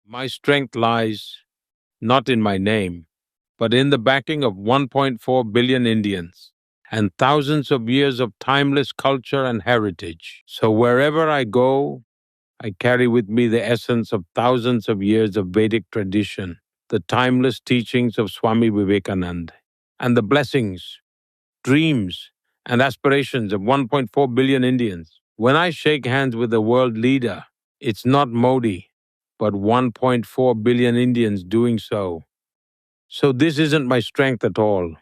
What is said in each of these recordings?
My strength lies not in my name, but in the backing of 1.4 billion Indians and thousands of years of timeless culture and heritage. So wherever I go, I carry with me the essence of thousands of years of Vedic tradition, the timeless teachings of Swami Vivekananda, and the blessings, dreams, and aspirations of 1.4 billion Indians. When I shake hands with a world leader, it's not Modi, but 1.4 billion Indians doing so. So this isn't my strength at all.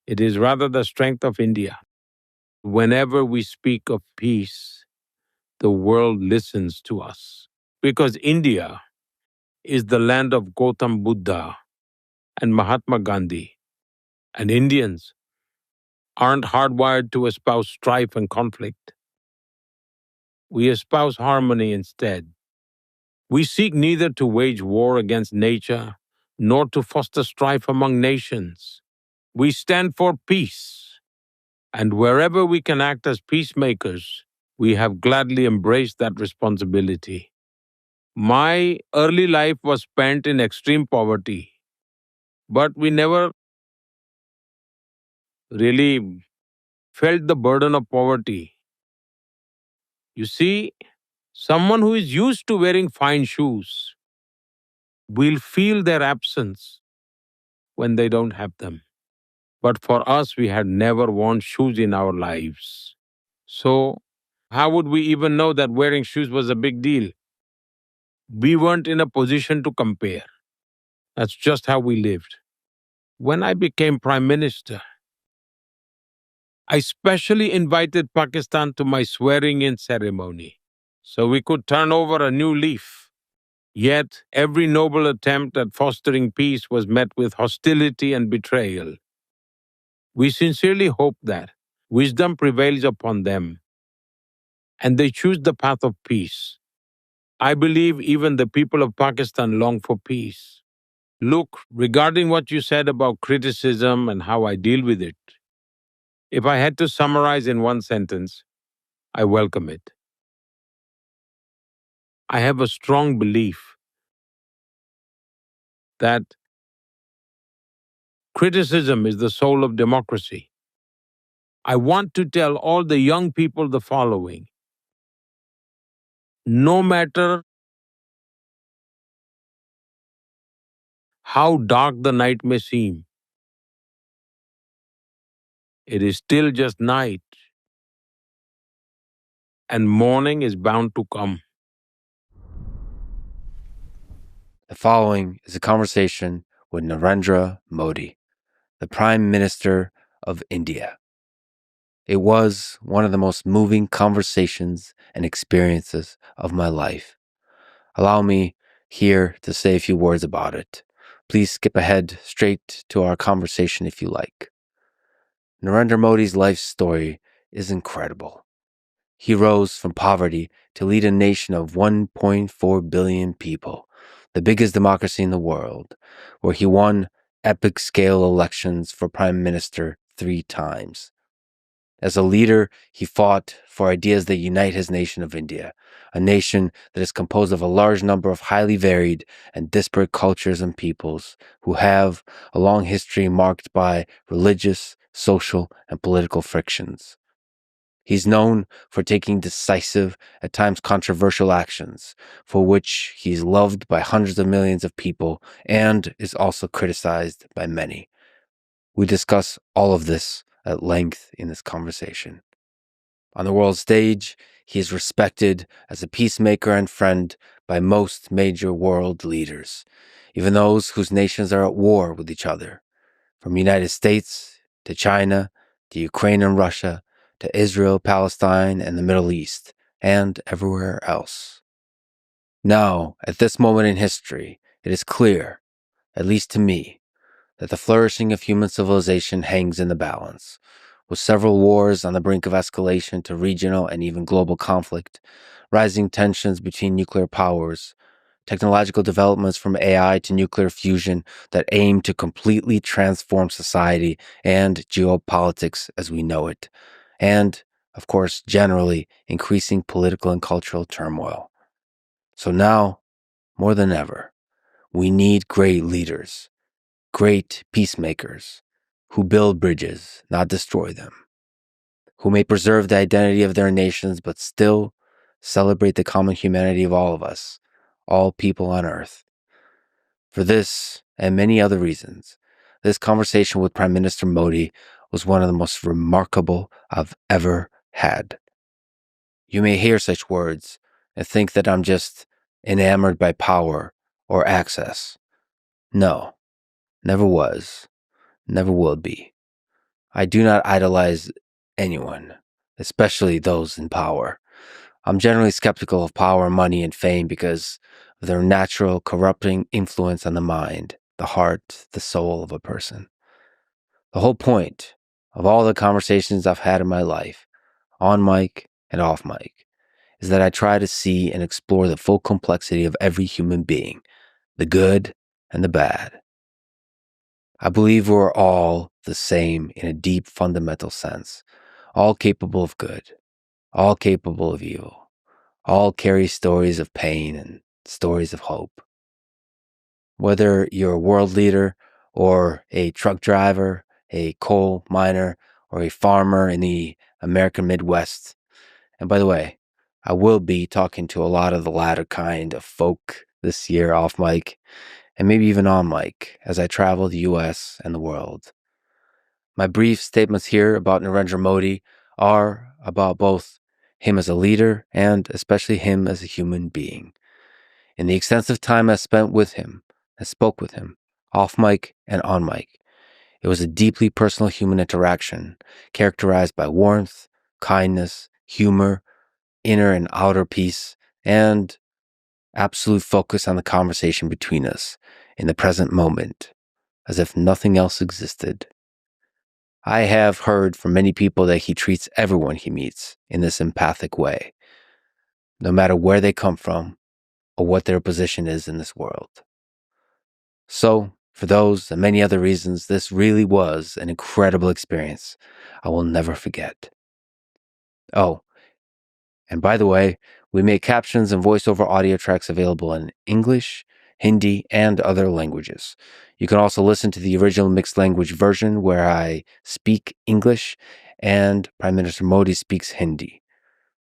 It is rather the strength of India. Whenever we speak of peace, the world listens to us. Because India is the land of Gautam Buddha and Mahatma Gandhi. And Indians aren't hardwired to espouse strife and conflict. We espouse harmony instead. We seek neither to wage war against nature nor to foster strife among nations. We stand for peace. And wherever we can act as peacemakers, we have gladly embraced that responsibility. My early life was spent in extreme poverty, but we never really felt the burden of poverty. You see, someone who is used to wearing fine shoes will feel their absence when they don't have them. But for us, we had never worn shoes in our lives. So, how would we even know that wearing shoes was a big deal? We weren't in a position to compare. That's just how we lived. When I became Prime Minister, I specially invited Pakistan to my swearing in ceremony so we could turn over a new leaf. Yet, every noble attempt at fostering peace was met with hostility and betrayal. We sincerely hope that wisdom prevails upon them and they choose the path of peace. I believe even the people of Pakistan long for peace. Look, regarding what you said about criticism and how I deal with it, if I had to summarize in one sentence, I welcome it. I have a strong belief that criticism is the soul of democracy. I want to tell all the young people the following. No matter how dark the night may seem, it is still just night, and morning is bound to come. The following is a conversation with Narendra Modi, the Prime Minister of India. It was one of the most moving conversations and experiences of my life. Allow me here to say a few words about it. Please skip ahead straight to our conversation if you like. Narendra Modi's life story is incredible. He rose from poverty to lead a nation of 1.4 billion people, the biggest democracy in the world, where he won epic scale elections for prime minister 3 times. As a leader, he fought for ideas that unite his nation of India, a nation that is composed of a large number of highly varied and disparate cultures and peoples who have a long history marked by religious, social, and political frictions. He's known for taking decisive, at times controversial actions, for which he's loved by hundreds of millions of people and is also criticized by many. We discuss all of this at length in this conversation. On the world stage, he is respected as a peacemaker and friend by most major world leaders, even those whose nations are at war with each other, from the United States to China to Ukraine and Russia to Israel, Palestine, and the Middle East, and everywhere else. Now, at this moment in history, it is clear, at least to me, that the flourishing of human civilization hangs in the balance. With several wars on the brink of escalation to regional and even global conflict, rising tensions between nuclear powers, technological developments from AI to nuclear fusion that aim to completely transform society and geopolitics as we know it, and, of course, generally increasing political and cultural turmoil. So now, more than ever, We need great leaders, great peacemakers, who build bridges, not destroy them, who may preserve the identity of their nations, but still celebrate the common humanity of all of us, all people on earth. For this and many other reasons, this conversation with Prime Minister Modi was one of the most remarkable I've ever had. You may hear such words and think that I'm just enamored by power or access. No, never was, never will be. I do not idolize anyone, especially those in power. I'm generally skeptical of power, money, and fame because of their natural corrupting influence on the mind, the heart, the soul of a person. The whole point of all the conversations I've had in my life, on mic and off mic, is that I try to see and explore the full complexity of every human being, the good and the bad. I believe we're all the same in a deep fundamental sense, all capable of good, all capable of evil, all carry stories of pain and stories of hope. Whether you're a world leader or a truck driver, a coal miner, or a farmer in the American Midwest. And by the way, I will be talking to a lot of the latter kind of folk this year off mic, and maybe even on mic, as I travel the US and the world. My brief statements here about Narendra Modi are about both him as a leader and especially him as a human being. In the extensive time I spent with him and spoke with him, off mic and on mic, it was a deeply personal human interaction characterized by warmth, kindness, humor, inner and outer peace, and absolute focus on the conversation between us in the present moment, as if nothing else existed. I have heard from many people that he treats everyone he meets in this empathic way, no matter where they come from or what their position is in this world. So, for those and many other reasons, this really was an incredible experience I will never forget. Oh, and by the way, we make captions and voiceover audio tracks available in English, Hindi, and other languages. You can also listen to the original mixed language version where I speak English and Prime Minister Modi speaks Hindi.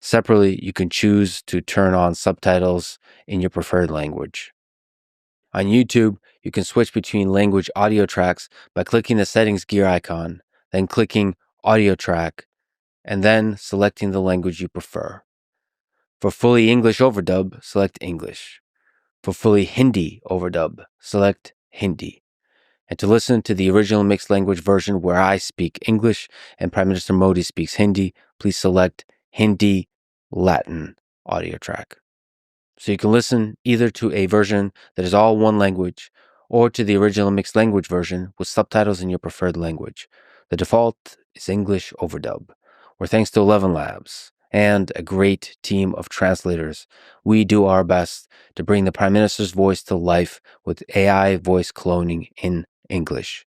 Separately, you can choose to turn on subtitles in your preferred language. On YouTube, you can switch between language audio tracks by clicking the settings gear icon, then clicking audio track, and then selecting the language you prefer. For fully English overdub, select English. For fully Hindi overdub, select Hindi. And to listen to the original mixed language version where I speak English and Prime Minister Modi speaks Hindi, please select Hindi Latin audio track. So you can listen either to a version that is all one language or to the original mixed language version with subtitles in your preferred language. The default is English overdub, where thanks to 11 Labs and a great team of translators, we do our best to bring the Prime Minister's voice to life with AI voice cloning in English.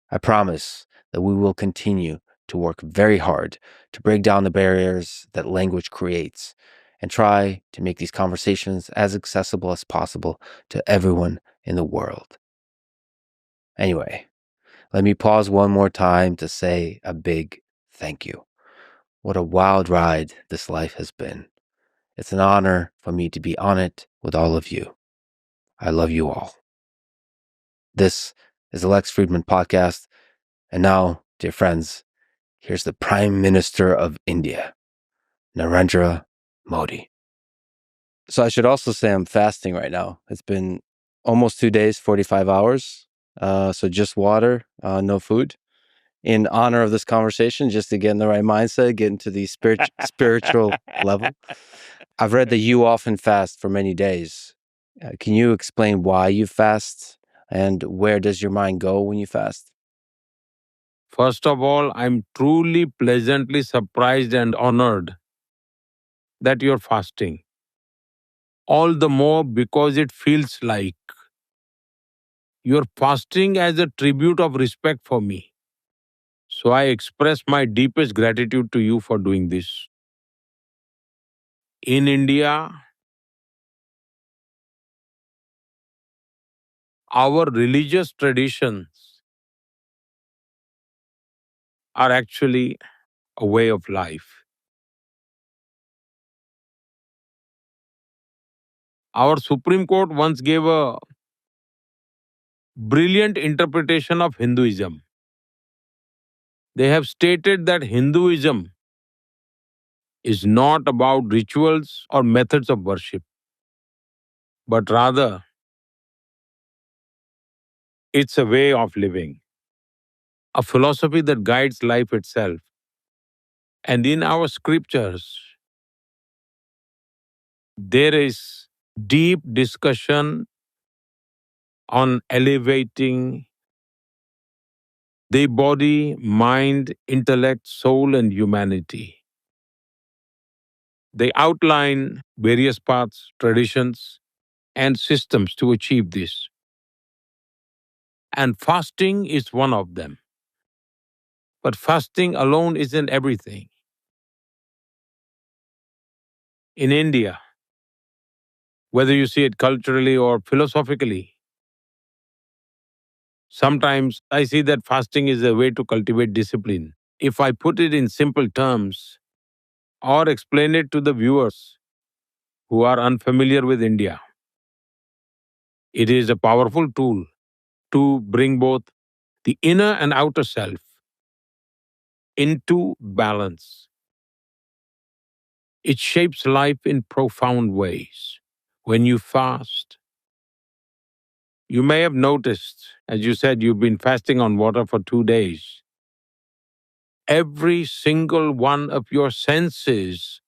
I promise that we will continue to work very hard to break down the barriers that language creates and try to make these conversations as accessible as possible to everyone in the world. Anyway, let me pause one more time to say a big thank you. What a wild ride this life has been. It's an honor for me to be on it with all of you. I love you all. This is the Lex Friedman Podcast. And now, dear friends, here's the Prime Minister of India, Narendra Modi. So I should also say I'm fasting right now. It's been almost 2 days, 45 hours. So just water, no food. In honor of this conversation, just to get in the right mindset, get into the spiritual level. I've read that you often fast for many days. Can you explain why you fast and where does your mind go when you fast? First of all, I'm truly pleasantly surprised and honored that you're fasting. All the more because it feels like you're fasting as a tribute of respect for me. So I express my deepest gratitude to you for doing this. In India, Our religious traditions are actually a way of life. Our Supreme Court once gave a brilliant interpretation of Hinduism. They have stated that Hinduism is not about rituals or methods of worship, but rather it's a way of living, a philosophy that guides life itself. And in our scriptures, there is deep discussion on elevating the body, mind, intellect, soul, and humanity. They outline various paths, traditions, and systems to achieve this. And fasting is one of them. But fasting alone isn't everything. In India, whether you see it culturally or philosophically, sometimes I see that fasting is a way to cultivate discipline. If I put it in simple terms or explain it to the viewers who are unfamiliar with India, it is a powerful tool to bring both the inner and outer self into balance. It shapes life in profound ways. When you fast, you may have noticed, as you said, you've been fasting on water for 2 days. Every single one of your senses,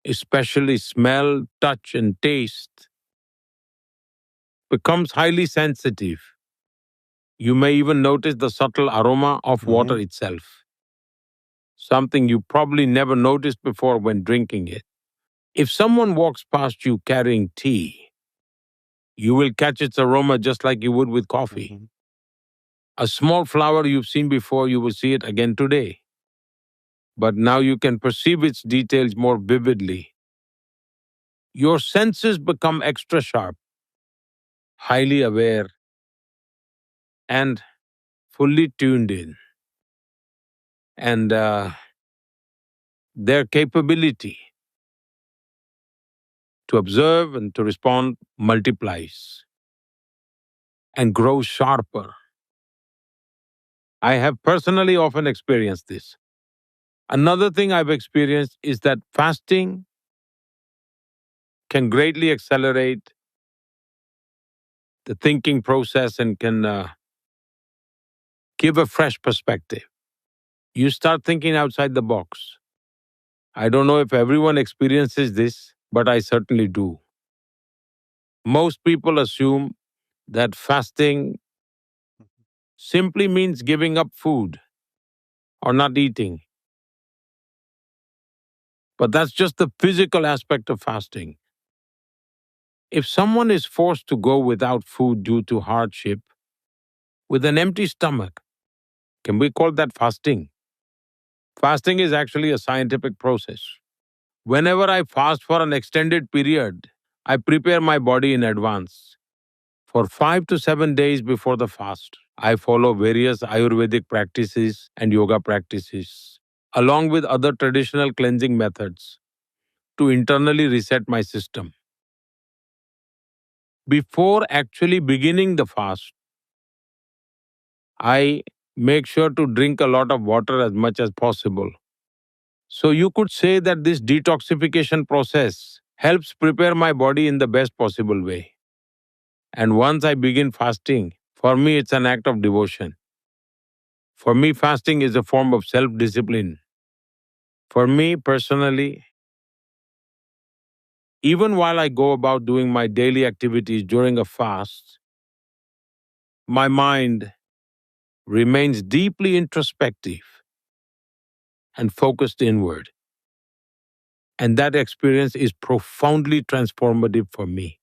especially smell, touch, and taste, becomes highly sensitive. You may even notice the subtle aroma of water itself, something you probably never noticed before when drinking it. If someone walks past you carrying tea, you will catch its aroma just like you would with coffee. A small flower you've seen before, you will see it again today. But now you can perceive its details more vividly. Your senses become extra sharp, highly aware, and fully tuned in. And their capability to observe and to respond multiplies and grows sharper. I have personally often experienced this. Another thing I've experienced is that fasting can greatly accelerate the thinking process and can give a fresh perspective. You start thinking outside the box. I don't know if everyone experiences this, but I certainly do. Most people assume that fasting simply means giving up food or not eating. But that's just the physical aspect of fasting. If someone is forced to go without food due to hardship, with an empty stomach, can we call that fasting? Fasting is actually a scientific process. Whenever I fast for an extended period, I prepare my body in advance. For 5 to 7 days before the fast, I follow various Ayurvedic practices and yoga practices, along with other traditional cleansing methods, to internally reset my system. Before actually beginning the fast, I make sure to drink a lot of water as much as possible. So you could say that this detoxification process helps prepare my body in the best possible way. And once I begin fasting, for me it's an act of devotion. For me, fasting is a form of self-discipline. For me personally, even while I go about doing my daily activities during a fast, my mind remains deeply introspective and focused inward. And that experience is profoundly transformative for me.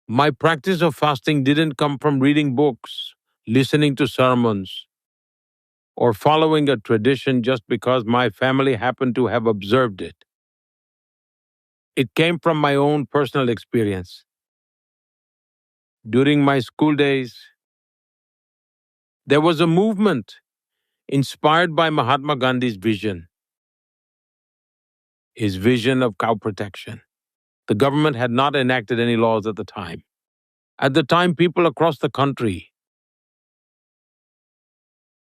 My practice of fasting didn't come from reading books, listening to sermons, or following a tradition just because my family happened to have observed it. It came from my own personal experience. During my school days, there was a movement inspired by Mahatma Gandhi's vision, his vision of cow protection. The government had not enacted any laws at the time. At the time, people across the country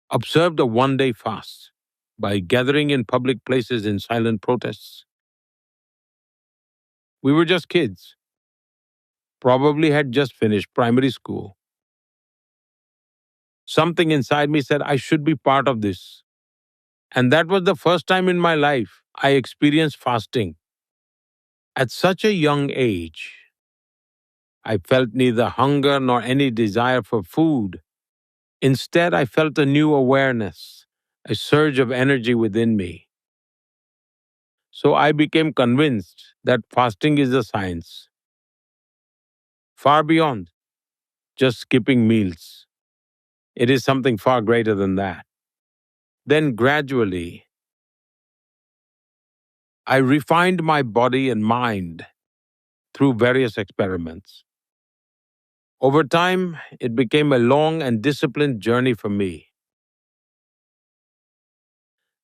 observed a 1 day fast by gathering in public places in silent protests. We were just kids, probably had just finished primary school. Something inside me said I should be part of this. And that was the first time in my life I experienced fasting. At such a young age, I felt neither hunger nor any desire for food. Instead, I felt a new awareness, a surge of energy within me. So I became convinced that fasting is a science, far beyond just skipping meals. It is something far greater than that. Then gradually, I refined my body and mind through various experiments. Over time, it became a long and disciplined journey for me.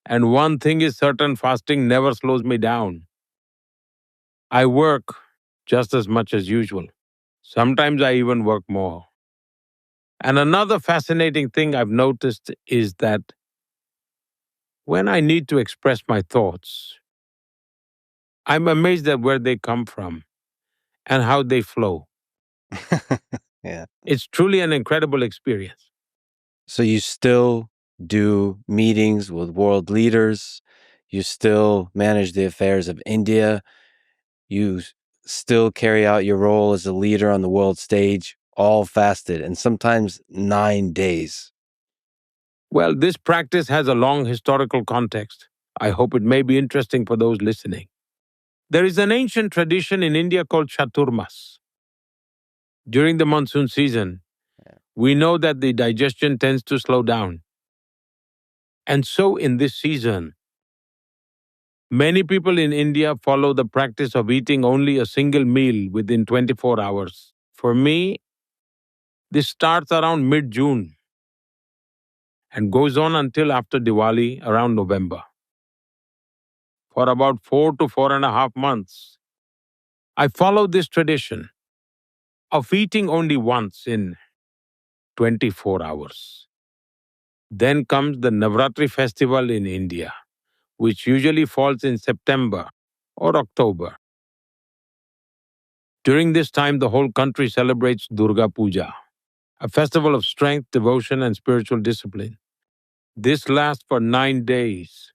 And one thing is certain, fasting never slows me down. I work just as much as usual. Sometimes I even work more. And another fascinating thing I've noticed is that when I need to express my thoughts, I'm amazed at where they come from and how they flow. Yeah. It's truly an incredible experience. So you still do meetings with world leaders. You still manage the affairs of India. You still carry out your role as a leader on the world stage, all fasted, and sometimes 9 days. Well, this practice has a long historical context. I hope it may be interesting for those listening. There is an ancient tradition in India called Chaturmas. During the monsoon season, we know that the digestion tends to slow down. And so in this season, many people in India follow the practice of eating only a single meal within 24 hours. For me, this starts around mid-June and goes on until after Diwali around November. For about 4 to 4.5 months, I follow this tradition of eating only once in 24 hours. Then comes the Navratri festival in India, which usually falls in September or October. During this time, the whole country celebrates Durga Puja, a festival of strength, devotion, and spiritual discipline. This lasts for 9 days.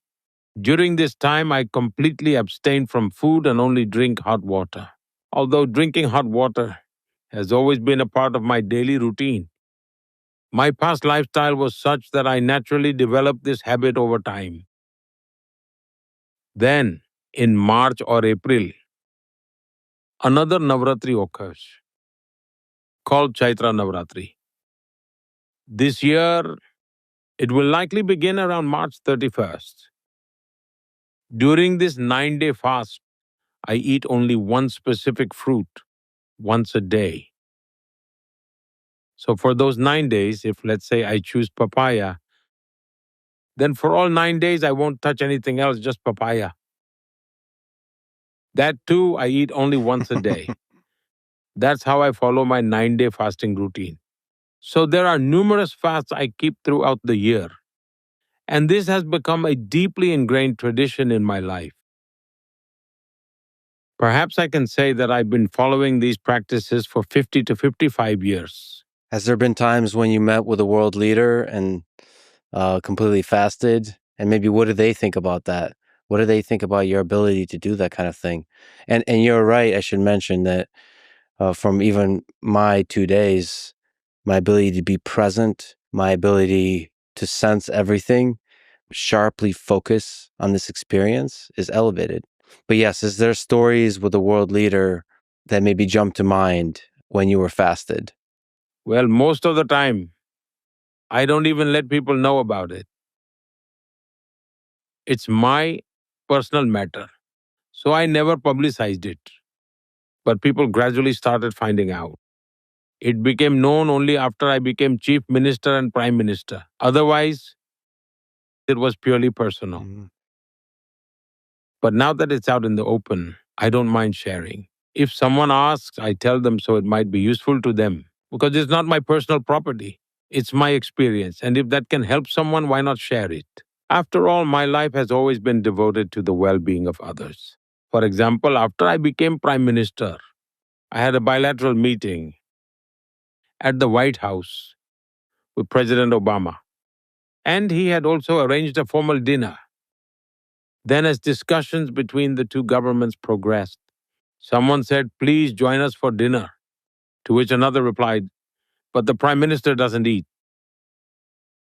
During this time, I completely abstain from food and only drink hot water. Although drinking hot water has always been a part of my daily routine, my past lifestyle was such that I naturally developed this habit over time. Then, in March or April, another Navratri occurs, called Chaitra Navratri. This year, it will likely begin around March 31st. During this 9 day fast, I eat only one specific fruit once a day. So for those 9 days, if let's say I choose papaya, then for all 9 days, I won't touch anything else, just papaya. That too, I eat only once a day. That's how I follow my 9 day fasting routine. So there are numerous fasts I keep throughout the year. And this has become a deeply ingrained tradition in my life. Perhaps I can say that I've been following these practices for 50 to 55 years. Has there been times when you met with a world leader and completely fasted? And maybe what do they think about that? What do they think about your ability to do that kind of thing? And you're right. I should mention that from even my 2 days, my ability to be present, my ability to sense everything, sharply focus on this experience is elevated. But yes, is there stories with a world leader that maybe jump to mind when you were fasted? Well, most of the time, I don't even let people know about it. It's my personal matter. So I never publicized it. But people gradually started finding out. It became known only after I became chief minister and prime minister. Otherwise, it was purely personal. But now that it's out in the open, I don't mind sharing. If someone asks, I tell them so it might be useful to them because it's not my personal property. It's my experience. And if that can help someone, why not share it? After all, my life has always been devoted to the well being of others. For example, after I became prime minister, I had a bilateral meeting at the White House with President Obama. And he had also arranged a formal dinner. Then, as discussions between the two governments progressed, someone said, "Please join us for dinner." To which another replied, "But the prime minister doesn't eat."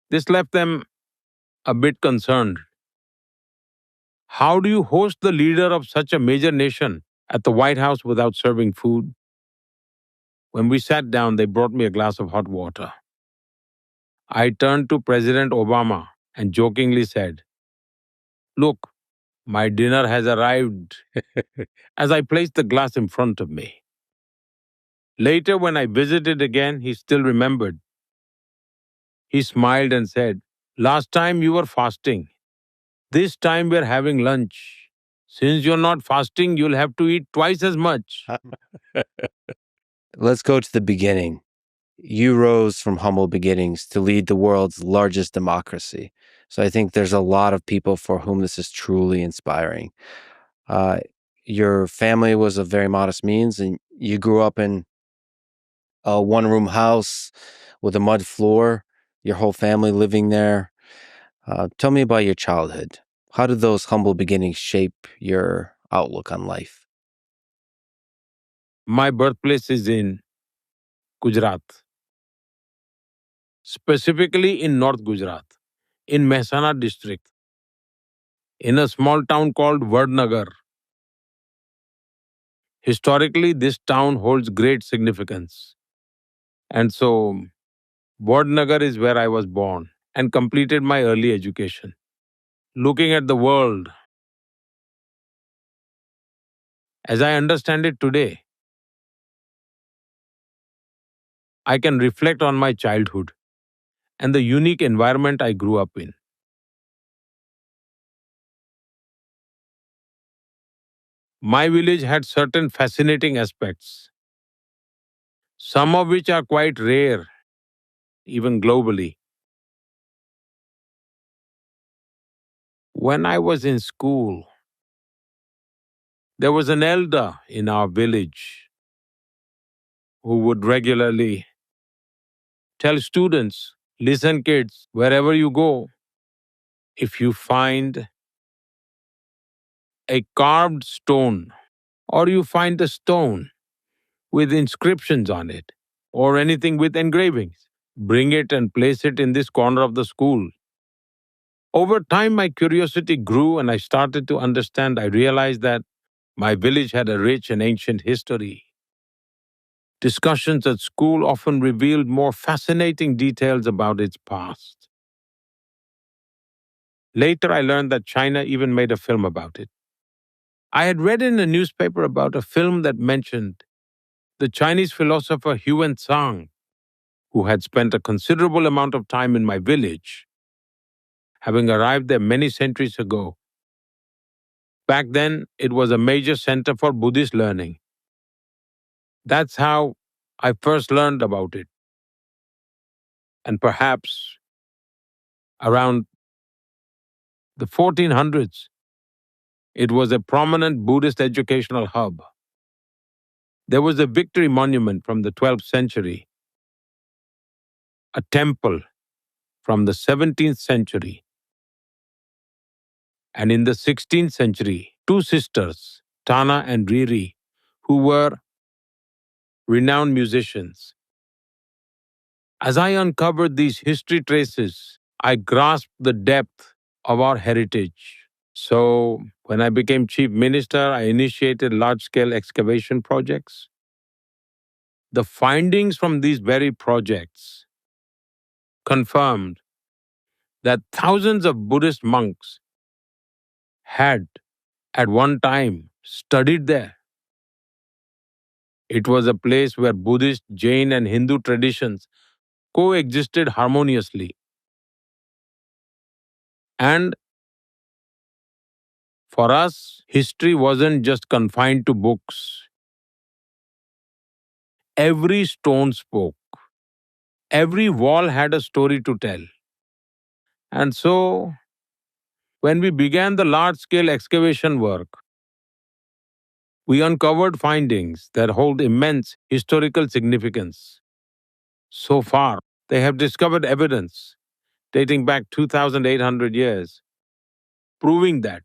This left them a bit concerned. How do you host the leader of such a major nation at the White House without serving food? When we sat down, they brought me a glass of hot water. I turned to President Obama and jokingly said, "Look, my dinner has arrived," as I placed the glass in front of me. Later, when I visited again, he still remembered. He smiled and said, "Last time you were fasting. This time we're having lunch. Since you're not fasting, you'll have to eat twice as much." Let's go to the beginning. You rose from humble beginnings to lead the world's largest democracy. So I think there's a lot of people for whom this is truly inspiring. Uh, your family was of very modest means, and you grew up in a one-room house with a mud floor, your whole family living there. Tell me about your childhood. How did those humble beginnings shape your outlook on life? My birthplace is in Gujarat, specifically in North Gujarat, in Mehsana district, in a small town called Vadnagar. Historically, this town holds great significance. And so, Vadnagar is where I was born and completed my early education. Looking at the world, as I understand it today, I can reflect on my childhood and the unique environment I grew up in. My village had certain fascinating aspects, some of which are quite rare, even globally. When I was in school, there was an elder in our village who would regularly tell students, "Listen, kids, wherever you go, if you find a carved stone or you find a stone with inscriptions on it or anything with engravings, bring it and place it in this corner of the school." Over time, my curiosity grew and I started to understand. I realized that my village had a rich and ancient history. Discussions at school often revealed more fascinating details about its past. Later, I learned that China even made a film about it. I had read in a newspaper about a film that mentioned the Chinese philosopher Huan Tsang, who had spent a considerable amount of time in my village, having arrived there many centuries ago. Back then, it was a major center for Buddhist learning. That's how I first learned about it. And perhaps around the 1400s, it was a prominent Buddhist educational hub. There was a victory monument from the 12th century, a temple from the 17th century, and in the 16th century, two sisters, Tana and Riri, who were renowned musicians. As I uncovered these history traces, I grasped the depth of our heritage. So, when I became chief minister, I initiated large scale excavation projects. The findings from these very projects confirmed that thousands of Buddhist monks had at one time studied there. It was a place where Buddhist, Jain, and Hindu traditions coexisted harmoniously. And for us, history wasn't just confined to books. Every stone spoke. Every wall had a story to tell. And so, when we began the large scale excavation work, we uncovered findings that hold immense historical significance. So far, they have discovered evidence dating back 2,800 years, proving that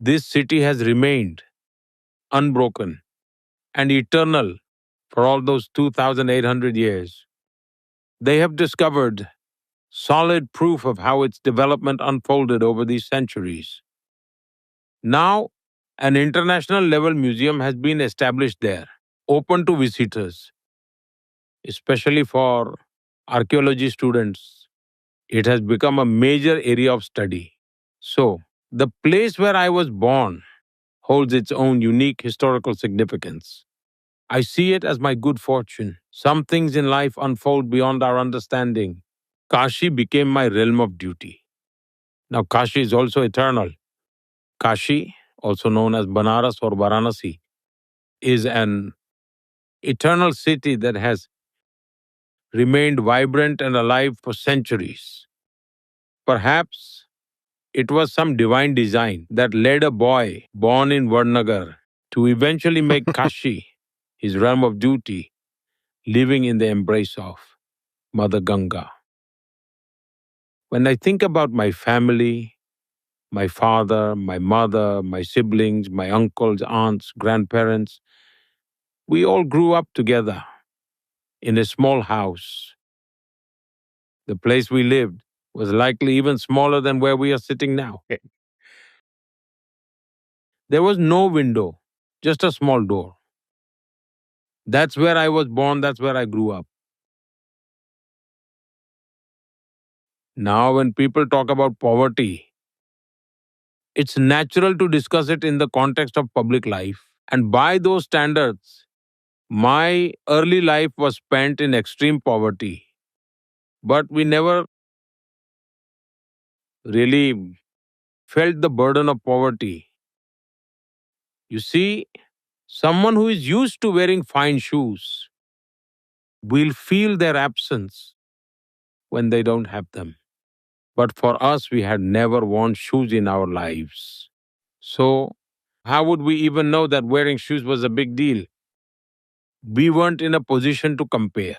this city has remained unbroken and eternal for all those 2,800 years. They have discovered solid proof of how its development unfolded over these centuries. Now, an international level museum has been established there, open to visitors, especially for archaeology students. It has become a major area of study. So, the place where I was born holds its own unique historical significance. I see it as my good fortune. Some things in life unfold beyond our understanding. Kashi became my realm of duty. Now, Kashi is also eternal. Kashi, also known as Banaras or Varanasi, is an eternal city that has remained vibrant and alive for centuries. Perhaps it was some divine design that led a boy born in Varnagar to eventually make Kashi his realm of duty, living in the embrace of Mother Ganga. When I think about my family, my father, my mother, my siblings, my uncles, aunts, grandparents, we all grew up together in a small house. The place we lived was likely even smaller than where we are sitting now. There was no window, just a small door. That's where I was born, that's where I grew up. Now, when people talk about poverty, it's natural to discuss it in the context of public life. And by those standards, my early life was spent in extreme poverty. But we never really felt the burden of poverty. You see, someone who is used to wearing fine shoes will feel their absence when they don't have them. But for us, we had never worn shoes in our lives. So, how would we even know that wearing shoes was a big deal? We weren't in a position to compare.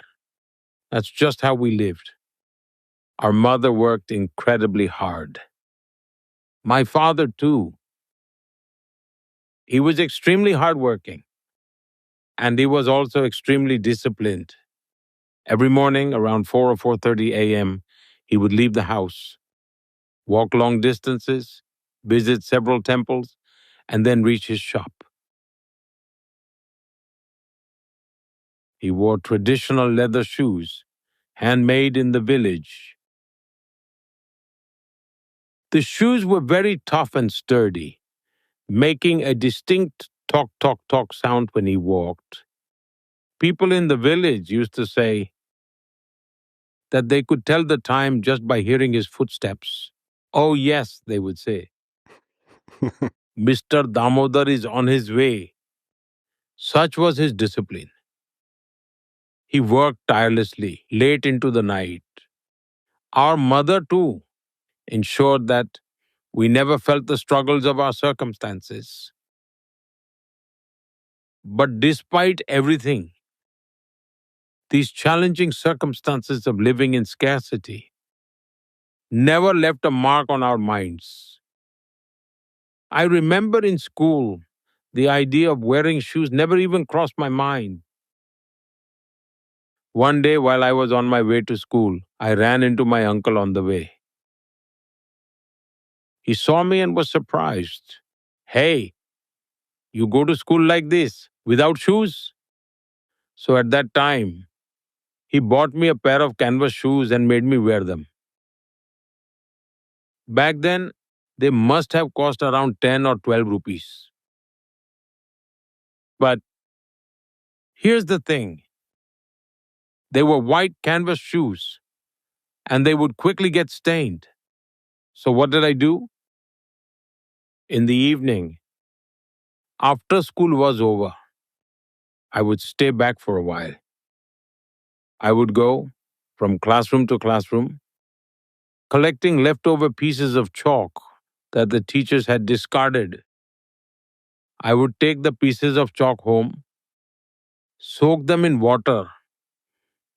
That's just how we lived. Our mother worked incredibly hard. My father, too. He was extremely hardworking, and he was also extremely disciplined. Every morning around 4 or 4:30 a.m., he would leave the house, walk long distances, visit several temples, and then reach his shop. He wore traditional leather shoes, handmade in the village. The shoes were very tough and sturdy, making a distinct tock, tock, tock sound when he walked. People in the village used to say that they could tell the time just by hearing his footsteps. Oh, yes, they would say. Mr. Damodar is on his way. Such was his discipline. He worked tirelessly, late into the night. Our mother, too, ensured that we never felt the struggles of our circumstances. But despite everything, these challenging circumstances of living in scarcity never left a mark on our minds. I remember in school, the idea of wearing shoes never even crossed my mind. One day, while I was on my way to school, I ran into my uncle on the way. He saw me and was surprised. Hey, you go to school like this, without shoes? So at that time, he bought me a pair of canvas shoes and made me wear them. Back then, they must have cost around 10 or 12 rupees. But Here's the thing, they were white canvas shoes and they would quickly get stained. So, what did I do? In the evening, after school was over, I would stay back for a while. I would go from classroom to classroom, collecting leftover pieces of chalk that the teachers had discarded. I would take the pieces of chalk home, soak them in water,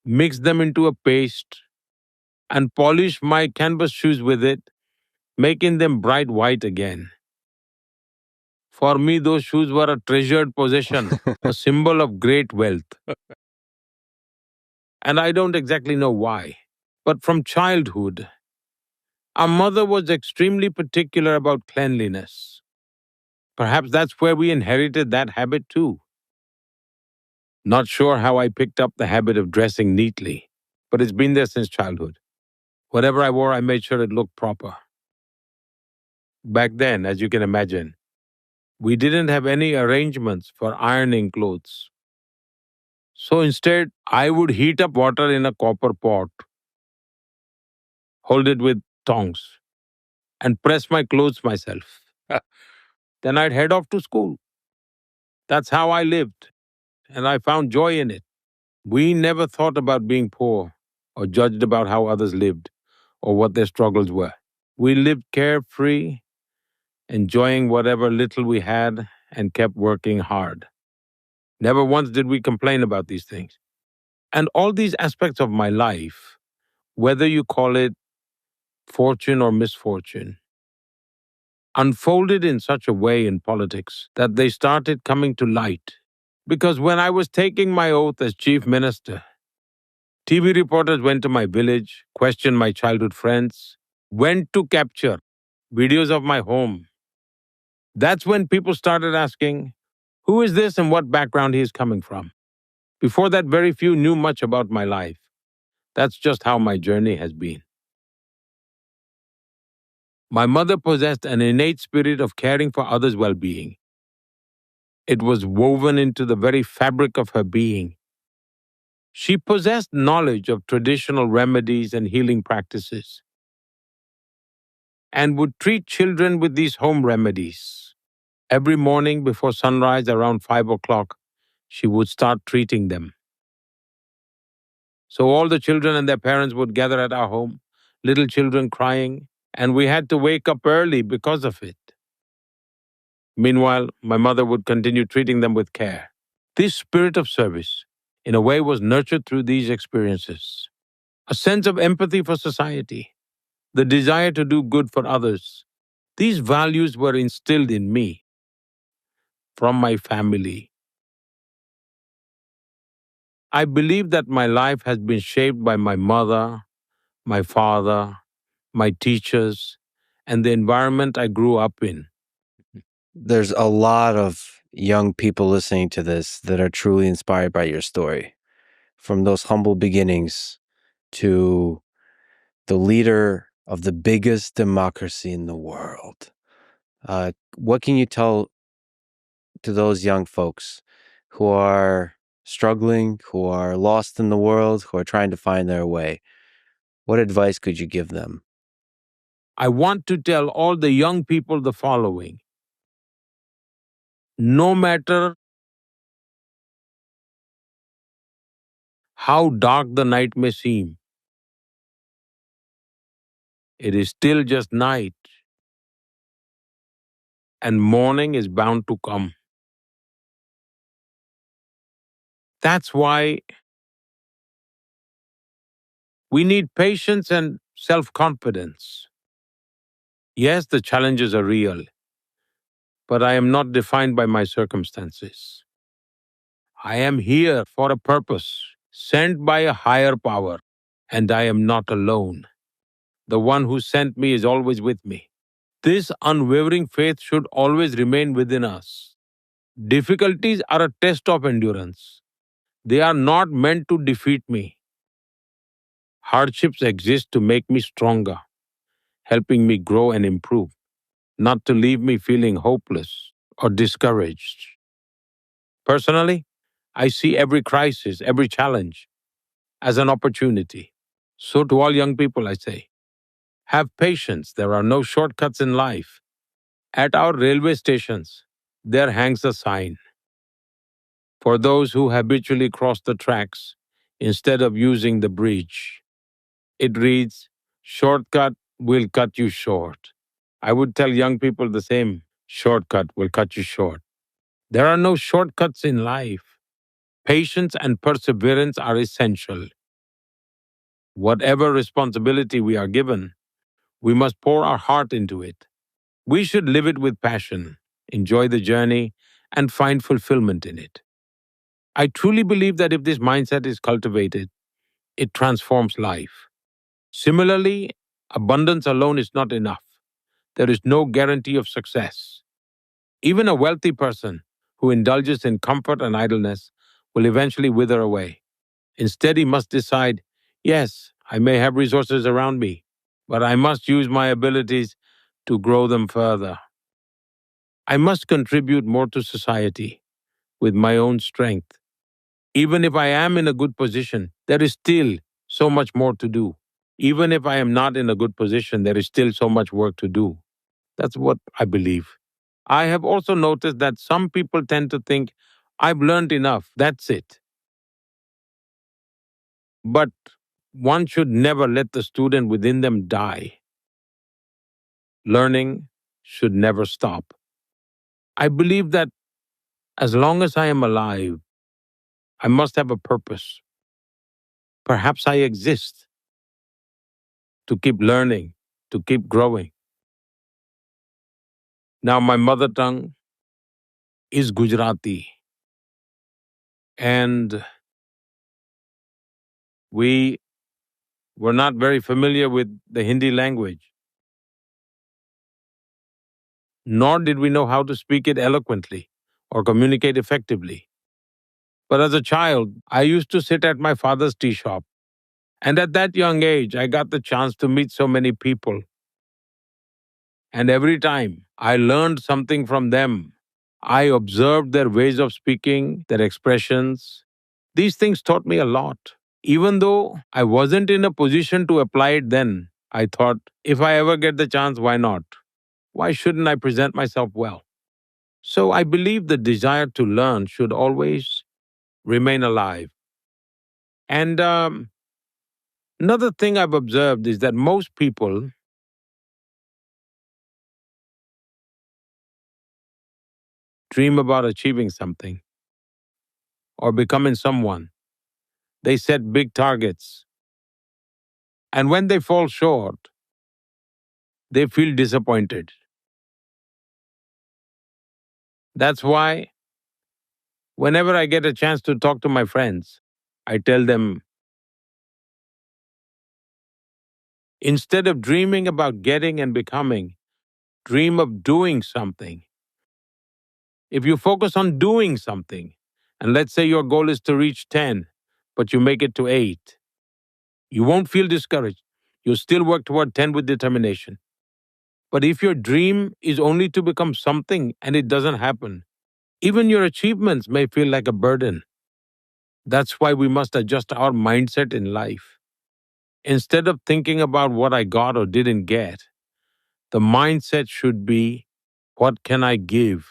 mix them into a paste, and polish my canvas shoes with it, making them bright white again. For me, those shoes were a treasured possession, a symbol of great wealth. And I don't exactly know why. But from childhood, our mother was extremely particular about cleanliness. Perhaps that's where we inherited that habit too. Not sure how I picked up the habit of dressing neatly, but it's been there since childhood. Whatever I wore, I made sure it looked proper. Back then, as you can imagine, we didn't have any arrangements for ironing clothes. So instead, I would heat up water in a copper pot, hold it with tongs, and press my clothes myself. Then I'd head off to school. That's how I lived, and I found joy in it. We never thought about being poor or judged about how others lived or what their struggles were. We lived carefree, enjoying whatever little we had, and kept working hard. Never once did we complain about these things. And all these aspects of my life, whether you call it fortune or misfortune, unfolded in such a way in politics that they started coming to light. Because when I was taking my oath as chief minister, TV reporters went to my village, questioned my childhood friends, went to capture videos of my home. That's when people started asking, who is this and what background he is coming from? Before that, very few knew much about my life. That's just how my journey has been. My mother possessed an innate spirit of caring for others' well being. It was woven into the very fabric of her being. She possessed knowledge of traditional remedies and healing practices and would treat children with these home remedies. Every morning before sunrise around 5 o'clock, she would start treating them. So all the children and their parents would gather at our home, little children crying, and we had to wake up early because of it. Meanwhile, my mother would continue treating them with care. This spirit of service, in a way, was nurtured through these experiences. A sense of empathy for society, the desire to do good for others. These values were instilled in me from my family. I believe that my life has been shaped by my mother, my father, my teachers, and the environment I grew up in. There's a lot of young people listening to this that are truly inspired by your story. From those humble beginnings to the leader of the biggest democracy in the world. What can you tell to those young folks who are struggling, who are lost in the world, who are trying to find their way? What advice could you give them? I want to tell all the young people the following. No matter how dark the night may seem, it is still just night, and morning is bound to come. That's why we need patience and self-confidence. Yes, the challenges are real, but I am not defined by my circumstances. I am here for a purpose, sent by a higher power, and I am not alone. The one who sent me is always with me. This unwavering faith should always remain within us. Difficulties are a test of endurance. They are not meant to defeat me. Hardships exist to make me stronger, helping me grow and improve, not to leave me feeling hopeless or discouraged. Personally, I see every crisis, every challenge as an opportunity. So, to all young people, I say, have patience. There are no shortcuts in life. At our railway stations, there hangs a sign for those who habitually cross the tracks instead of using the bridge. It reads, "Shortcut will cut you short." I would tell young people the same: shortcut will cut you short. There are no shortcuts in life. Patience and perseverance are essential. Whatever responsibility we are given, we must pour our heart into it. We should live it with passion, enjoy the journey, and find fulfillment in it. I truly believe that if this mindset is cultivated, it transforms life. Similarly, abundance alone is not enough. There is no guarantee of success. Even a wealthy person who indulges in comfort and idleness will eventually wither away. Instead, he must decide, yes, I may have resources around me, but I must use my abilities to grow them further. I must contribute more to society with my own strength. Even if I am in a good position, there is still so much more to do. Even if I am not in a good position, there is still so much work to do. That's what I believe. I have also noticed that some people tend to think, I've learned enough, that's it. But one should never let the student within them die. Learning should never stop. I believe that as long as I am alive, I must have a purpose. Perhaps I exist to keep learning, to keep growing. Now, my mother tongue is Gujarati, and we were not very familiar with the Hindi language, nor did we know how to speak it eloquently or communicate effectively. But as a child, I used to sit at my father's tea shop. And at that young age, I got the chance to meet so many people. And every time I learned something from them, I observed their ways of speaking, their expressions. These things taught me a lot. Even though I wasn't in a position to apply it then, I thought, if I ever get the chance, why not? Why shouldn't I present myself well? So I believe the desire to learn should always remain alive. And another thing I've observed is that most people dream about achieving something or becoming someone. They set big targets. And when they fall short, they feel disappointed. That's why whenever I get a chance to talk to my friends, I tell them, instead of dreaming about getting and becoming, dream of doing something. If you focus on doing something, and let's say your goal is to reach 10, but you make it to 8, you won't feel discouraged. You'll still work toward 10 with determination. But if your dream is only to become something and it doesn't happen, even your achievements may feel like a burden. That's why we must adjust our mindset in life. Instead of thinking about what I got or didn't get, the mindset should be, what can I give?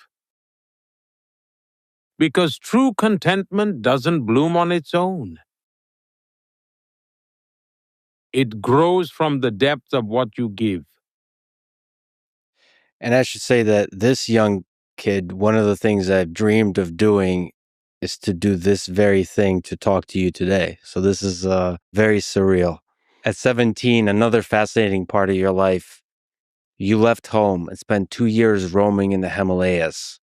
Because true contentment doesn't bloom on its own. It grows from the depth of what you give. And I should say that this young kid, one of the things I've dreamed of doing is to do this very thing to talk to you today. So this is very surreal. At 17, another fascinating part of your life, you left home and spent 2 years roaming in the Himalayas,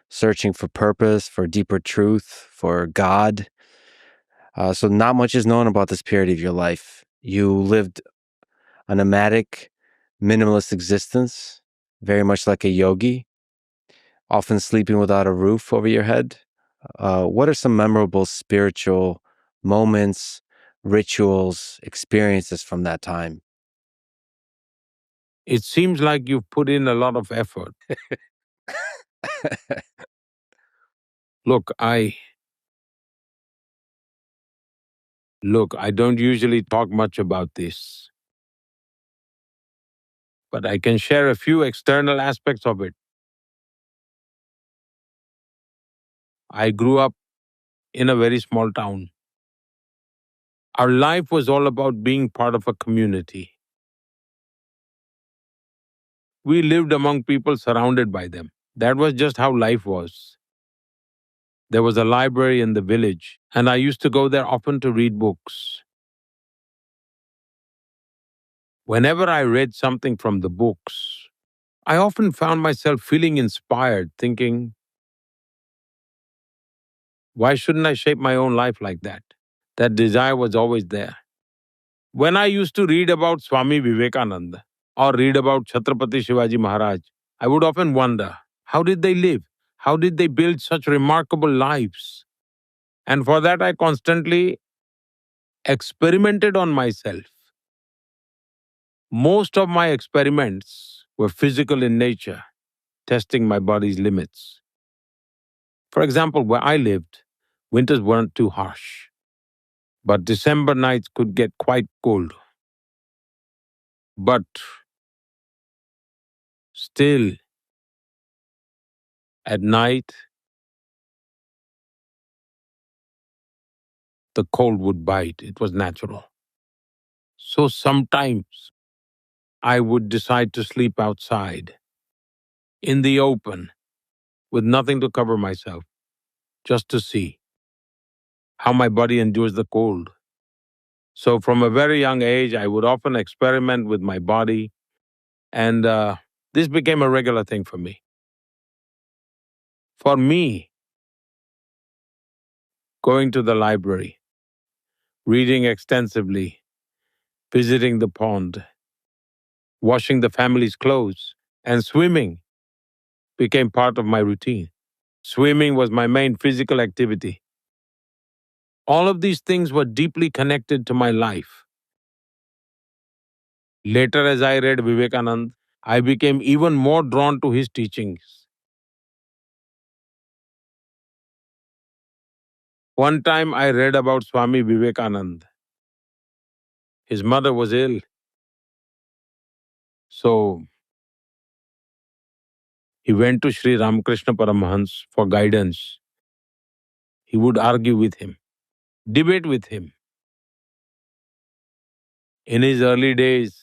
searching for purpose, for deeper truth, for God. So not much is known about this period of your life. You lived a nomadic, minimalist existence, very much like a yogi, often sleeping without a roof over your head. What are some memorable spiritual moments, rituals, experiences from that time? It seems like you've put in a lot of effort. Look, Look, I don't usually talk much about this, but I can share a few external aspects of it. I grew up in a very small town. Our life was all about being part of a community. We lived among people surrounded by them. That was just how life was. There was a library in the village, and I used to go there often to read books. Whenever I read something from the books, I often found myself feeling inspired, thinking, why shouldn't I shape my own life like that? That desire was always there. When I used to read about Swami Vivekananda or read about Chhatrapati Shivaji Maharaj, I would often wonder, how did they live? How did they build such remarkable lives? And for that, I constantly experimented on myself. Most of my experiments were physical in nature, testing my body's limits. For example, where I lived, winters weren't too harsh, but December nights could get quite cold. But still, at night, the cold would bite. It was natural. So sometimes I would decide to sleep outside, in the open, with nothing to cover myself, just to see how my body endures the cold. So from a very young age, I would often experiment with my body, and this became a regular thing for me. For me, going to the library, reading extensively, visiting the pond, washing the family's clothes, and swimming became part of my routine. Swimming was my main physical activity. All of these things were deeply connected to my life. Later, as I read Vivekanand, I became even more drawn to his teachings. One time I read about Swami Vivekanand. His mother was ill, so he went to Sri Ramakrishna Paramahans for guidance. He would argue with him, debate with him. In his early days,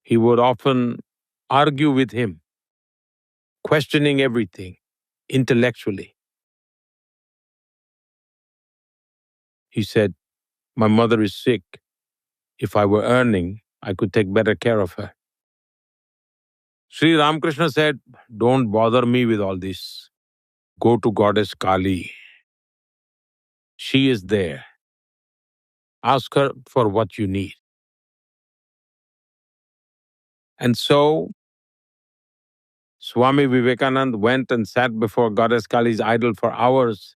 he would often argue with him, questioning everything intellectually. He said, my mother is sick. If I were earning, I could take better care of her. Sri Ramakrishna said, don't bother me with all this. Go to Goddess Kali. She is there. Ask her for what you need. And so, Swami Vivekanand went and sat before Goddess Kali's idol for hours,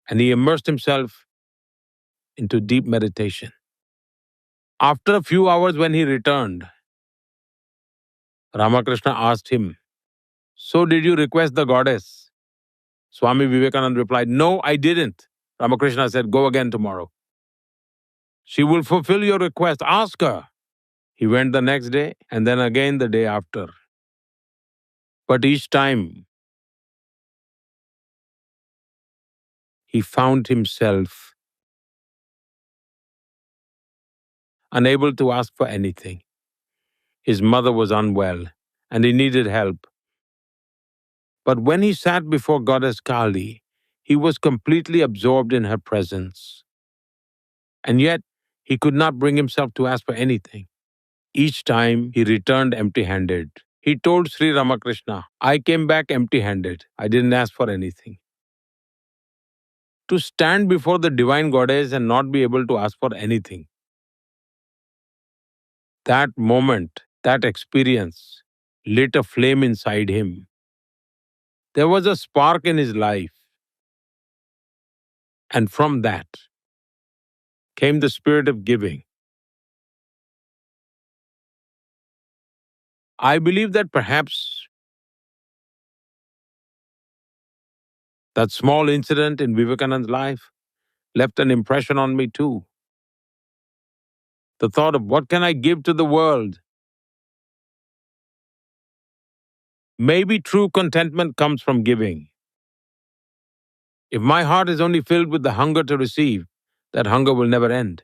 and he immersed himself into deep meditation. After a few hours, when he returned, Ramakrishna asked him, so did you request the goddess? Swami Vivekananda replied, no, I didn't. Ramakrishna said, go again tomorrow. She will fulfill your request. Ask her. He went the next day and then again the day after. But each time, he found himself unable to ask for anything. His mother was unwell and he needed help. But when he sat before Goddess Kali, he was completely absorbed in her presence. And yet, he could not bring himself to ask for anything. Each time, he returned empty-handed. He told Sri Ramakrishna, I came back empty-handed. I didn't ask for anything. To stand before the divine goddess and not be able to ask for anything. That moment, that experience, lit a flame inside him. There was a spark in his life. And from that came the spirit of giving. I believe that perhaps that small incident in Vivekananda's life left an impression on me too. The thought of what can I give to the world? Maybe true contentment comes from giving. If my heart is only filled with the hunger to receive, that hunger will never end.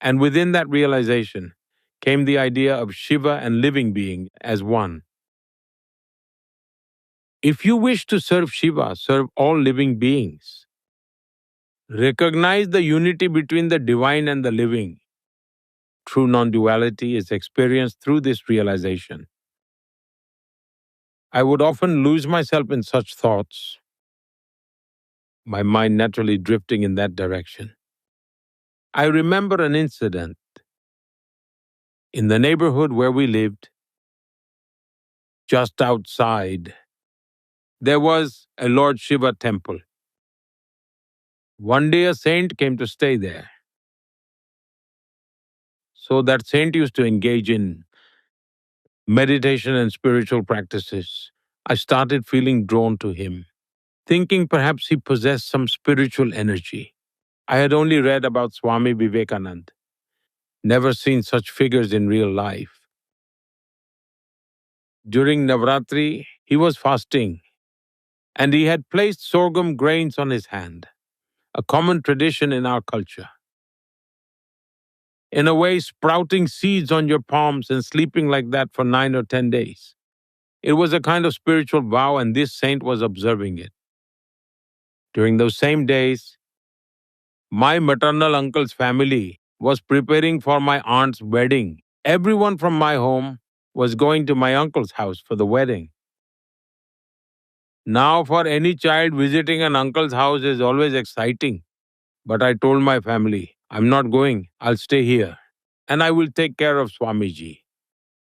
And within that realization came the idea of Shiva and living being as one. If you wish to serve Shiva, serve all living beings. Recognize the unity between the divine and the living. True non-duality is experienced through this realization. I would often lose myself in such thoughts, my mind naturally drifting in that direction. I remember an incident in the neighborhood where we lived, just outside. There was a Lord Shiva temple. One day a saint came to stay there. So that saint used to engage in meditation and spiritual practices. I started feeling drawn to him, thinking perhaps he possessed some spiritual energy. I had only read about Swami Vivekanand, never seen such figures in real life. During Navratri, he was fasting, and he had placed sorghum grains on his hand, a common tradition in our culture. In a way, sprouting seeds on your palms and sleeping like that for 9 or 10 days. It was a kind of spiritual vow, and this saint was observing it. During those same days, my maternal uncle's family was preparing for my aunt's wedding. Everyone from my home was going to my uncle's house for the wedding. Now, for any child, visiting an uncle's house is always exciting. But I told my family, I'm not going, I'll stay here. And I will take care of Swamiji.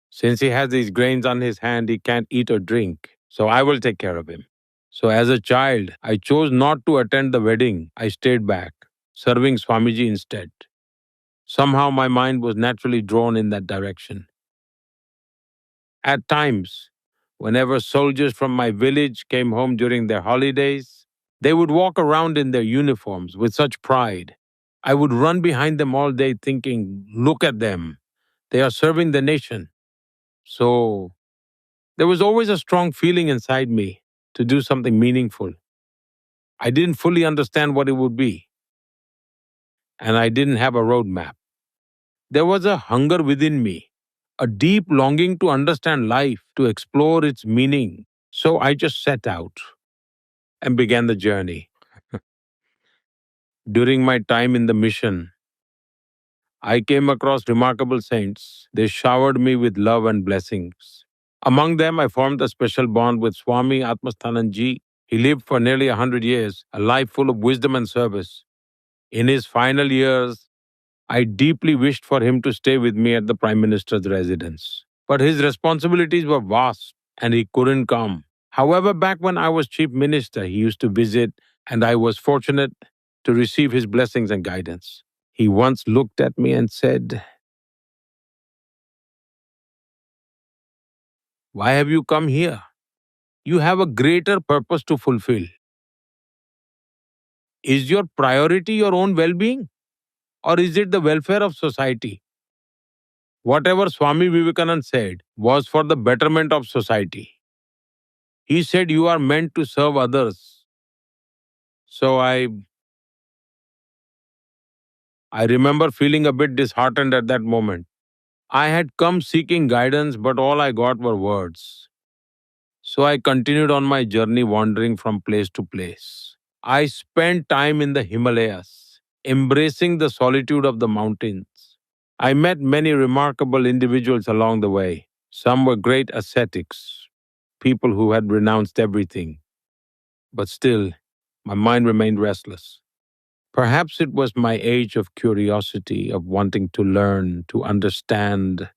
Since he has these grains on his hand, he can't eat or drink. So I will take care of him. So as a child, I chose not to attend the wedding. I stayed back, serving Swamiji instead. Somehow my mind was naturally drawn in that direction. At times, whenever soldiers from my village came home during their holidays, they would walk around in their uniforms with such pride. I would run behind them all day thinking, look at them. They are serving the nation. So there was always a strong feeling inside me to do something meaningful. I didn't fully understand what it would be, and I didn't have a roadmap. There was a hunger within me, a deep longing to understand life, to explore its meaning. So I just set out and began the journey. During my time in the mission, I came across remarkable saints. They showered me with love and blessings. Among them, I formed a special bond with Swami Atmasthananji. He lived for nearly 100 years, a life full of wisdom and service. In his final years, I deeply wished for him to stay with me at the Prime Minister's residence. But his responsibilities were vast and he couldn't come. However, back when I was Chief Minister, he used to visit, and I was fortunate to receive his blessings and guidance. He once looked at me and said, "Why have you come here? You have a greater purpose to fulfill. Is your priority your own well-being, or is it the welfare of society?" Whatever Swami Vivekananda said was for the betterment of society. He said you are meant to serve others. So I remember feeling a bit disheartened at that moment. I had come seeking guidance, but all I got were words. So I continued on my journey, wandering from place to place. I spent time in the Himalayas, embracing the solitude of the mountains. I met many remarkable individuals along the way. Some were great ascetics, people who had renounced everything. But still, my mind remained restless. Perhaps it was my age of curiosity, of wanting to learn, to understand.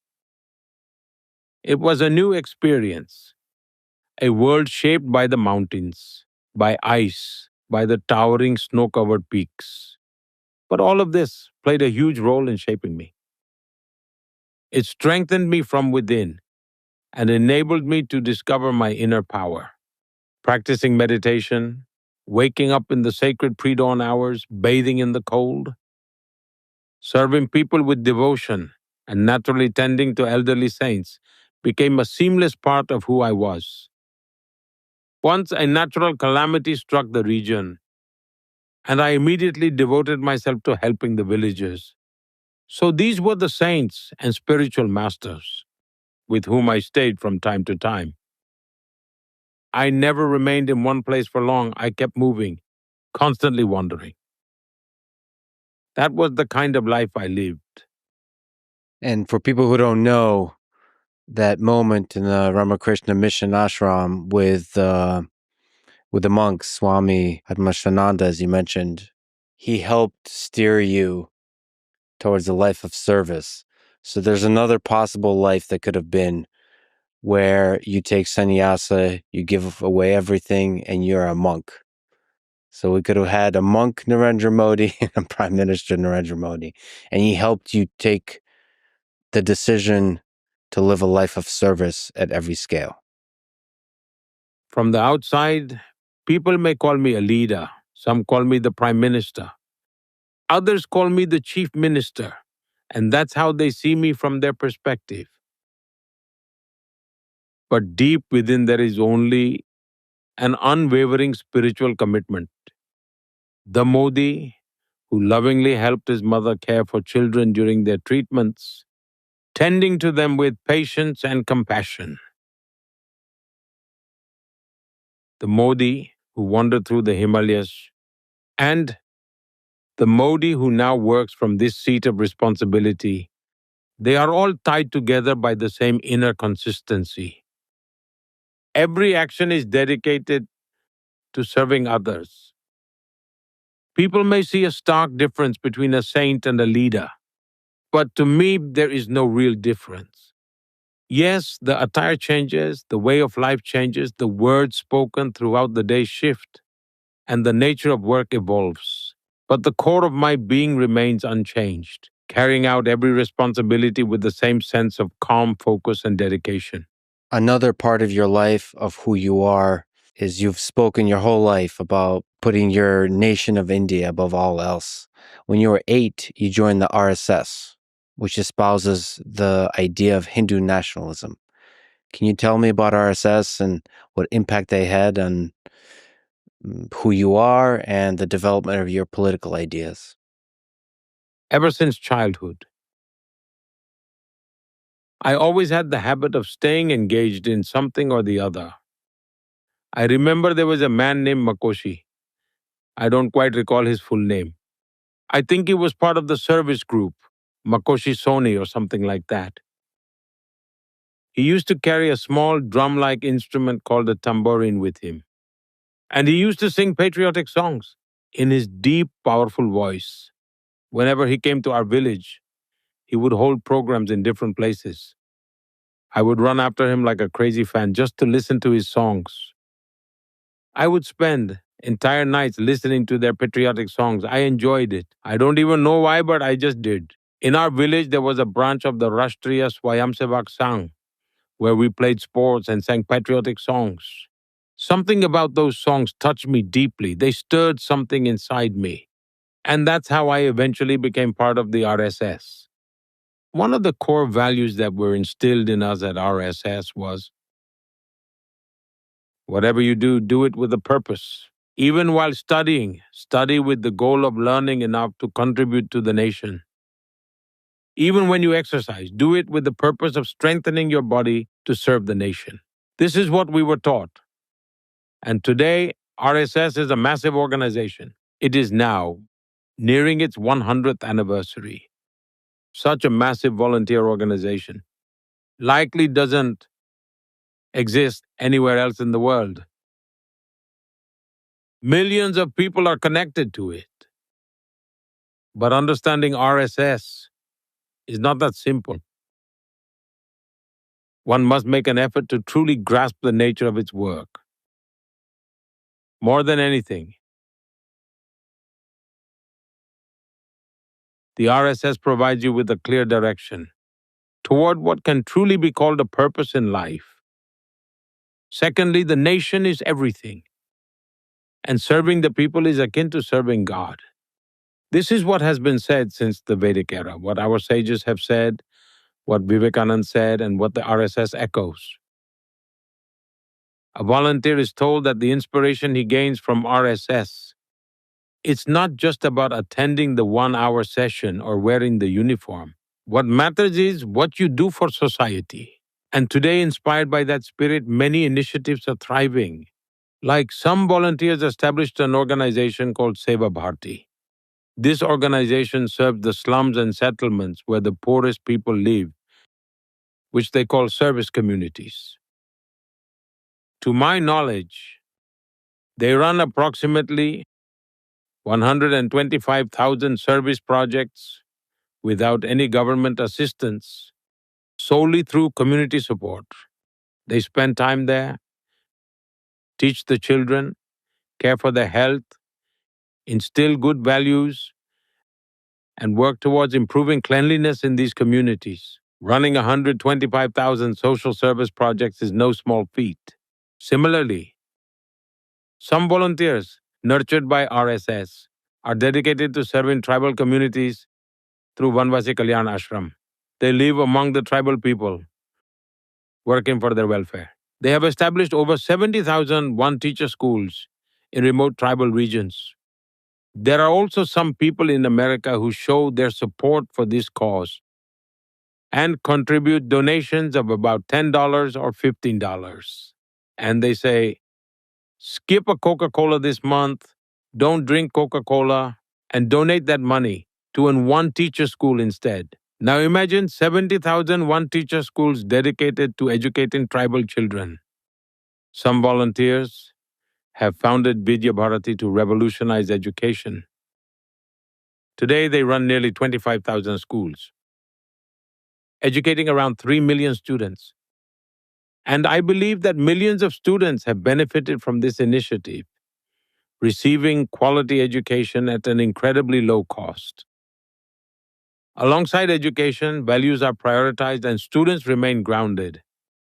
It was a new experience, a world shaped by the mountains, by ice, by the towering snow-covered peaks. But all of this played a huge role in shaping me. It strengthened me from within and enabled me to discover my inner power. Practicing meditation, waking up in the sacred pre-dawn hours, bathing in the cold, serving people with devotion, and naturally tending to elderly saints became a seamless part of who I was. Once a natural calamity struck the region, and I immediately devoted myself to helping the villagers. So these were the saints and spiritual masters with whom I stayed from time to time. I never remained in one place for long. I kept moving, constantly wandering. That was the kind of life I lived. And for people who don't know, that moment in the Ramakrishna Mission Ashram with the monk Swami Padmashananda, as you mentioned, he helped steer you towards a life of service. So there's another possible life that could have been where you take sannyasa, you give away everything, and you're a monk. So we could have had a monk Narendra Modi and a Prime Minister Narendra Modi, and he helped you take the decision to live a life of service at every scale. From the outside, people may call me a leader. Some call me the prime minister. Others call me the chief minister. And that's how they see me from their perspective. But deep within, there is only an unwavering spiritual commitment. The Modi, who lovingly helped his mother care for children during their treatments, tending to them with patience and compassion. The Modi, who wandered through the Himalayas, and the Modi who now works from this seat of responsibility, they are all tied together by the same inner consistency. Every action is dedicated to serving others. People may see a stark difference between a saint and a leader, but to me, there is no real difference. Yes, the attire changes, the way of life changes, the words spoken throughout the day shift, and the nature of work evolves. But the core of my being remains unchanged, carrying out every responsibility with the same sense of calm focus and dedication. Another part of your life, of who you are, is you've spoken your whole life about putting your nation of India above all else. When you were 8, you joined the RSS, which espouses the idea of Hindu nationalism. Can you tell me about RSS and what impact they had on who you are and the development of your political ideas? Ever since childhood, I always had the habit of staying engaged in something or the other. I remember there was a man named Makoshi. I don't quite recall his full name. I think he was part of the service group, Makoshi Soni or something like that. He used to carry a small drum-like instrument called a tambourine with him. And he used to sing patriotic songs in his deep, powerful voice. Whenever he came to our village, he would hold programs in different places. I would run after him like a crazy fan just to listen to his songs. I would spend entire nights listening to their patriotic songs. I enjoyed it. I don't even know why, but I just did. In our village, there was a branch of the Rashtriya Swayamsevak Sangh where we played sports and sang patriotic songs. Something about those songs touched me deeply. They stirred something inside me. And that's how I eventually became part of the RSS. One of the core values that were instilled in us at RSS was whatever you do, do it with a purpose. Even while studying, study with the goal of learning enough to contribute to the nation. Even when you exercise, do it with the purpose of strengthening your body to serve the nation. This is what we were taught. And today, RSS is a massive organization. It is now nearing its 100th anniversary. Such a massive volunteer organization likely doesn't exist anywhere else in the world. Millions of people are connected to it. But understanding RSS is not that simple. One must make an effort to truly grasp the nature of its work. More than anything, the RSS provides you with a clear direction toward what can truly be called a purpose in life. Secondly, the nation is everything. And serving the people is akin to serving God. This is what has been said since the Vedic era, what our sages have said, what Vivekananda said, and what the RSS echoes. A volunteer is told that the inspiration he gains from RSS, it's not just about attending the 1 hour session or wearing the uniform. What matters is what you do for society. And today, inspired by that spirit, many initiatives are thriving. Like some volunteers established an organization called Seva Bharti. This organization serves the slums and settlements where the poorest people live, which they call service communities. To my knowledge, they run approximately 125,000 service projects without any government assistance, solely through community support. They spend time there, teach the children, care for their health, instill good values, and work towards improving cleanliness in these communities. Running 125,000 social service projects is no small feat. Similarly, some volunteers, nurtured by RSS, are dedicated to serving tribal communities through Vanvasi Kalyan Ashram. They live among the tribal people, working for their welfare. They have established over 70,000 one-teacher schools in remote tribal regions. There are also some people in America who show their support for this cause and contribute donations of about $10 or $15. And they say, skip a Coca-Cola this month, don't drink Coca-Cola, and donate that money to an one-teacher school instead. Now imagine 70,000 one-teacher schools dedicated to educating tribal children. Some volunteers have founded Vidya Bharati to revolutionize education. Today, they run nearly 25,000 schools, educating around 3 million students. And I believe that millions of students have benefited from this initiative, receiving quality education at an incredibly low cost. Alongside education, values are prioritized and students remain grounded,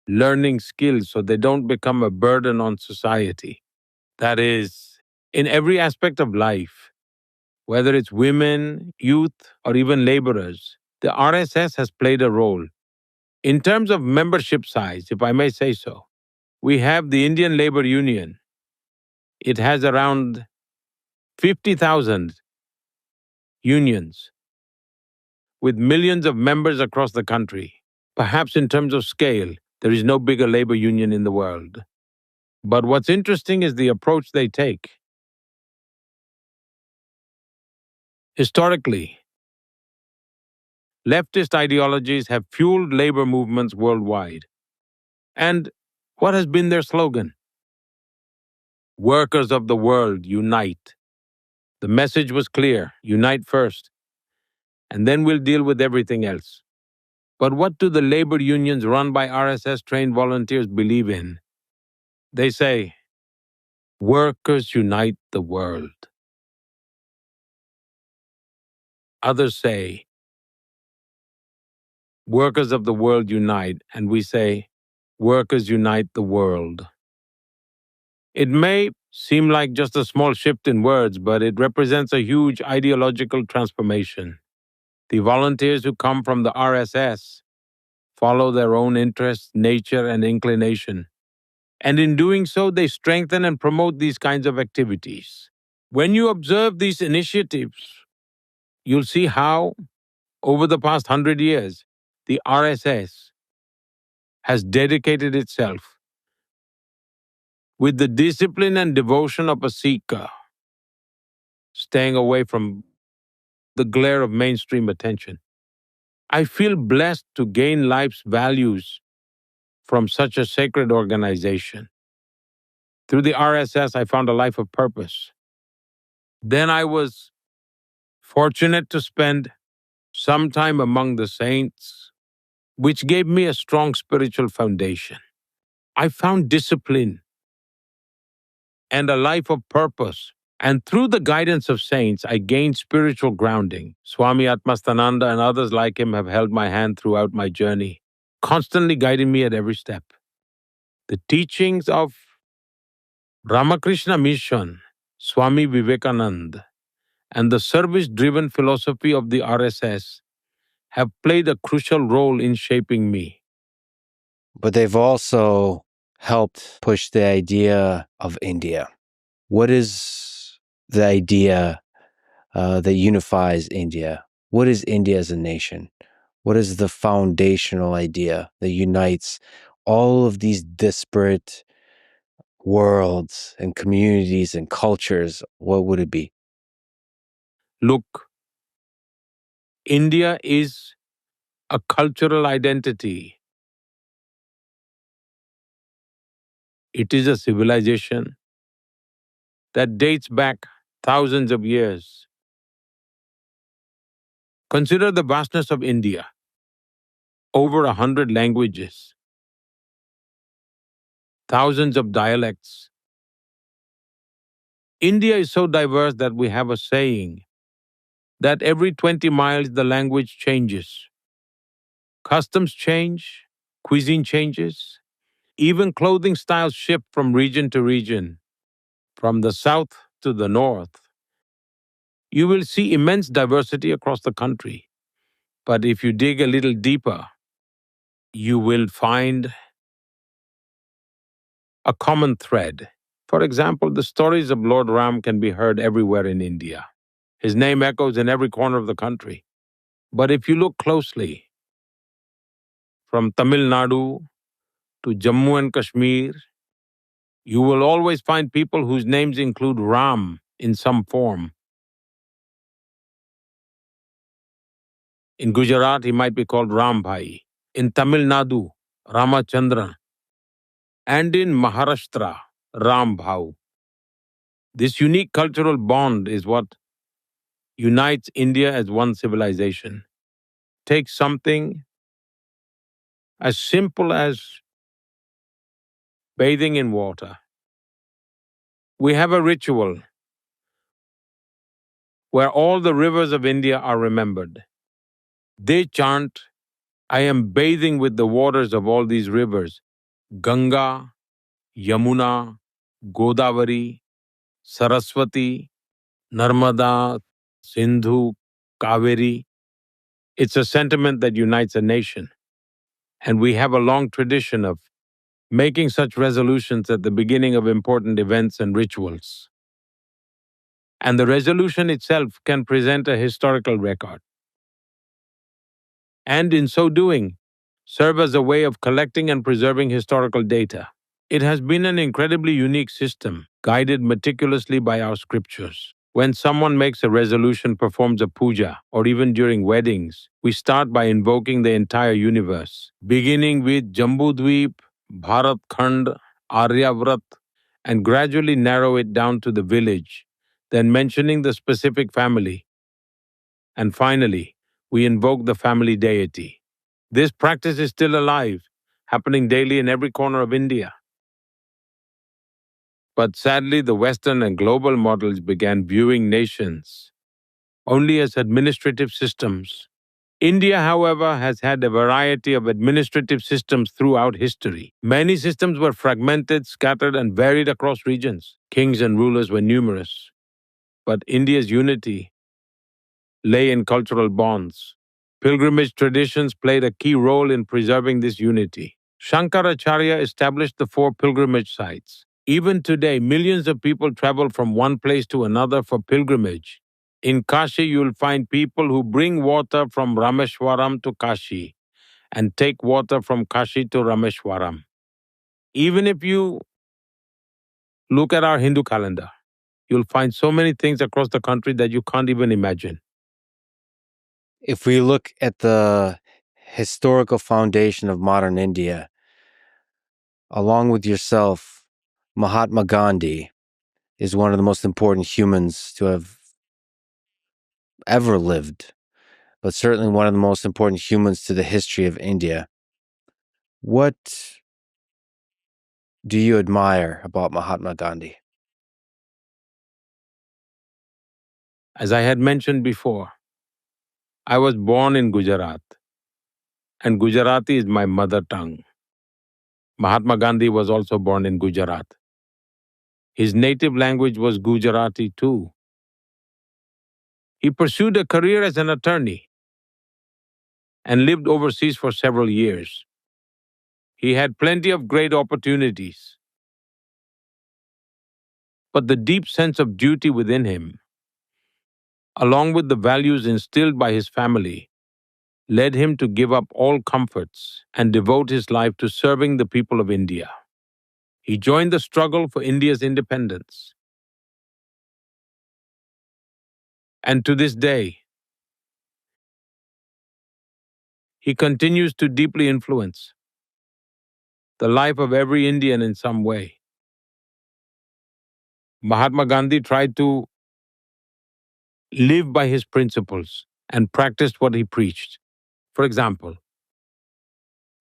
learning skills so they don't become a burden on society. That is, in every aspect of life, whether it's women, youth, or even laborers, the RSS has played a role. In terms of membership size, if I may say so, we have the Indian Labor Union. It has around 50,000 unions with millions of members across the country. Perhaps in terms of scale, there is no bigger labor union in the world. But what's interesting is the approach they take. Historically, leftist ideologies have fueled labor movements worldwide. And what has been their slogan? Workers of the world, unite. The message was clear: unite first, and then we'll deal with everything else. But what do the labor unions run by RSS-trained volunteers believe in? They say, workers unite the world. Others say, workers of the world unite, and we say, workers unite the world. It may seem like just a small shift in words, but it represents a huge ideological transformation. The volunteers who come from the RSS follow their own interests, nature, and inclination. And in doing so, they strengthen and promote these kinds of activities. When you observe these initiatives, you'll see how, over the past 100 years, the RSS has dedicated itself with the discipline and devotion of a seeker, staying away from the glare of mainstream attention. I feel blessed to gain life's values from such a sacred organization. Through the RSS, I found a life of purpose. Then I was fortunate to spend some time among the saints, which gave me a strong spiritual foundation. I found discipline and a life of purpose. And through the guidance of saints, I gained spiritual grounding. Swami Atmastananda and others like him have held my hand throughout my journey, constantly guiding me at every step. The teachings of Ramakrishna Mission Swami Vivekananda, and the service driven philosophy of the RSS have played a crucial role in shaping me. But they've also helped push the idea of India. What is the idea that unifies India? What is India as a nation? What is the foundational idea that unites all of these disparate worlds and communities and cultures? What would it be? Look, India is a cultural identity. It is a civilization that dates back thousands of years. Consider the vastness of India. Over 100 languages, thousands of dialects. India is so diverse that we have a saying that every 20 miles the language changes. Customs change, cuisine changes, even clothing styles shift from region to region, from the south to the north. You will see immense diversity across the country. But if you dig a little deeper, you will find a common thread. For example, the stories of Lord Ram can be heard everywhere in India. His name echoes in every corner of the country. But if you look closely, from Tamil Nadu to Jammu and Kashmir, you will always find people whose names include Ram in some form. In Gujarat, he might be called Ram Bhai. In Tamil Nadu, Ramachandra. And in Maharashtra, Ram Bhau. This unique cultural bond is what unites India as one civilization. Take something as simple as bathing in water. We have a ritual where all the rivers of India are remembered. They chant, I am bathing with the waters of all these rivers: Ganga, Yamuna, Godavari, Saraswati, Narmada, Sindhu, Kaveri. It's a sentiment that unites a nation. And we have a long tradition of making such resolutions at the beginning of important events and rituals. And the resolution itself can present a historical record. And in so doing, serve as a way of collecting and preserving historical data. It has been an incredibly unique system, guided meticulously by our scriptures. When someone makes a resolution, performs a puja, or even during weddings, we start by invoking the entire universe, beginning with Jambudweep, Bharat Khand, Aryavrat, and gradually narrow it down to the village, then mentioning the specific family. And finally, we invoke the family deity. This practice is still alive, happening daily in every corner of India. But sadly, the Western and global models began viewing nations only as administrative systems. India, however, has had a variety of administrative systems throughout history. Many systems were fragmented, scattered, and varied across regions. Kings and rulers were numerous. But India's unity lay in cultural bonds. Pilgrimage traditions played a key role in preserving this unity. Shankaracharya established the 4 pilgrimage sites. Even today, millions of people travel from one place to another for pilgrimage. In Kashi, you'll find people who bring water from Rameshwaram to Kashi and take water from Kashi to Rameshwaram. Even if you look at our Hindu calendar, you'll find so many things across the country that you can't even imagine. If we look at the historical foundation of modern India, along with yourself, Mahatma Gandhi is one of the most important humans to have ever lived, but certainly one of the most important humans to the history of India. What do you admire about Mahatma Gandhi? As I had mentioned before, I was born in Gujarat, and Gujarati is my mother tongue. Mahatma Gandhi was also born in Gujarat. His native language was Gujarati too. He pursued a career as an attorney and lived overseas for several years. He had plenty of great opportunities, but the deep sense of duty within him, along with the values instilled by his family, led him to give up all comforts and devote his life to serving the people of India. He joined the struggle for India's independence. And to this day, he continues to deeply influence the life of every Indian in some way. Mahatma Gandhi tried to live by his principles and practiced what he preached. For example,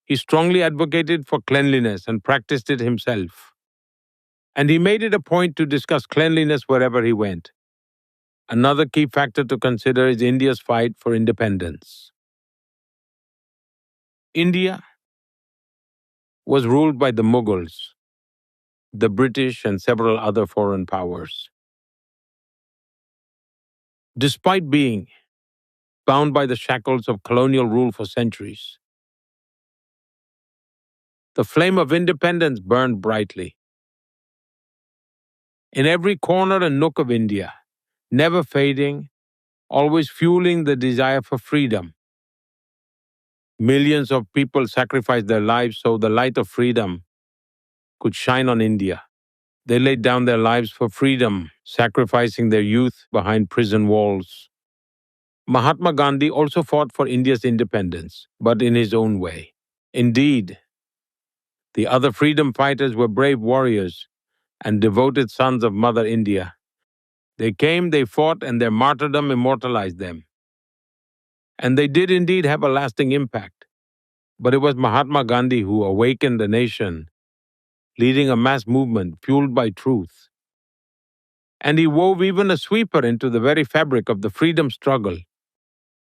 he strongly advocated for cleanliness and practiced it himself. And he made it a point to discuss cleanliness wherever he went. Another key factor to consider is India's fight for independence. India was ruled by the Mughals, the British, and several other foreign powers. Despite being bound by the shackles of colonial rule for centuries, the flame of independence burned brightly. In every corner and nook of India, never fading, always fueling the desire for freedom. Millions of people sacrificed their lives so the light of freedom could shine on India. They laid down their lives for freedom, sacrificing their youth behind prison walls. Mahatma Gandhi also fought for India's independence, but in his own way. Indeed, the other freedom fighters were brave warriors and devoted sons of Mother India. They came, they fought, and their martyrdom immortalized them. And they did indeed have a lasting impact. But it was Mahatma Gandhi who awakened the nation, leading a mass movement fueled by truth. And he wove even a sweeper into the very fabric of the freedom struggle.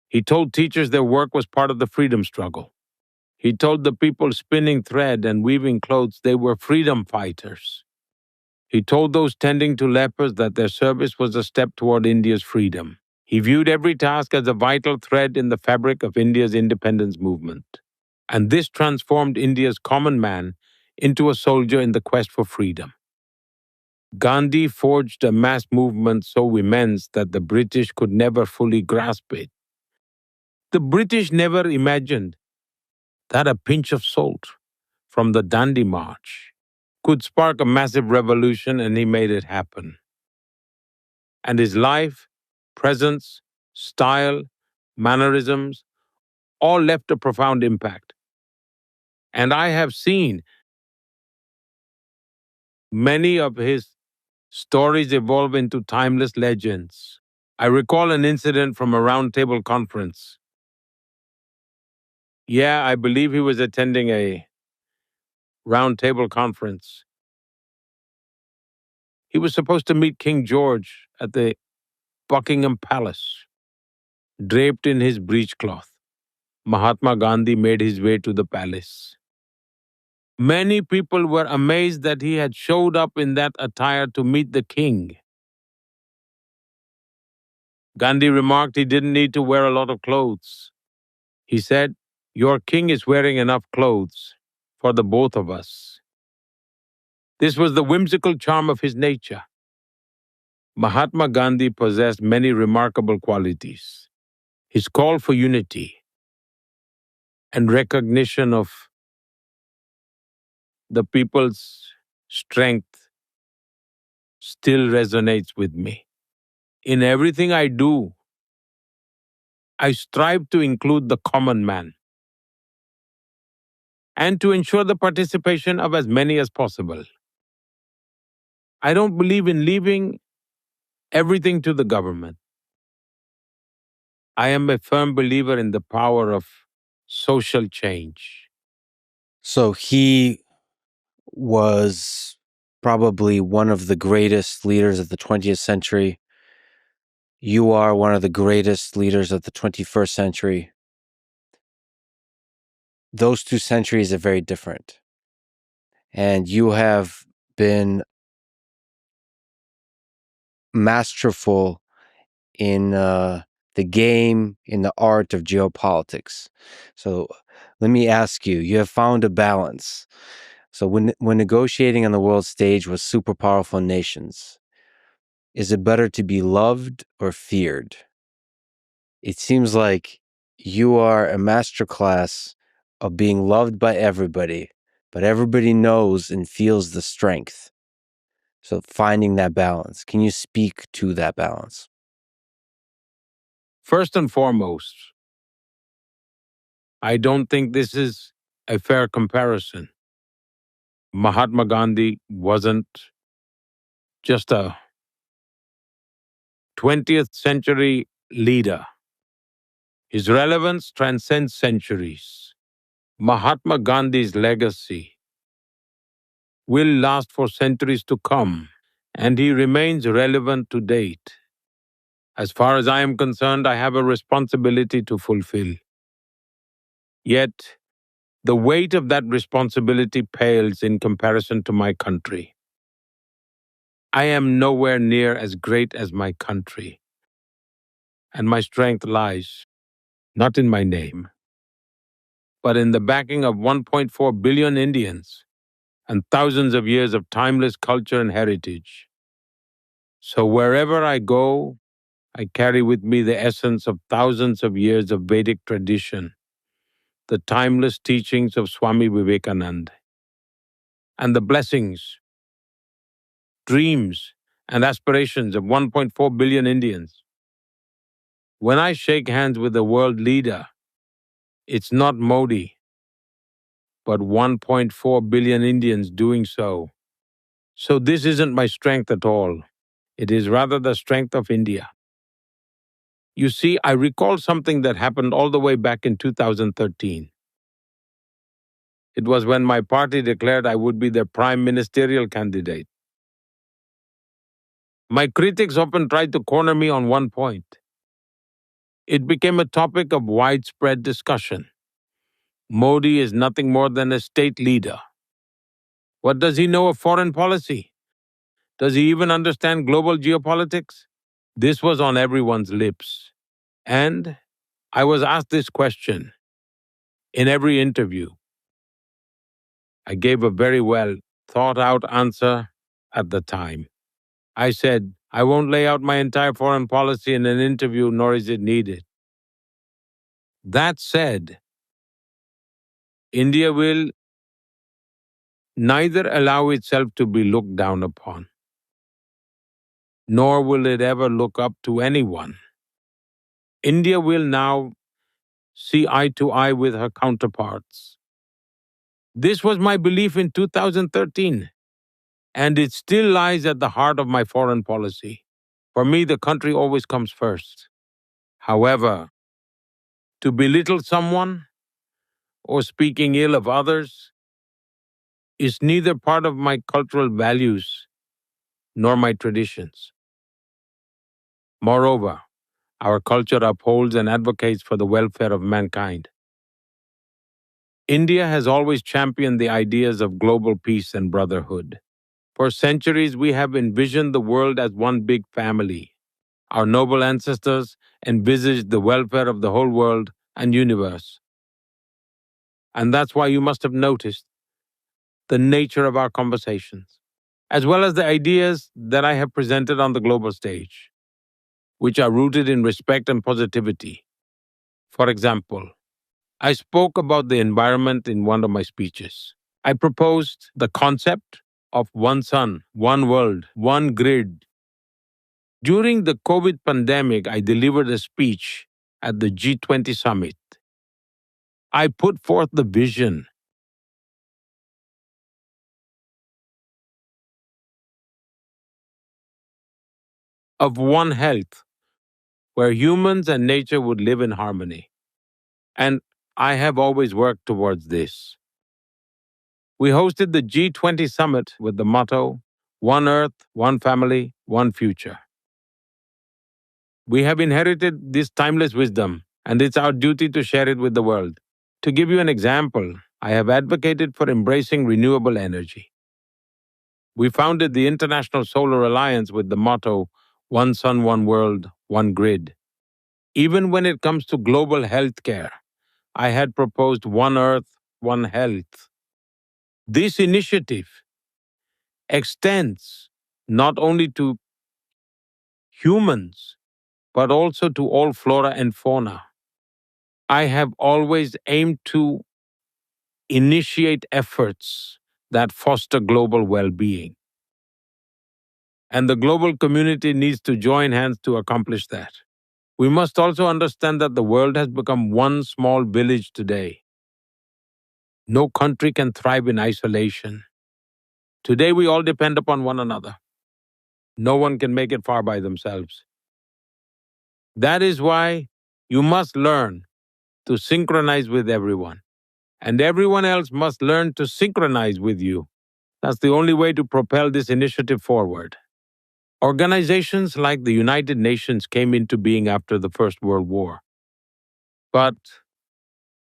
He told teachers their work was part of the freedom struggle. He told the people spinning thread and weaving clothes they were freedom fighters. He told those tending to lepers that their service was a step toward India's freedom. He viewed every task as a vital thread in the fabric of India's independence movement. And this transformed India's common man into a soldier in the quest for freedom. Gandhi forged a mass movement so immense that the British could never fully grasp it. The British never imagined that a pinch of salt from the Dandi March could spark a massive revolution, and he made it happen. And his life, presence, style, mannerisms all left a profound impact. And I have seen many of his stories evolve into timeless legends. I recall an incident from a roundtable conference. Yeah, I believe he was attending a roundtable conference. He was supposed to meet King George at the Buckingham Palace. Draped in his breechcloth, Mahatma Gandhi made his way to the palace. Many people were amazed that he had showed up in that attire to meet the king. Gandhi remarked he didn't need to wear a lot of clothes. He said, "Your king is wearing enough clothes for the both of us." This was the whimsical charm of his nature. Mahatma Gandhi possessed many remarkable qualities. His call for unity and recognition of the people's strength still resonates with me. In everything I do, I strive to include the common man and to ensure the participation of as many as possible. I don't believe in leaving everything to the government. I am a firm believer in the power of social change. So he was probably one of the greatest leaders of the 20th century. You are one of the greatest leaders of the 21st century. Those two centuries are very different. And you have been masterful in the game, in the art of geopolitics. So let me ask you, you have found a balance. So when negotiating on the world stage with super powerful nations, is it better to be loved or feared? It seems like you are a masterclass of being loved by everybody, but everybody knows and feels the strength. So finding that balance. Can you speak to that balance? First and foremost, I don't think this is a fair comparison. Mahatma Gandhi wasn't just a 20th century leader. His relevance transcends centuries. Mahatma Gandhi's legacy will last for centuries to come, and he remains relevant to date. As far as I am concerned, I have a responsibility to fulfill. Yet, the weight of that responsibility pales in comparison to my country. I am nowhere near as great as my country, and my strength lies not in my name, but in the backing of 1.4 billion Indians and thousands of years of timeless culture and heritage. So wherever I go, I carry with me the essence of thousands of years of Vedic tradition, the timeless teachings of Swami Vivekananda, and the blessings, dreams, and aspirations of 1.4 billion Indians. When I shake hands with a world leader, it's not Modi, but 1.4 billion Indians doing so. So this isn't my strength at all. It is rather the strength of India. You see, I recall something that happened all the way back in 2013. It was when my party declared I would be their prime ministerial candidate. My critics often tried to corner me on one point. It became a topic of widespread discussion. Modi is nothing more than a state leader. What does he know of foreign policy? Does he even understand global geopolitics? This was on everyone's lips. And I was asked this question in every interview. I gave a very well thought out answer at the time. I said, I won't lay out my entire foreign policy in an interview, nor is it needed. That said, India will neither allow itself to be looked down upon, nor will it ever look up to anyone. India will now see eye to eye with her counterparts. This was my belief in 2013, and it still lies at the heart of my foreign policy. For me, the country always comes first. However, to belittle someone or speaking ill of others is neither part of my cultural values nor my traditions. Moreover, our culture upholds and advocates for the welfare of mankind. India has always championed the ideas of global peace and brotherhood. For centuries, we have envisioned the world as one big family. Our noble ancestors envisaged the welfare of the whole world and universe. And that's why you must have noticed the nature of our conversations, as well as the ideas that I have presented on the global stage, which are rooted in respect and positivity. For example, I spoke about the environment in one of my speeches. I proposed the concept of one sun, one world, one grid. During the COVID pandemic, I delivered a speech at the G20 summit. I put forth the vision of one health, where humans and nature would live in harmony. And I have always worked towards this. We hosted the G20 summit with the motto, One Earth, One Family, One Future. We have inherited this timeless wisdom, and it's our duty to share it with the world. To give you an example, I have advocated for embracing renewable energy. We founded the International Solar Alliance with the motto, one sun, one world, one grid. Even when it comes to global healthcare, I had proposed one earth, one health. This initiative extends not only to humans, but also to all flora and fauna. I have always aimed to initiate efforts that foster global well being. And the global community needs to join hands to accomplish that. We must also understand that the world has become one small village today. No country can thrive in isolation. Today, we all depend upon one another. No one can make it far by themselves. That is why you must learn to synchronize with everyone, and everyone else must learn to synchronize with you. That's the only way to propel this initiative forward. Organizations like the United Nations came into being after the First World War, but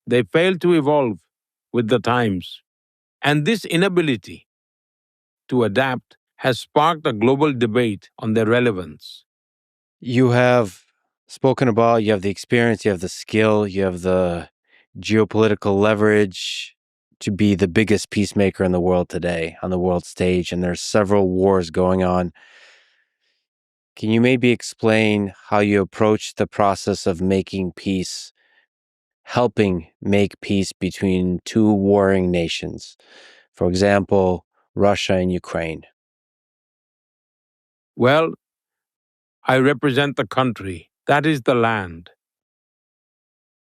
they failed to evolve with the times. And this inability to adapt has sparked a global debate on their relevance. You have spoken about, you have the experience, you have the skill, you have the geopolitical leverage to be the biggest peacemaker in the world today on the world stage, and there's several wars going on. Can you maybe explain how you approach the process of making peace, helping make peace between two warring nations? For example, Russia and Ukraine. Well, I represent the country, that is the land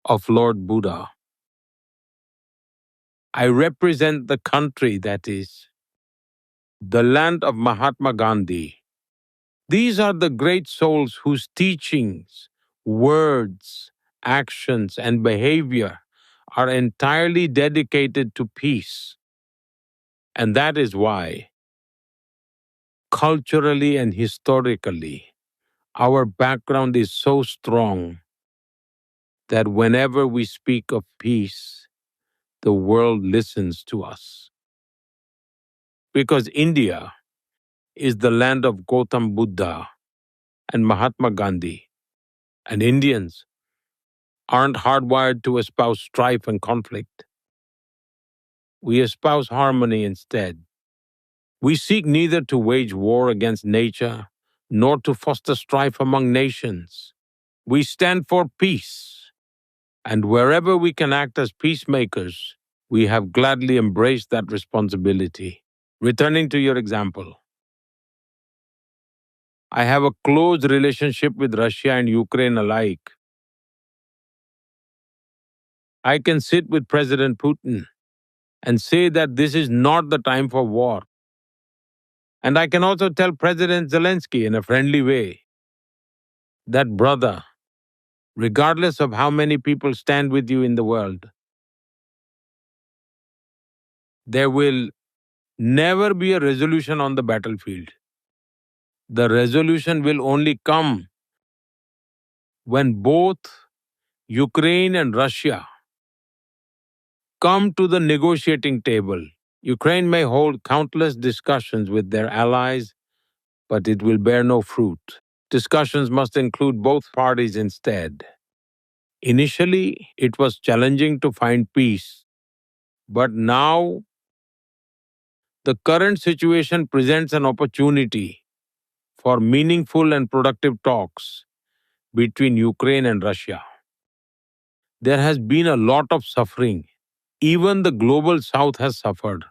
of Lord Buddha. I represent the country, that is the land of Mahatma Gandhi. These are the great souls whose teachings, words, actions, and behavior are entirely dedicated to peace. And that is why, culturally and historically, our background is so strong that whenever we speak of peace, the world listens to us. Because India is the land of Gautam Buddha and Mahatma Gandhi, and Indians aren't hardwired to espouse strife and conflict. We espouse harmony instead. We seek neither to wage war against nature nor to foster strife among nations. We stand for peace, and wherever we can act as peacemakers, we have gladly embraced that responsibility. Returning to your example, I have a close relationship with Russia and Ukraine alike. I can sit with President Putin and say that this is not the time for war. And I can also tell President Zelensky in a friendly way that, brother, regardless of how many people stand with you in the world, there will never be a resolution on the battlefield. The resolution will only come when both Ukraine and Russia come to the negotiating table. Ukraine may hold countless discussions with their allies, but it will bear no fruit. Discussions must include both parties instead. Initially, it was challenging to find peace, but now the current situation presents an opportunity for meaningful and productive talks between Ukraine and Russia. There has been a lot of suffering. Even the global south has suffered.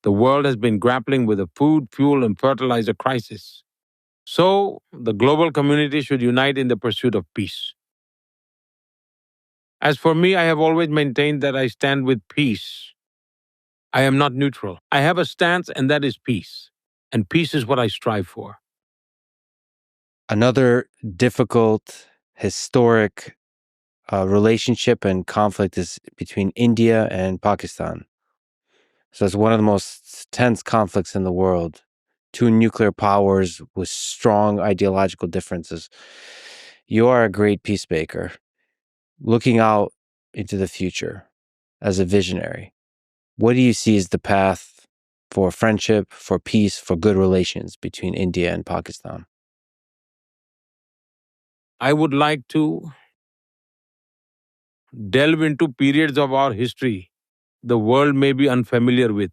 The world has been grappling with a food, fuel, and fertilizer crisis. So, the global community should unite in the pursuit of peace. As for me, I have always maintained that I stand with peace. I am not neutral. I have a stance, and that is peace. And peace is what I strive for. Another difficult, historic relationship and conflict is between India and Pakistan. So it's one of the most tense conflicts in the world. Two nuclear powers with strong ideological differences. You are a great peacemaker, looking out into the future as a visionary. What do you see as the path for friendship, for peace, for good relations between India and Pakistan? I would like to delve into periods of our history the world may be unfamiliar with.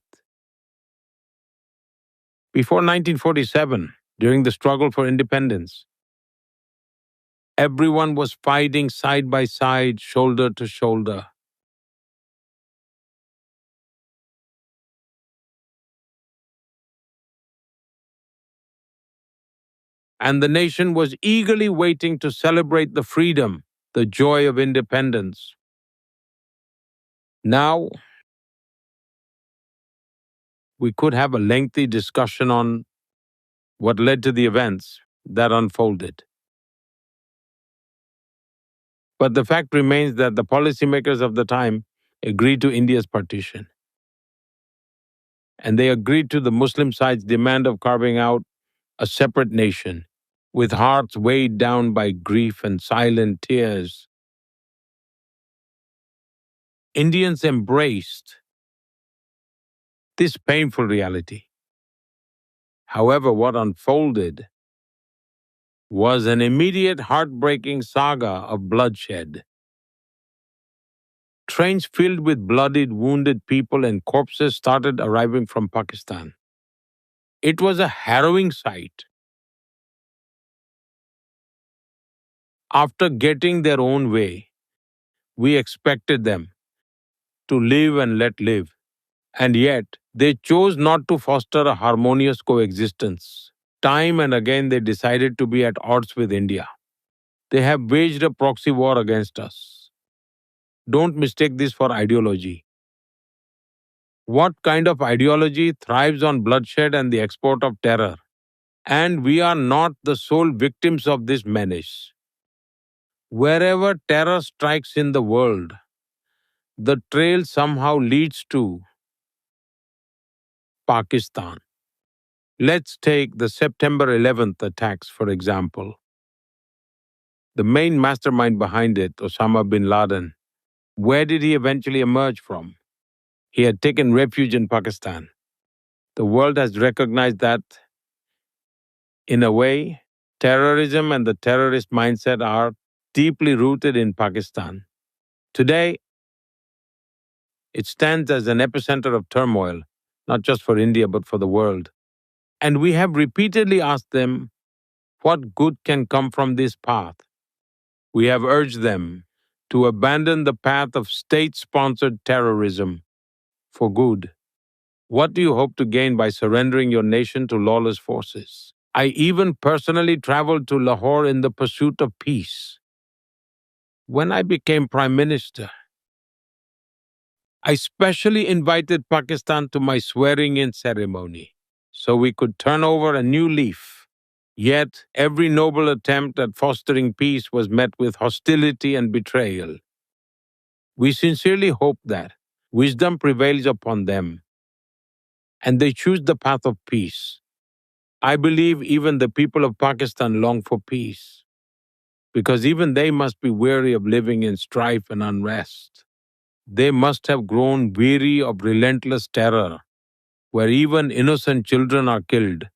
Before 1947, during the struggle for independence, everyone was fighting side by side, shoulder to shoulder. And the nation was eagerly waiting to celebrate the freedom, the joy of independence. Now, we could have a lengthy discussion on what led to the events that unfolded. But the fact remains that the policymakers of the time agreed to India's partition. And they agreed to the Muslim side's demand of carving out a separate nation, with hearts weighed down by grief and silent tears. Indians embraced this painful reality. However, what unfolded was an immediate heartbreaking saga of bloodshed. Trains filled with bloodied, wounded people and corpses started arriving from Pakistan. It was a harrowing sight. After getting their own way, we expected them to live and let live. And yet, they chose not to foster a harmonious coexistence. Time and again, they decided to be at odds with India. They have waged a proxy war against us. Don't mistake this for ideology. What kind of ideology thrives on bloodshed and the export of terror? And we are not the sole victims of this menace. Wherever terror strikes in the world, the trail somehow leads to Pakistan. Let's take the September 11th attacks, for example. The main mastermind behind it, Osama bin Laden, where did he eventually emerge from? He had taken refuge in Pakistan. The world has recognized that, in a way, terrorism and the terrorist mindset are deeply rooted in Pakistan. Today, it stands as an epicenter of turmoil, not just for India, but for the world. And we have repeatedly asked them what good can come from this path. We have urged them to abandon the path of state-sponsored terrorism for good. What do you hope to gain by surrendering your nation to lawless forces? I even personally traveled to Lahore in the pursuit of peace. When I became Prime Minister, I specially invited Pakistan to my swearing-in ceremony so we could turn over a new leaf. Yet, every noble attempt at fostering peace was met with hostility and betrayal. We sincerely hope that wisdom prevails upon them and they choose the path of peace. I believe even the people of Pakistan long for peace because even they must be weary of living in strife and unrest. They must have grown weary of relentless terror where even innocent children are killed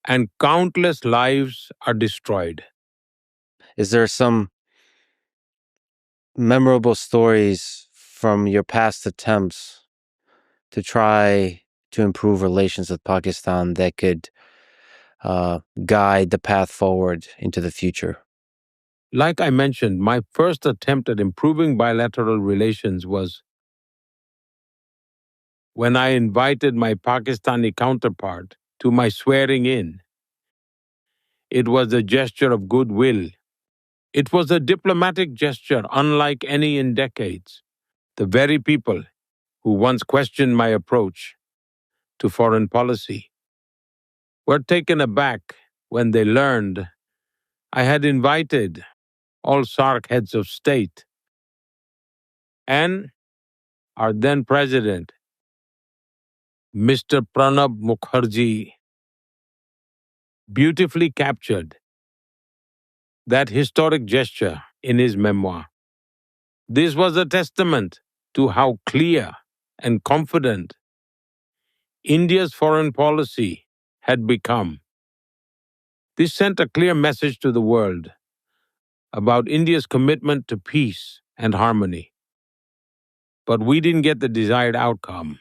and countless lives are destroyed. Is there some memorable stories from your past attempts to try to improve relations with Pakistan that could guide the path forward into the future? Like I mentioned, my first attempt at improving bilateral relations was when I invited my Pakistani counterpart to my swearing in. It was a gesture of goodwill. It was a diplomatic gesture unlike any in decades. The very people who once questioned my approach to foreign policy were taken aback when they learned I had invited all SARC heads of state and our then president, Mr. Pranab Mukherjee, beautifully captured that historic gesture in his memoir. This was a testament to how clear and confident India's foreign policy had become. This sent a clear message to the world. about India's commitment to peace and harmony. But we didn't get the desired outcome.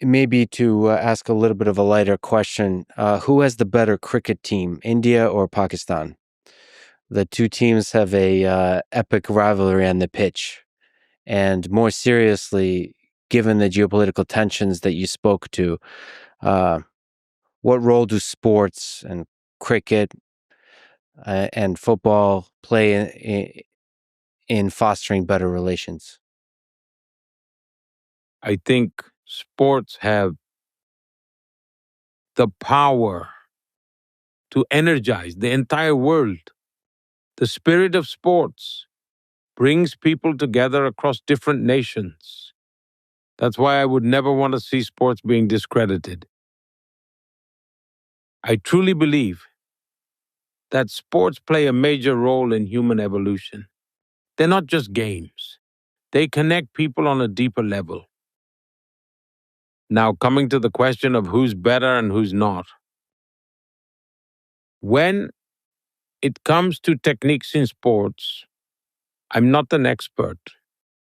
Maybe to ask a little bit of a lighter question, who has the better cricket team, India or Pakistan? The two teams have a epic rivalry on the pitch. And more seriously, given the geopolitical tensions that you spoke to, uh, what role do sports and cricket and football play in fostering better relations? I think sports have the power to energize the entire world. The spirit of sports brings people together across different nations. That's why I would never want to see sports being discredited. I truly believe that sports play a major role in human evolution. They're not just games, they connect people on a deeper level. Now, coming to the question of who's better and who's not. When it comes to techniques in sports, I'm not an expert.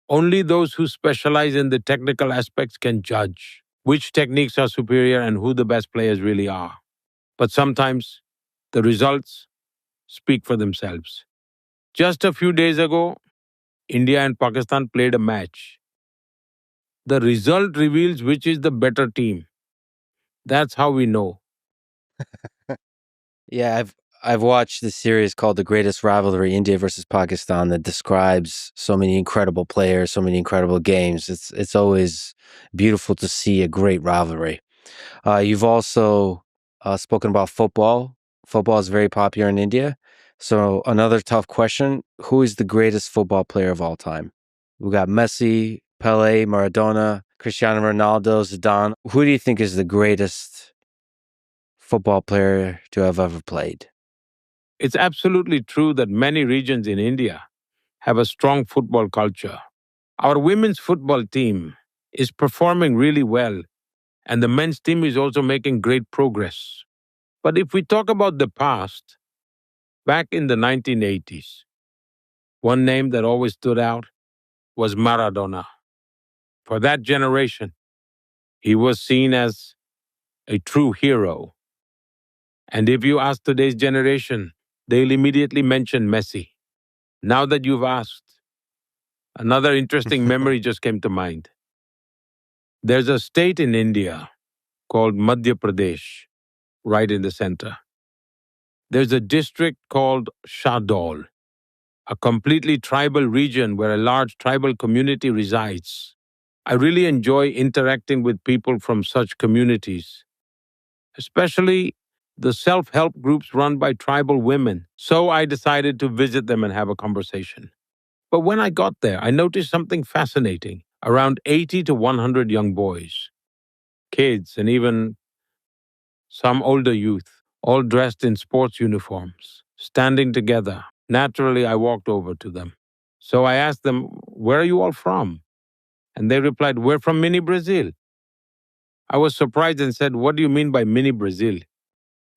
Only those who specialize in the technical aspects can judge which techniques are superior and who the best players really are. But sometimes the results speak for themselves. Just a few days ago, India and Pakistan played a match. The result reveals which is the better team. That's how we know. Yeah, I've watched this series called The Greatest Rivalry, India versus Pakistan, that describes so many incredible players, so many incredible games. It's always beautiful to see a great rivalry. You've also spoken about football. Football is very popular in India. So another tough question: who is the greatest football player of all time? We got Messi, Pele, Maradona, Cristiano Ronaldo, Zidane. Who do you think is the greatest football player to have ever played? It's absolutely true that many regions in India have a strong football culture. Our women's football team is performing really well, and the men's team is also making great progress. But if we talk about the past, back in the 1980s, one name that always stood out was Maradona. For that generation, he was seen as a true hero. And if you ask today's generation, they'll immediately mention Messi. Now that you've asked, another interesting memory just came to mind. There's a state in India called Madhya Pradesh, right in the center. There's a district called Shahdol, a completely tribal region where a large tribal community resides. I really enjoy interacting with people from such communities, especially the self-help groups run by tribal women. So I decided to visit them and have a conversation. But when I got there, I noticed something fascinating. Around 80 to 100 young boys, kids, and even some older youth, all dressed in sports uniforms, standing together. Naturally, I walked over to them. So I asked them, "Where are you all from?" And they replied, "We're from Mini Brazil." I was surprised and said, "What do you mean by Mini Brazil?"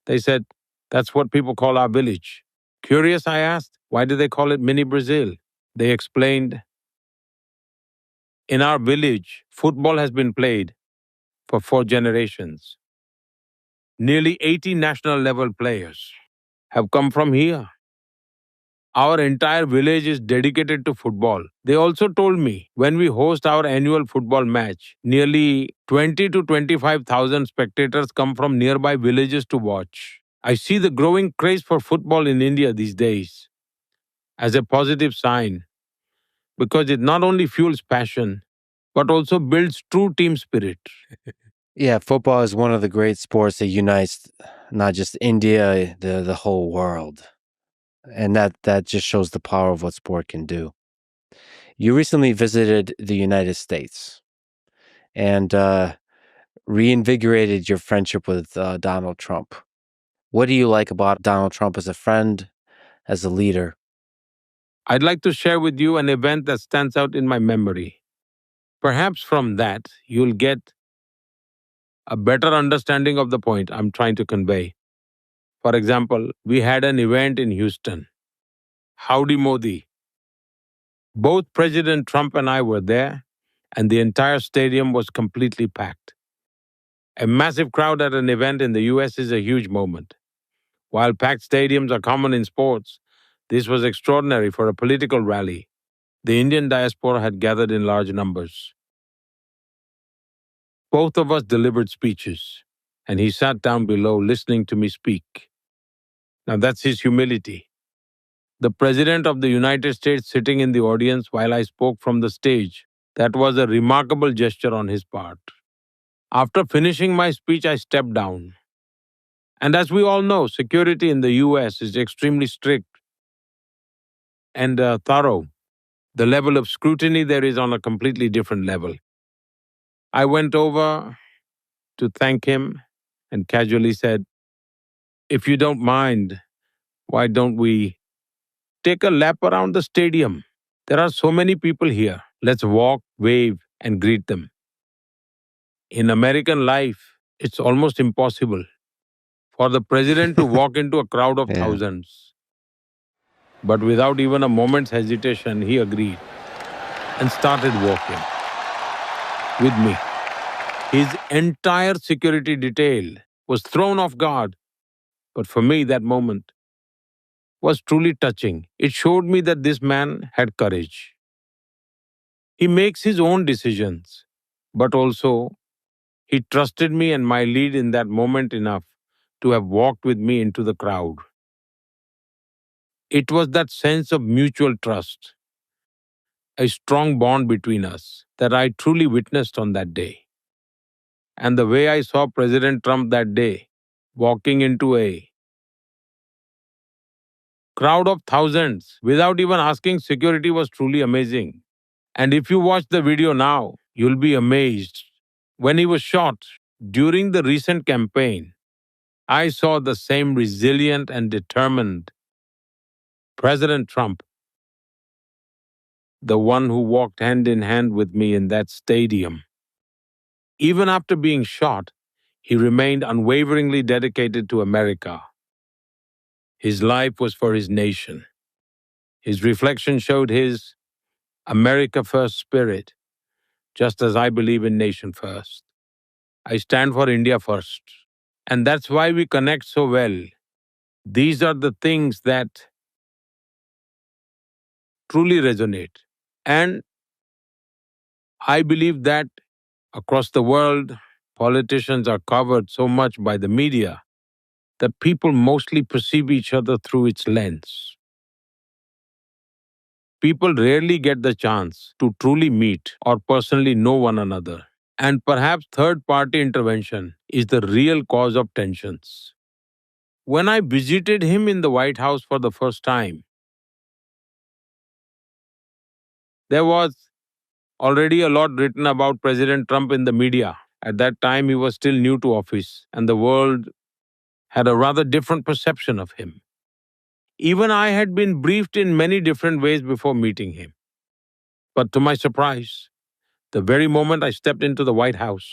They said, "That's what people call our village." Curious, I asked, "Why do they call it Mini Brazil?" They explained, "In our village, football has been played for 4 generations. Nearly 80 national level players have come from here. Our entire village is dedicated to football." They also told me when we host our annual football match, nearly 20 to 25,000 spectators come from nearby villages to watch. I see the growing craze for football in India these days as a positive sign because it not only fuels passion but also builds true team spirit. Yeah, football is one of the great sports that unites not just India, the whole world. And that just shows the power of what sport can do. You recently visited the United States and reinvigorated your friendship with Donald Trump. What do you like about Donald Trump as a friend, as a leader? I'd like to share with you an event that stands out in my memory. Perhaps from that, you'll get a better understanding of the point I'm trying to convey. For example, we had an event in Houston, Howdy Modi. Both President Trump and I were there, and the entire stadium was completely packed. A massive crowd at an event in the US is a huge moment. While packed stadiums are common in sports, this was extraordinary for a political rally. The Indian diaspora had gathered in large numbers. Both of us delivered speeches, and he sat down below listening to me speak. Now that's his humility. The President of the United States sitting in the audience while I spoke from the stage. That was a remarkable gesture on his part. After finishing my speech, I stepped down. And as we all know, security in the US is extremely strict and thorough. The level of scrutiny there is on a completely different level. I went over to thank him and casually said, "If you don't mind, why don't we take a lap around the stadium? There are so many people here. Let's walk, wave, and greet them." In American life, it's almost impossible for the president to walk into a crowd of Yeah. thousands. But without even a moment's hesitation, he agreed and started walking with me. His entire security detail was thrown off guard. But for me, that moment was truly touching. It showed me that this man had courage. He makes his own decisions, but also he trusted me and my lead in that moment enough to have walked with me into the crowd. It was that sense of mutual trust, a strong bond between us that I truly witnessed on that day. And the way I saw President Trump that day, walking into a crowd of thousands without even asking security, was truly amazing. And if you watch the video now, you'll be amazed. When he was shot during the recent campaign, I saw the same resilient and determined President Trump, the one who walked hand in hand with me in that stadium. Even after being shot, he remained unwaveringly dedicated to America. His life was for his nation. His reflection showed his America First spirit, just as I believe in nation first. I stand for India first. And that's why we connect so well. These are the things that truly resonate. And I believe that across the world, politicians are covered so much by the media that people mostly perceive each other through its lens. People rarely get the chance to truly meet or personally know one another. And perhaps third party intervention is the real cause of tensions. When I visited him in the White House for the first time, there was already a lot written about President Trump in the media. At that time, he was still new to office, and the world had a rather different perception of him. Even I had been briefed in many different ways before meeting him. But to my surprise, the very moment I stepped into the White House,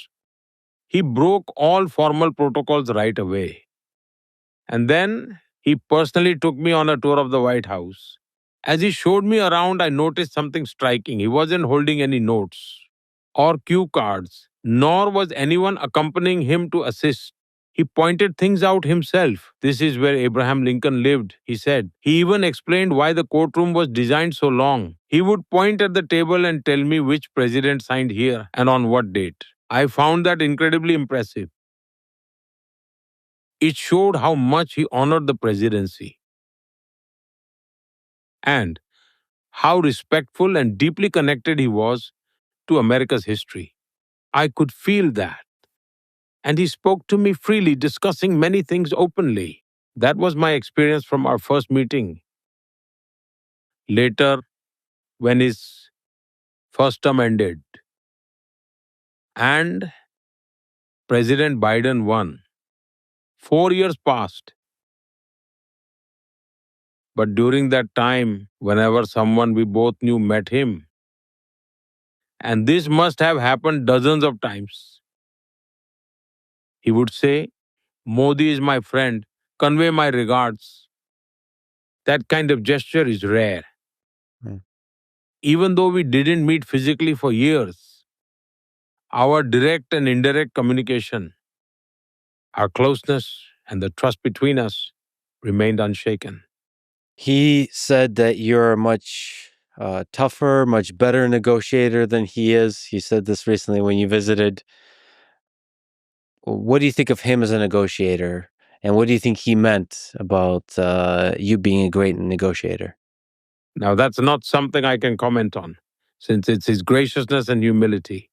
he broke all formal protocols right away. And then he personally took me on a tour of the White House. As he showed me around, I noticed something striking. He wasn't holding any notes or cue cards, nor was anyone accompanying him to assist. He pointed things out himself. "This is where Abraham Lincoln lived," he said. He even explained why the courtroom was designed so long. He would point at the table and tell me which president signed here and on what date. I found that incredibly impressive. It showed how much he honored the presidency and how respectful and deeply connected he was to America's history. I could feel that. And he spoke to me freely, discussing many things openly. That was my experience from our first meeting. Later, when his first term ended and President Biden won, 4 years passed. But during that time, whenever someone we both knew met him, and this must have happened dozens of times, he would say, "Modi is my friend, convey my regards." That kind of gesture is rare. Mm. Even though we didn't meet physically for years, our direct and indirect communication, our closeness, and the trust between us remained unshaken. He said that you're a much tougher, much better negotiator than he is. He said this recently when you visited. What do you think of him as a negotiator? And what do you think he meant about you being a great negotiator? Now, that's not something I can comment on, since it's his graciousness and humility.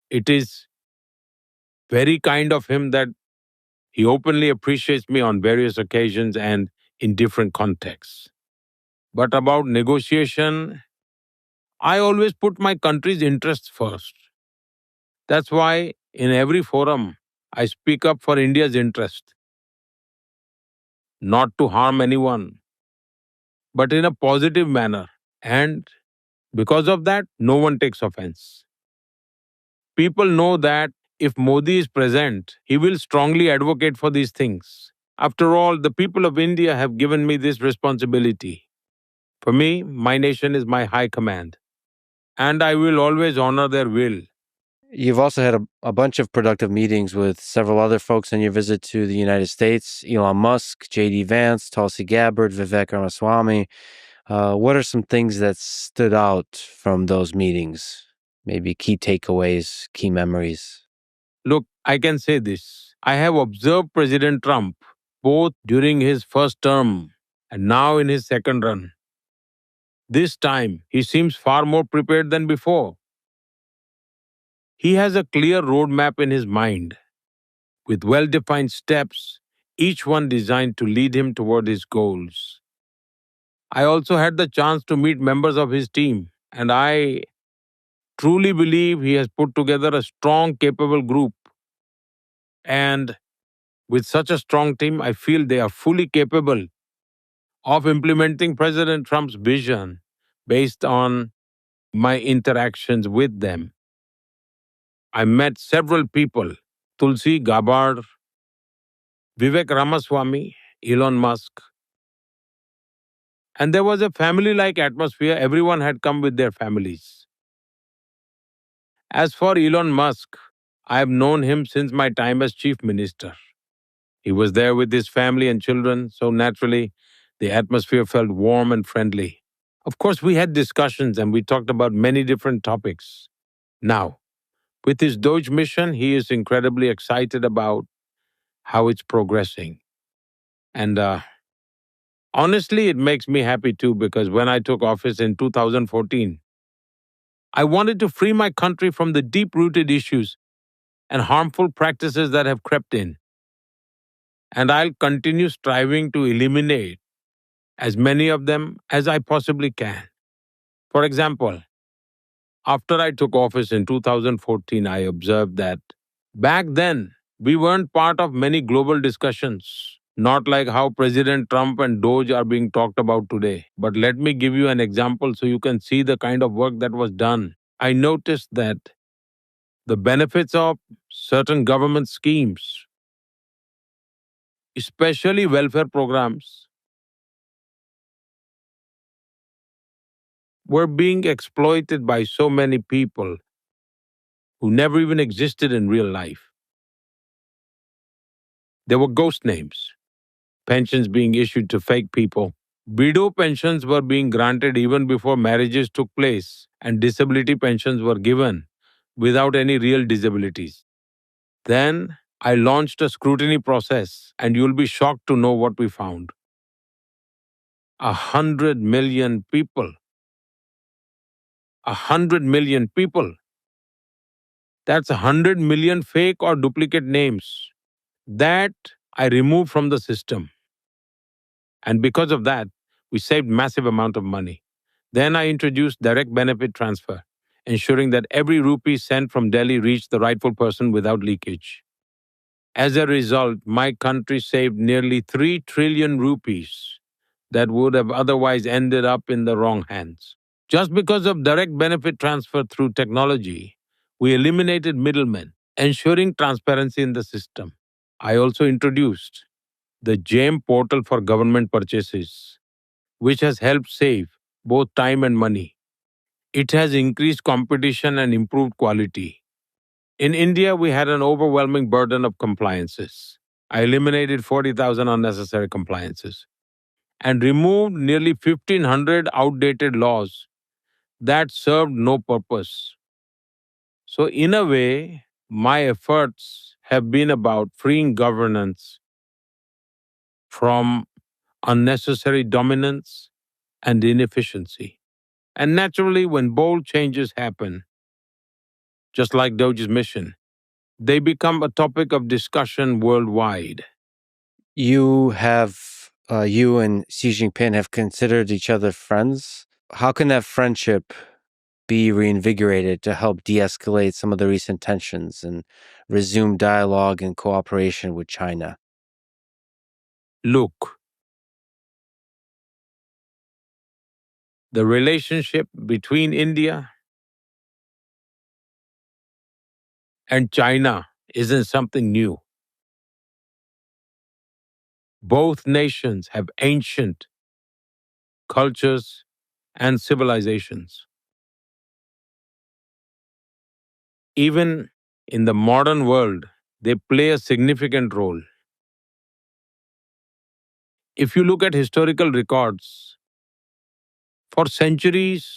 It is very kind of him that he openly appreciates me on various occasions and in different contexts. But about negotiation, I always put my country's interests first. That's why in every forum, I speak up for India's interest, not to harm anyone, but in a positive manner. And because of that, no one takes offense. People know that if Modi is present, he will strongly advocate for these things. After all, the people of India have given me this responsibility. For me, my nation is my high command, and I will always honor their will. You've also had a bunch of productive meetings with several other folks on your visit to the United States: Elon Musk, J.D. Vance, Tulsi Gabbard, Vivek Ramaswamy. What are some things that stood out from those meetings? Maybe key takeaways, key memories. Look, I can say this. I have observed President Trump both during his first term and now in his second run. This time, he seems far more prepared than before. He has a clear roadmap in his mind, with well defined steps, each one designed to lead him toward his goals. I also had the chance to meet members of his team, and I truly believe he has put together a strong, capable group. And with such a strong team, I feel they are fully capable of implementing President Trump's vision based on my interactions with them. I met several people: Tulsi Gabbard, Vivek Ramaswamy, Elon Musk. And there was a family like atmosphere. Everyone had come with their families. As for Elon Musk, I have known him since my time as chief minister. He was there with his family and children, so naturally, the atmosphere felt warm and friendly. Of course, we had discussions and we talked about many different topics. Now, with his Doge mission, he is incredibly excited about how it's progressing. And honestly, it makes me happy too, because when I took office in 2014, I wanted to free my country from the deep rooted issues and harmful practices that have crept in. And I'll continue striving to eliminate as many of them as I possibly can. For example, after I took office in 2014, I observed that back then we weren't part of many global discussions, not like how President Trump and Doge are being talked about today. But let me give you an example so you can see the kind of work that was done. I noticed that the benefits of certain government schemes, especially welfare programs, were being exploited by so many people who never even existed in real life. There were ghost names, pensions being issued to fake people. Widow pensions were being granted even before marriages took place, and disability pensions were given without any real disabilities. Then I launched a scrutiny process, and you'll be shocked to know what we found. 100 million people. 100 million people. That's 100 million fake or duplicate names that I removed from the system. And because of that, we saved massive amount of money. Then I introduced direct benefit transfer, ensuring that every rupee sent from Delhi reached the rightful person without leakage. As a result, my country saved nearly 3 trillion rupees that would have otherwise ended up in the wrong hands. Just because of direct benefit transfer through technology, we eliminated middlemen, ensuring transparency in the system. I also introduced the GEM portal for government purchases, which has helped save both time and money. It has increased competition and improved quality. In India, we had an overwhelming burden of compliances. I eliminated 40,000 unnecessary compliances and removed nearly 1,500 outdated laws that served no purpose. So, in a way, my efforts have been about freeing governance from unnecessary dominance and inefficiency. And naturally, when bold changes happen, just like Doge's mission, they become a topic of discussion worldwide. You and Xi Jinping have considered each other friends. How can that friendship be reinvigorated to help de-escalate some of the recent tensions and resume dialogue and cooperation with China? Look, the relationship between India and China isn't something new. Both nations have ancient cultures and civilizations. Even in the modern world, they play a significant role. If you look at historical records, for centuries,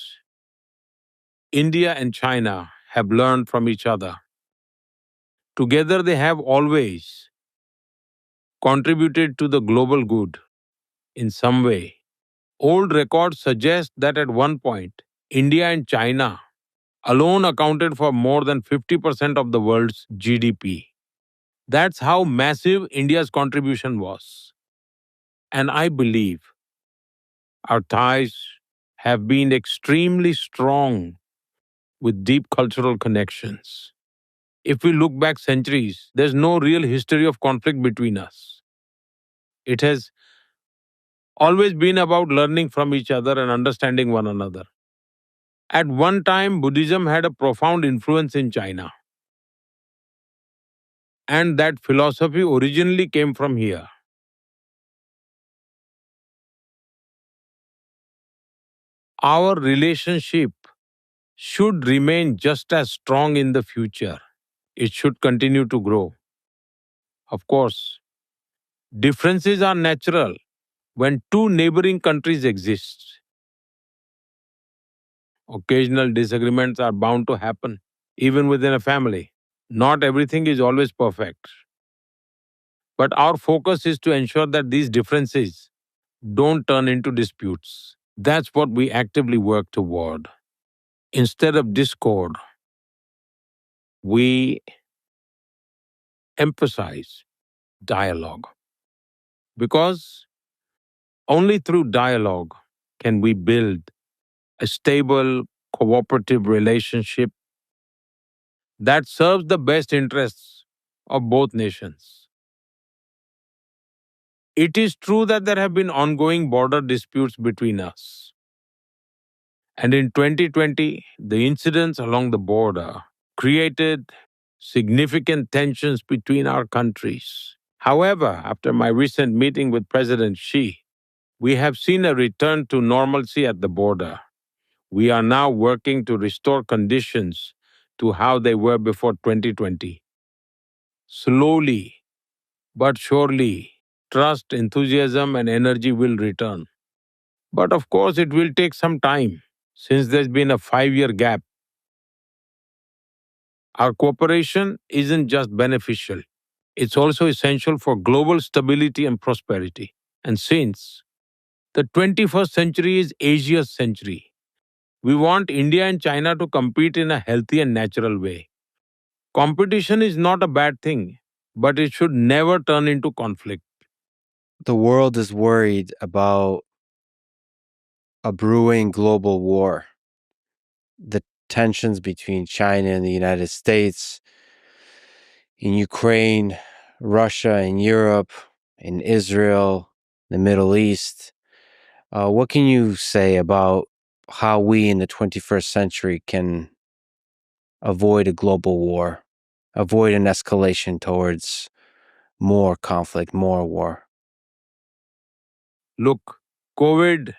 India and China have learned from each other. Together, they have always contributed to the global good in some way. Old records suggest that at one point, India and China alone accounted for more than 50% of the world's GDP. That's how massive India's contribution was. And I believe our ties have been extremely strong with deep cultural connections. If we look back centuries, there's no real history of conflict between us. It has always been about learning from each other and understanding one another. At one time, Buddhism had a profound influence in China, and that philosophy originally came from here. Our relationship should remain just as strong in the future. It should continue to grow. Of course, differences are natural when two neighboring countries exist. Occasional disagreements are bound to happen, even within a family. Not everything is always perfect. But our focus is to ensure that these differences don't turn into disputes. That's what we actively work toward. Instead of discord, we emphasize dialogue. Because only through dialogue can we build a stable, cooperative relationship that serves the best interests of both nations. It is true that there have been ongoing border disputes between us. And in 2020, the incidents along the border created significant tensions between our countries. However, after my recent meeting with President Xi, we have seen a return to normalcy at the border. We are now working to restore conditions to how they were before 2020. Slowly but surely, trust, enthusiasm, and energy will return. But of course, it will take some time since there's been a 5-year gap. Our cooperation isn't just beneficial, it's also essential for global stability and prosperity. And since the 21st century is Asia's century, we want India and China to compete in a healthy and natural way. Competition is not a bad thing, but it should never turn into conflict. The world is worried about a brewing global war. The tensions between China and the United States, in Ukraine, Russia, in Europe, in Israel, the Middle East. What can you say about how we in the 21st century can avoid a global war, avoid an escalation towards more conflict, more war? Look, COVID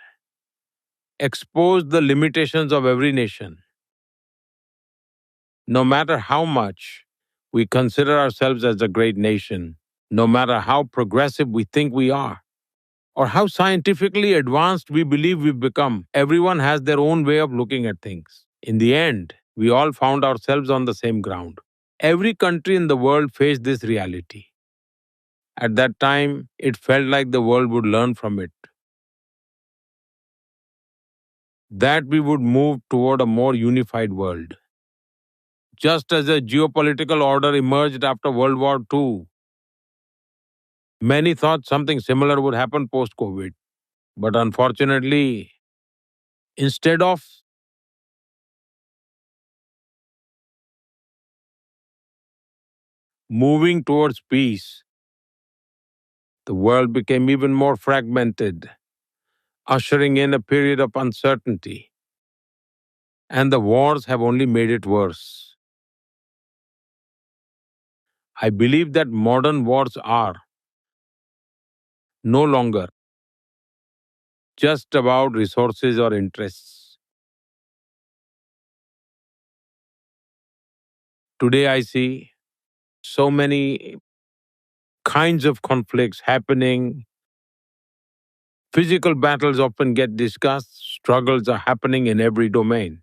exposed the limitations of every nation. No matter how much we consider ourselves as a great nation, no matter how progressive we think we are, or how scientifically advanced we believe we've become, everyone has their own way of looking at things. In the end, we all found ourselves on the same ground. Every country in the world faced this reality. At that time, it felt like the world would learn from it, that we would move toward a more unified world. Just as a geopolitical order emerged after World War II, many thought something similar would happen post COVID. But unfortunately, instead of moving towards peace, the world became even more fragmented, ushering in a period of uncertainty. And the wars have only made it worse. I believe that modern wars are no longer just about resources or interests. Today, I see so many kinds of conflicts happening. Physical battles often get discussed, struggles are happening in every domain.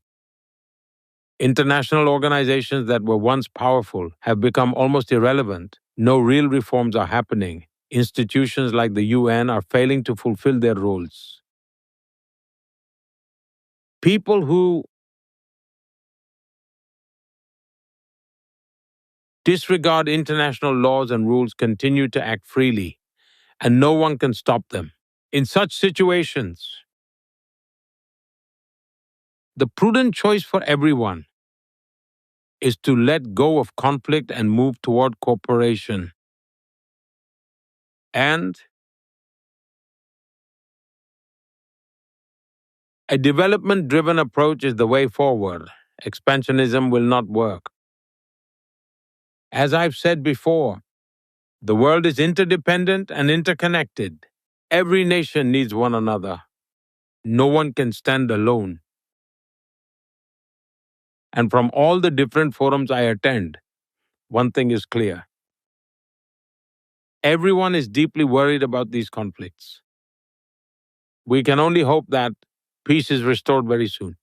International organizations that were once powerful have become almost irrelevant. No real reforms are happening. Institutions like the UN are failing to fulfill their roles. People who disregard international laws and rules continue to act freely, and no one can stop them. In such situations, the prudent choice for everyone is to let go of conflict and move toward cooperation. And a development driven approach is the way forward. Expansionism will not work. As I've said before, the world is interdependent and interconnected. Every nation needs one another. No one can stand alone. And from all the different forums I attend, one thing is clear. Everyone is deeply worried about these conflicts. We can only hope that peace is restored very soon.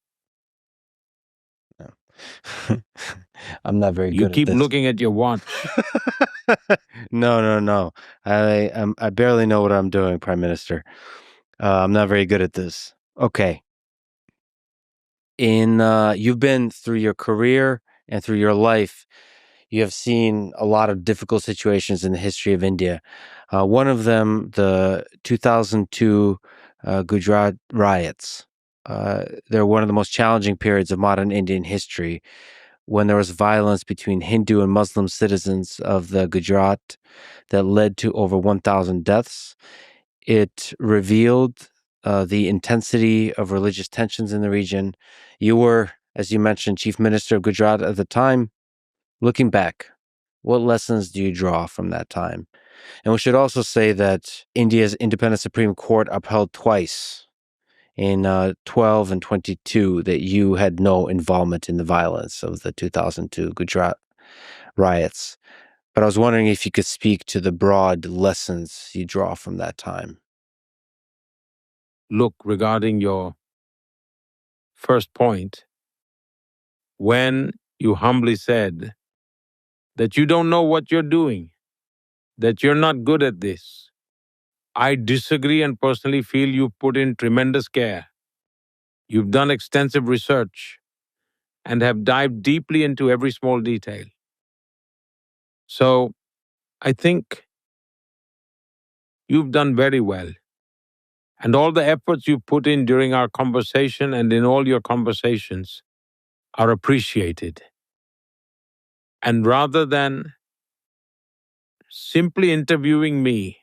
I'm not very You good at keep this. looking at your watch. No. I barely know what I'm doing, Prime Minister. I'm not very good at this. Okay. You've been through your career and through your life, you have seen a lot of difficult situations in the history of India. One of them, the 2002 Gujarat riots. They're one of the most challenging periods of modern Indian history, when there was violence between Hindu and Muslim citizens of the Gujarat that led to over 1,000 deaths. It revealed the intensity of religious tensions in the region. You were, as you mentioned, Chief Minister of Gujarat at the time. Looking back, what lessons do you draw from that time? And we should also say that India's independent Supreme Court upheld twice in 12 and 22 that you had no involvement in the violence of the 2002 Gujarat riots. But I was wondering if you could speak to the broad lessons you draw from that time. Look, regarding your first point, when you humbly said that you don't know what you're doing, that you're not good at this, I disagree and personally feel you've put in tremendous care. You've done extensive research and have dived deeply into every small detail. So, I think you've done very well. And all the efforts you put in during our conversation and in all your conversations are appreciated. And rather than simply interviewing me,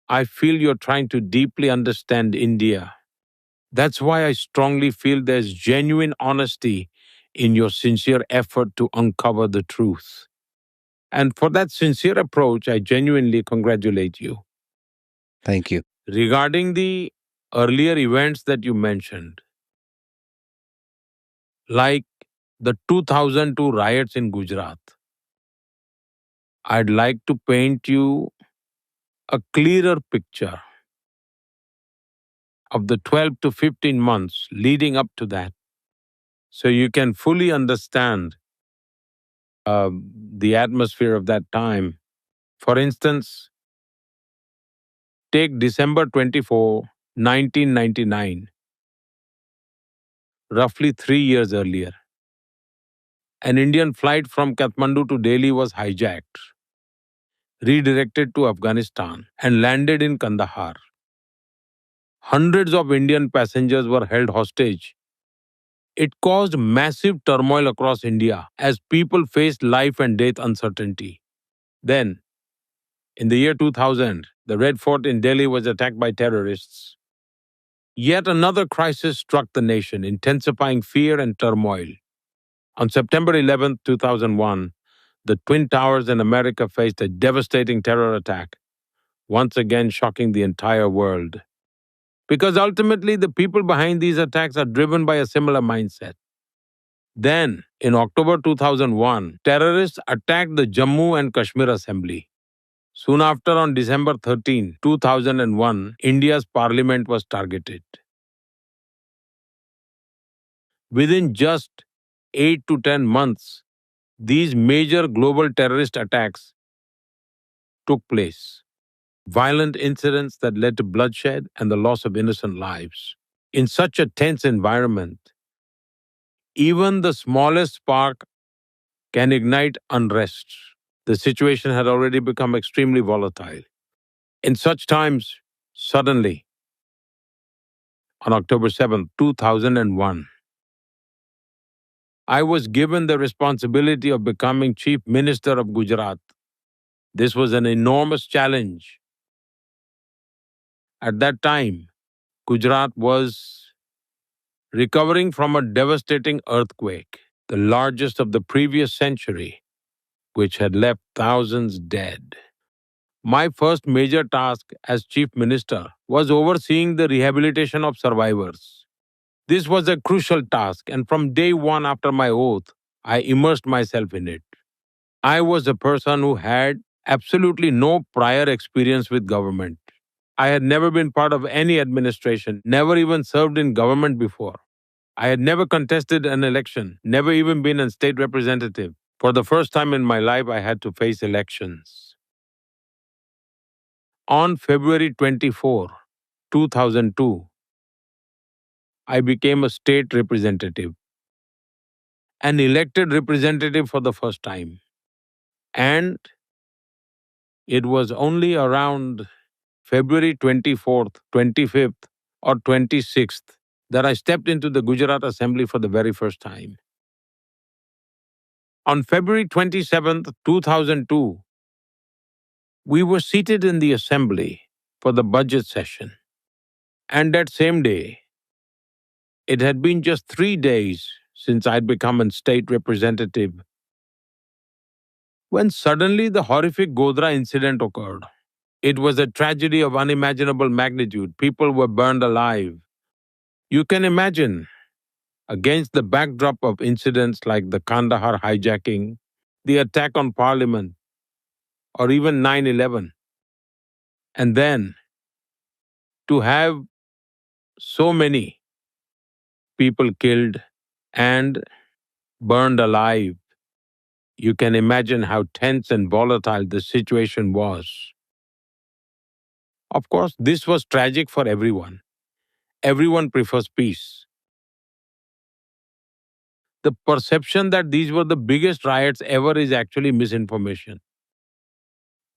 I feel you're trying to deeply understand India. That's why I strongly feel there's genuine honesty in your sincere effort to uncover the truth. And for that sincere approach, I genuinely congratulate you. Thank you. Regarding the earlier events that you mentioned, like the 2002 riots in Gujarat, I'd like to paint you a clearer picture of the 12 to 15 months leading up to that so you can fully understand the atmosphere of that time. For instance, take December 24, 1999, roughly 3 years earlier. An Indian flight from Kathmandu to Delhi was hijacked, redirected to Afghanistan, and landed in Kandahar. Hundreds of Indian passengers were held hostage. It caused massive turmoil across India as people faced life and death uncertainty. Then, in the year 2000, the Red Fort in Delhi was attacked by terrorists. Yet another crisis struck the nation, intensifying fear and turmoil. On September 11, 2001, the Twin Towers in America faced a devastating terror attack, once again shocking the entire world. Because ultimately, the people behind these attacks are driven by a similar mindset. Then, in October 2001, terrorists attacked the Jammu and Kashmir Assembly. Soon after, on December 13, 2001, India's parliament was targeted. Within just 8 to 10 months, these major global terrorist attacks took place. Violent incidents that led to bloodshed and the loss of innocent lives. In such a tense environment, even the smallest spark can ignite unrest. The situation had already become extremely volatile. In such times, suddenly, on October 7, 2001, I was given the responsibility of becoming Chief Minister of Gujarat. This was an enormous challenge. At that time, Gujarat was recovering from a devastating earthquake, the largest of the previous century, which had left thousands dead. My first major task as Chief Minister was overseeing the rehabilitation of survivors. This was a crucial task, and from day one after my oath, I immersed myself in it. I was a person who had absolutely no prior experience with government. I had never been part of any administration, never even served in government before. I had never contested an election, never even been a state representative. For the first time in my life, I had to face elections. On February 24, 2002, I became a state representative, an elected representative for the first time. And it was only around February 24th, 25th, or 26th that I stepped into the Gujarat Assembly for the very first time. On February 27th, 2002, we were seated in the Assembly for the budget session. And that same day, it had been just 3 days since I'd become a state representative when suddenly the horrific Godhra incident occurred. It was a tragedy of unimaginable magnitude. People were burned alive. You can imagine, against the backdrop of incidents like the Kandahar hijacking, the attack on Parliament, or even 9/11, and then to have so many people killed and burned alive, you can imagine how tense and volatile the situation was. Of course, this was tragic for everyone. Everyone prefers peace. The perception that these were the biggest riots ever is actually misinformation.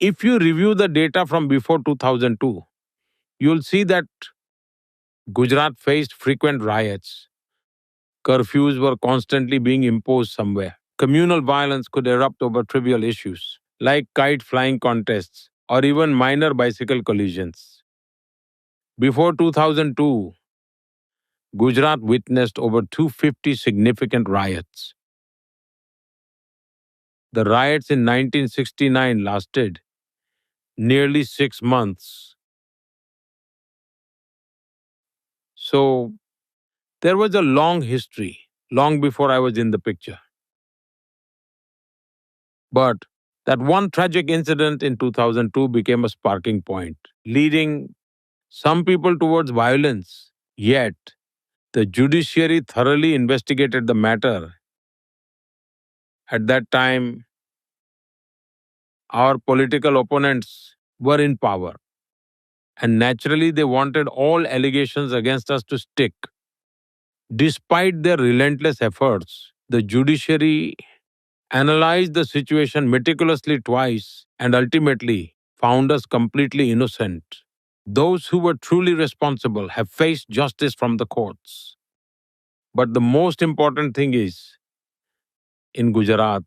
If you review the data from before 2002, you'll see that Gujarat faced frequent riots. Curfews were constantly being imposed somewhere. Communal violence could erupt over trivial issues, like kite flying contests or even minor bicycle collisions. Before 2002, Gujarat witnessed over 250 significant riots. The riots in 1969 lasted nearly 6 months. So there was a long history, long before I was in the picture. But that one tragic incident in 2002 became a sparking point, leading some people towards violence. Yet, the judiciary thoroughly investigated the matter. At that time, our political opponents were in power, and naturally, they wanted all allegations against us to stick. Despite their relentless efforts, the judiciary analyzed the situation meticulously twice and ultimately found us completely innocent. Those who were truly responsible have faced justice from the courts. But the most important thing is, in Gujarat,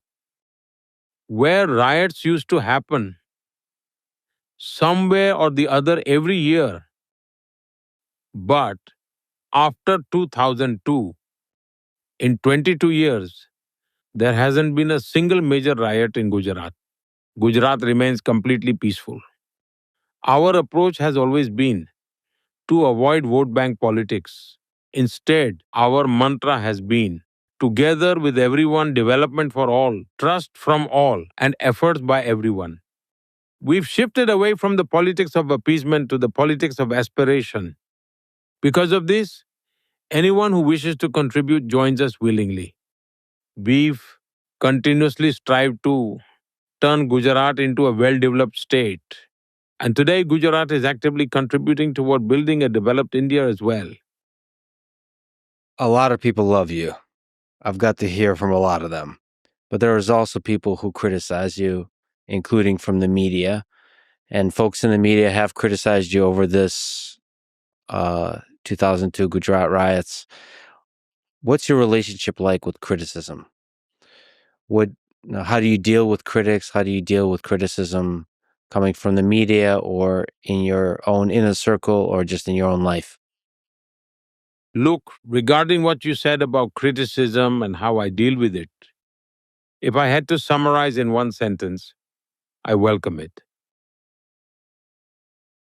where riots used to happen somewhere or the other every year, but after 2002, in 22 years, there hasn't been a single major riot in Gujarat. Gujarat remains completely peaceful. Our approach has always been to avoid vote bank politics. Instead, our mantra has been together with everyone, development for all, trust from all, and efforts by everyone. We've shifted away from the politics of appeasement to the politics of aspiration. Because of this, anyone who wishes to contribute joins us willingly. We've continuously strived to turn Gujarat into a well developed state. And today, Gujarat is actively contributing toward building a developed India as well. A lot of people love you. I've got to hear from a lot of them. But there is also people who criticize you, including from the media. And folks in the media have criticized you over this 2002 Gujarat riots. What's your relationship like with criticism? How do you deal with critics? How do you deal with criticism coming from the media or in your own inner circle or just in your own life? Look, regarding what you said about criticism and how I deal with it, if I had to summarize in one sentence, I welcome it.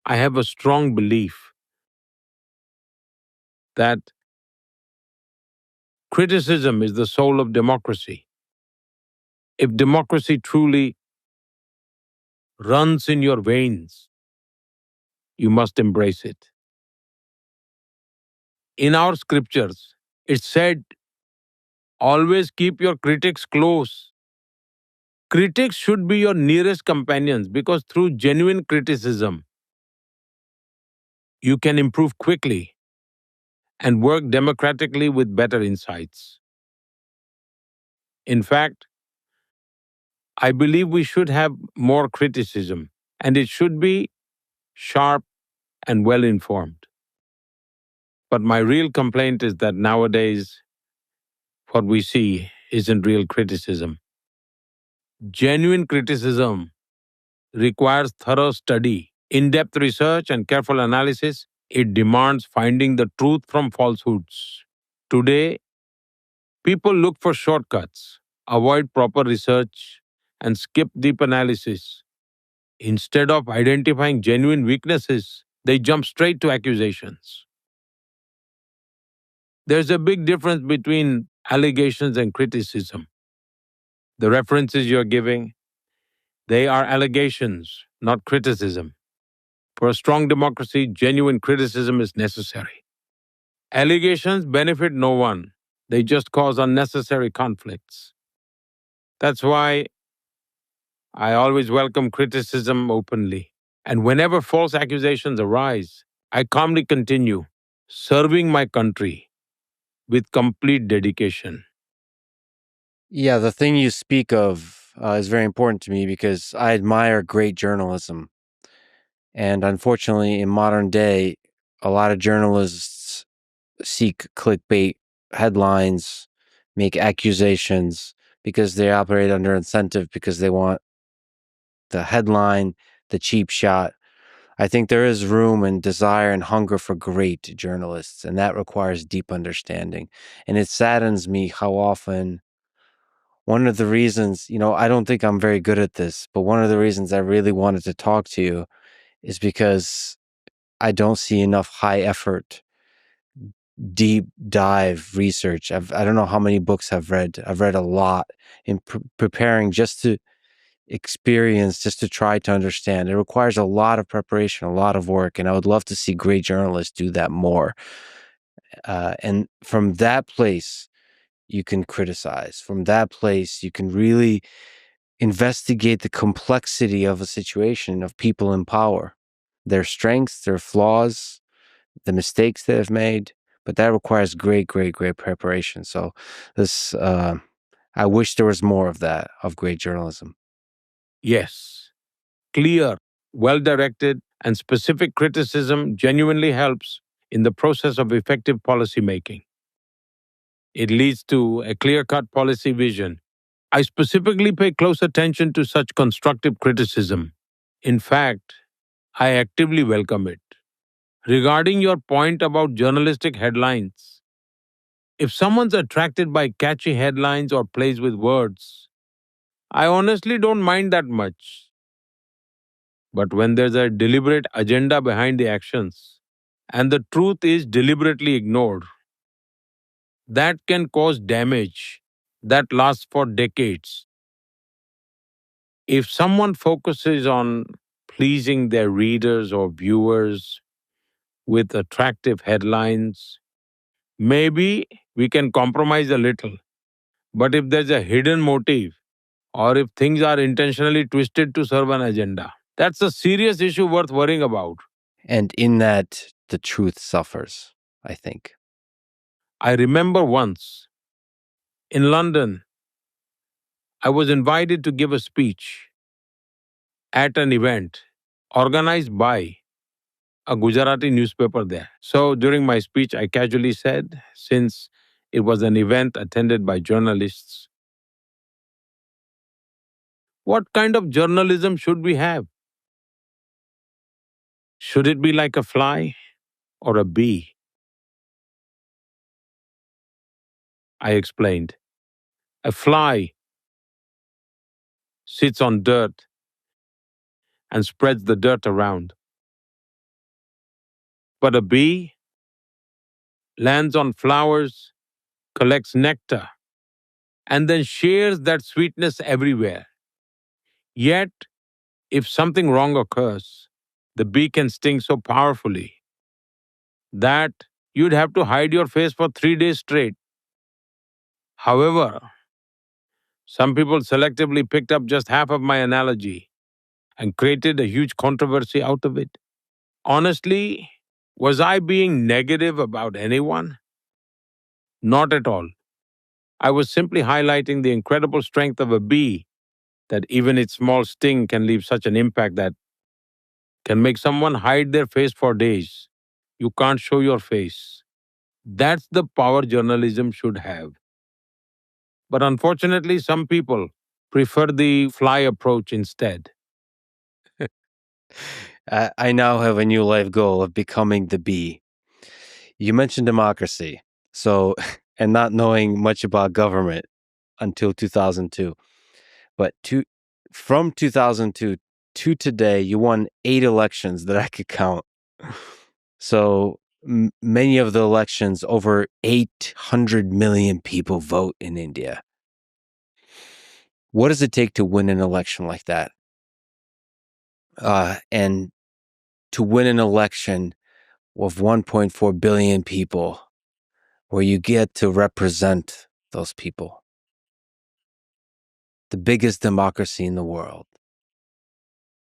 I have a strong belief that criticism is the soul of democracy. If democracy truly runs in your veins, you must embrace it. In our scriptures, it said, always keep your critics close. Critics should be your nearest companions because through genuine criticism, you can improve quickly and work democratically with better insights. In fact, I believe we should have more criticism, and it should be sharp and well informed. But my real complaint is that nowadays, what we see isn't real criticism. Genuine criticism requires thorough study, in depth research, and careful analysis. It demands finding the truth from falsehoods. Today, people look for shortcuts, avoid proper research, and skip deep analysis. Instead of identifying genuine weaknesses, they jump straight to accusations. There's a big difference between allegations and criticism. The references you're giving, they are allegations, not criticism. For a strong democracy, genuine criticism is necessary. Allegations benefit no one. They just cause unnecessary conflicts. That's why I always welcome criticism openly. And whenever false accusations arise, I calmly continue serving my country with complete dedication. Yeah, the thing you speak of is very important to me because I admire great journalism. And unfortunately, in modern day, a lot of journalists seek clickbait headlines, make accusations because they operate under incentive because they want the headline, the cheap shot. I think there is room and desire and hunger for great journalists, and that requires deep understanding. And it saddens me how often one of the reasons, I don't think I'm very good at this, but one of the reasons I really wanted to talk to you is because I don't see enough high effort, deep dive research. I don't know how many books I've read. I've read a lot in preparing just to experience, just to try to understand. It requires a lot of preparation, a lot of work, and I would love to see great journalists do that more. And from that place, you can criticize. From that place, you can really investigate the complexity of a situation, of people in power, their strengths, their flaws, the mistakes they have made. But that requires great, great, great preparation. So this, I wish there was more of that, of great journalism. Yes, clear, well directed, and specific criticism genuinely helps in the process of effective policy making. It leads to a clear cut policy vision. I specifically pay close attention to such constructive criticism. In fact, I actively welcome it. Regarding your point about journalistic headlines, if someone's attracted by catchy headlines or plays with words, I honestly don't mind that much. But when there's a deliberate agenda behind the actions, and the truth is deliberately ignored, that can cause damage that lasts for decades. If someone focuses on pleasing their readers or viewers with attractive headlines, maybe we can compromise a little. But if there's a hidden motive, or if things are intentionally twisted to serve an agenda, that's a serious issue worth worrying about. And in that, the truth suffers, I think. I remember once in London, I was invited to give a speech at an event organized by a Gujarati newspaper there. So during my speech, I casually said, since it was an event attended by journalists, what kind of journalism should we have? Should it be like a fly or a bee? I explained. A fly sits on dirt and spreads the dirt around. But a bee lands on flowers, collects nectar, and then shares that sweetness everywhere. Yet, if something wrong occurs, the bee can sting so powerfully that you'd have to hide your face for 3 days straight. However, some people selectively picked up just half of my analogy and created a huge controversy out of it. Honestly, was I being negative about anyone? Not at all. I was simply highlighting the incredible strength of a bee, that even its small sting can leave such an impact that can make someone hide their face for days. You can't show your face. That's the power journalism should have. But unfortunately, some people prefer the fly approach instead. I now have a new life goal of becoming the bee. You mentioned democracy, so, and not knowing much about government until 2002. But from 2002 to today, you won 8 elections that I could count. So many of the elections, over 800 million people vote in India. What does it take to win an election like that? And to win an election of 1.4 billion people, where you get to represent those people, the biggest democracy in the world.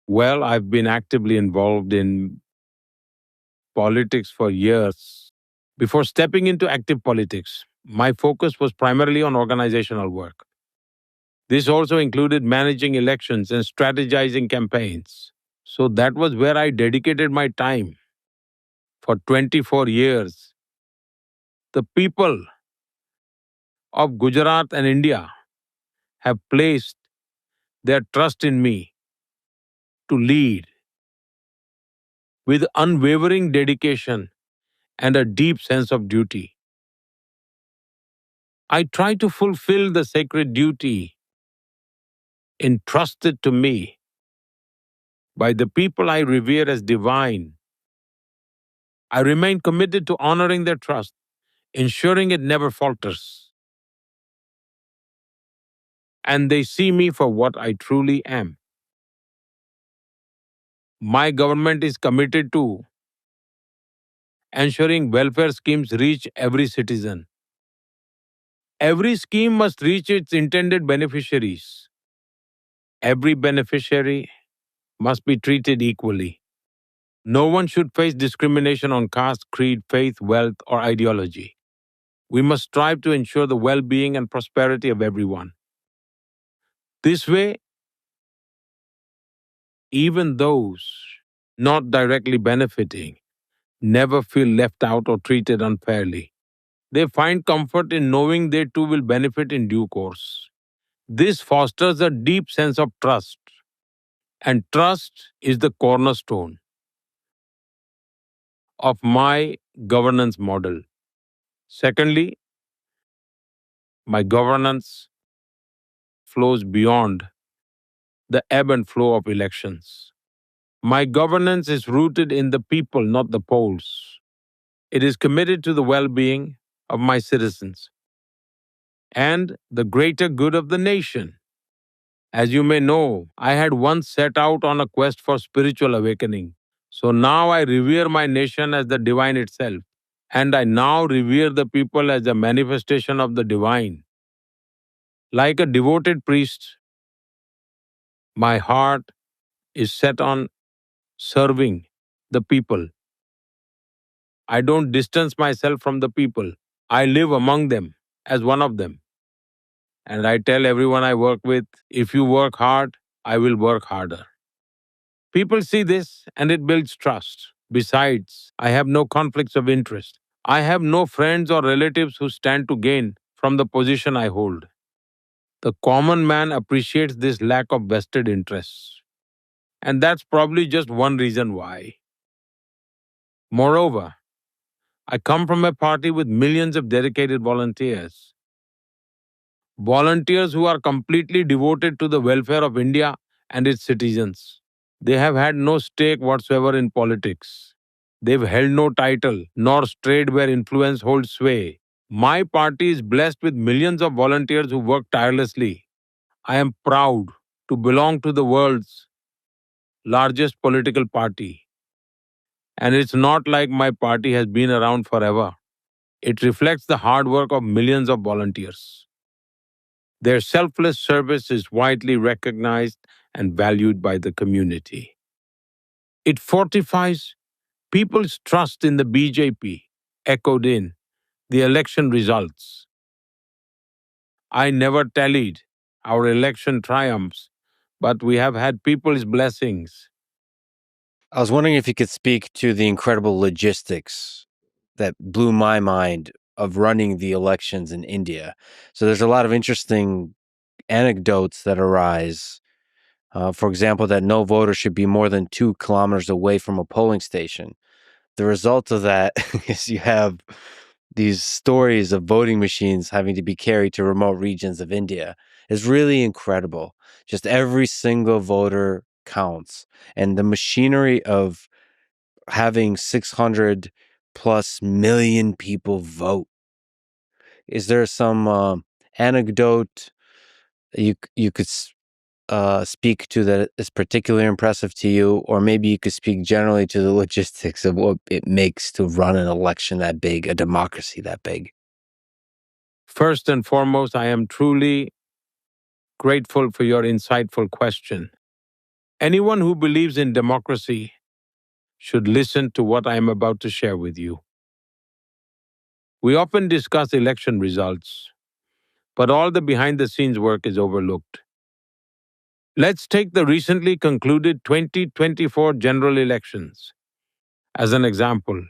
Well, I've been actively involved in politics for years. Before stepping into active politics, my focus was primarily on organizational work. This also included managing elections and strategizing campaigns. So that was where I dedicated my time for 24 years. The people of Gujarat and India have placed their trust in me to lead with unwavering dedication and a deep sense of duty. I try to fulfill the sacred duty entrusted to me by the people I revere as divine. I remain committed to honoring their trust ensuring it never falters. And they see me for what I truly am. My government is committed to ensuring welfare schemes reach every citizen. Every scheme must reach its intended beneficiaries. Every beneficiary must be treated equally. No one should face discrimination on caste, creed, faith, wealth, or ideology. We must strive to ensure the well being and prosperity of everyone. This way, even those not directly benefiting never feel left out or treated unfairly. They find comfort in knowing they too will benefit in due course. This fosters a deep sense of trust, and trust is the cornerstone of my governance model. Secondly, my governance flows beyond the ebb and flow of elections. My governance is rooted in the people, not the polls. It is committed to the well being of my citizens and the greater good of the nation. As you may know, I had once set out on a quest for spiritual awakening. So now I revere my nation as the divine itself, and I now revere the people as a manifestation of the divine. Like a devoted priest, my heart is set on serving the people. I don't distance myself from the people. I live among them as one of them. And I tell everyone I work with, if you work hard, I will work harder. People see this and it builds trust. Besides, I have no conflicts of interest. I have no friends or relatives who stand to gain from the position I hold. The common man appreciates this lack of vested interests. And that's probably just one reason why. Moreover, I come from a party with millions of dedicated volunteers. Volunteers who are completely devoted to the welfare of India and its citizens. They have had no stake whatsoever in politics. They've held no title, nor strayed where influence holds sway. My party is blessed with millions of volunteers who work tirelessly. I am proud to belong to the world's largest political party. And it's not like my party has been around forever. It reflects the hard work of millions of volunteers. Their selfless service is widely recognized and valued by the community. It fortifies people's trust in the BJP, echoed in the election results. I never tallied our election triumphs, but we have had people's blessings. I was wondering if you could speak to the incredible logistics that blew my mind of running the elections in India. So there's a lot of interesting anecdotes that arise. For example, that no voter should be more than 2 kilometers away from a polling station. The result of that is you have these stories of voting machines having to be carried to remote regions of India. It's really incredible. Just every single voter counts. And the machinery of having 600 plus million people vote. Is there some anecdote you could speak to that is particularly impressive to you, or maybe you could speak generally to the logistics of what it makes to run an election that big, a democracy that big? First and foremost, I am truly grateful for your insightful question. Anyone who believes in democracy should listen to what I am about to share with you. We often discuss election results, but all the behind the scenes work is overlooked. Let's take the recently concluded 2024 general elections as an example.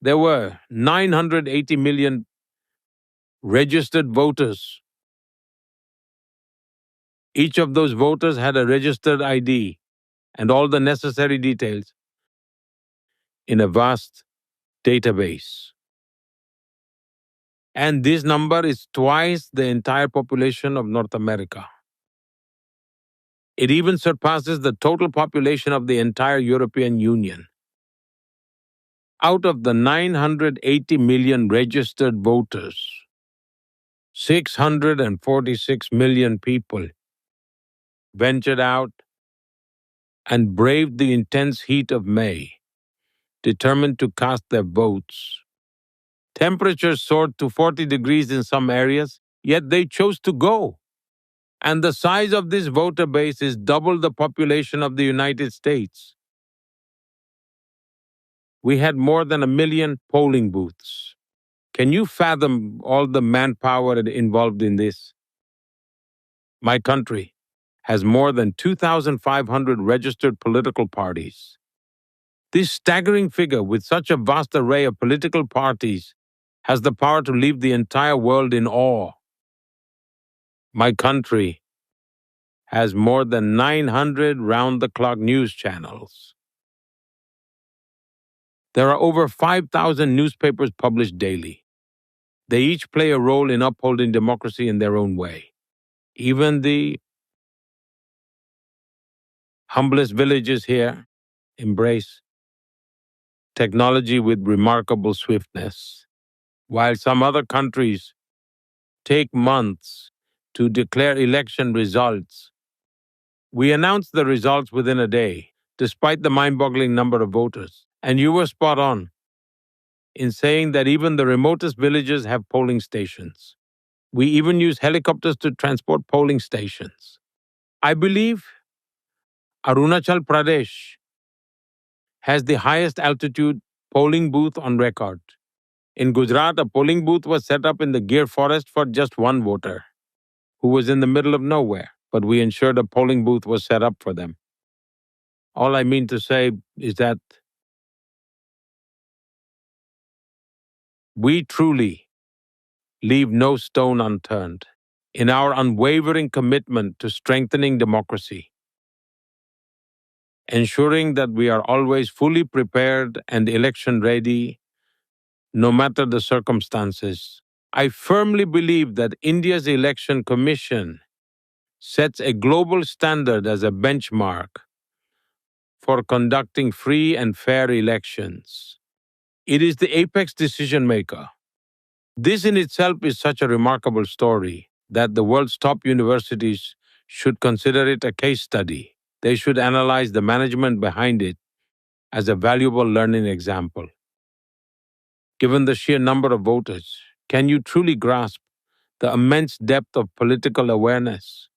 There were 980 million registered voters. Each of those voters had a registered ID and all the necessary details in a vast database. And this number is twice the entire population of North America. It even surpasses the total population of the entire European Union. Out of the 980 million registered voters, 646 million people ventured out and braved the intense heat of May, determined to cast their votes. Temperatures soared to 40 degrees in some areas, yet they chose to go. And the size of this voter base is double the population of the United States. We had more than 1 million polling booths. Can you fathom all the manpower involved in this? My country has more than 2,500 registered political parties. This staggering figure, with such a vast array of political parties, has the power to leave the entire world in awe. My country has more than 900 round-the-clock news channels. There are over 5,000 newspapers published daily. They each play a role in upholding democracy in their own way. Even the humblest villages here embrace technology with remarkable swiftness, while some other countries take months to declare election results. We announced the results within a day, despite the mind-boggling number of voters. And you were spot on in saying that even the remotest villages have polling stations. We even use helicopters to transport polling stations. I believe Arunachal Pradesh has the highest altitude polling booth on record. In Gujarat, a polling booth was set up in the Gir forest for just one voter who was in the middle of nowhere, but we ensured a polling booth was set up for them. All I mean to say is that we truly leave no stone unturned in our unwavering commitment to strengthening democracy, ensuring that we are always fully prepared and election ready, no matter the circumstances. I firmly believe that India's Election Commission sets a global standard as a benchmark for conducting free and fair elections. It is the apex decision maker. This in itself is such a remarkable story that the world's top universities should consider it a case study. They should analyze the management behind it as a valuable learning example. Given the sheer number of voters, can you truly grasp the immense depth of political awareness?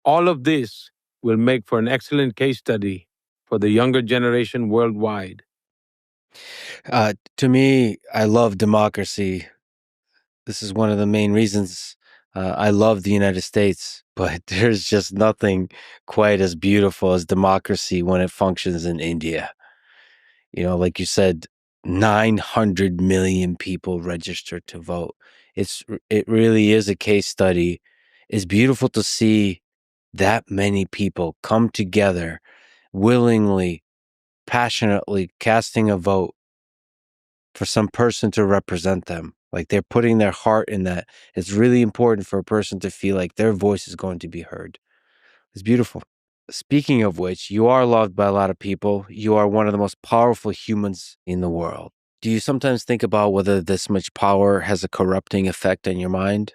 All of this will make for an excellent case study for the younger generation worldwide. To me, I love democracy. This is one of the main reasons I love the United States, but there's just nothing quite as beautiful as democracy when it functions in India. Like you said, 900 million people registered to vote. It really is a case study. It's beautiful to see that many people come together willingly, passionately casting a vote for some person to represent them. Like they're putting their heart in that. It's really important for a person to feel like their voice is going to be heard. It's beautiful. Speaking of which, you are loved by a lot of people. You are one of the most powerful humans in the world. Do you sometimes think about whether this much power has a corrupting effect on your mind?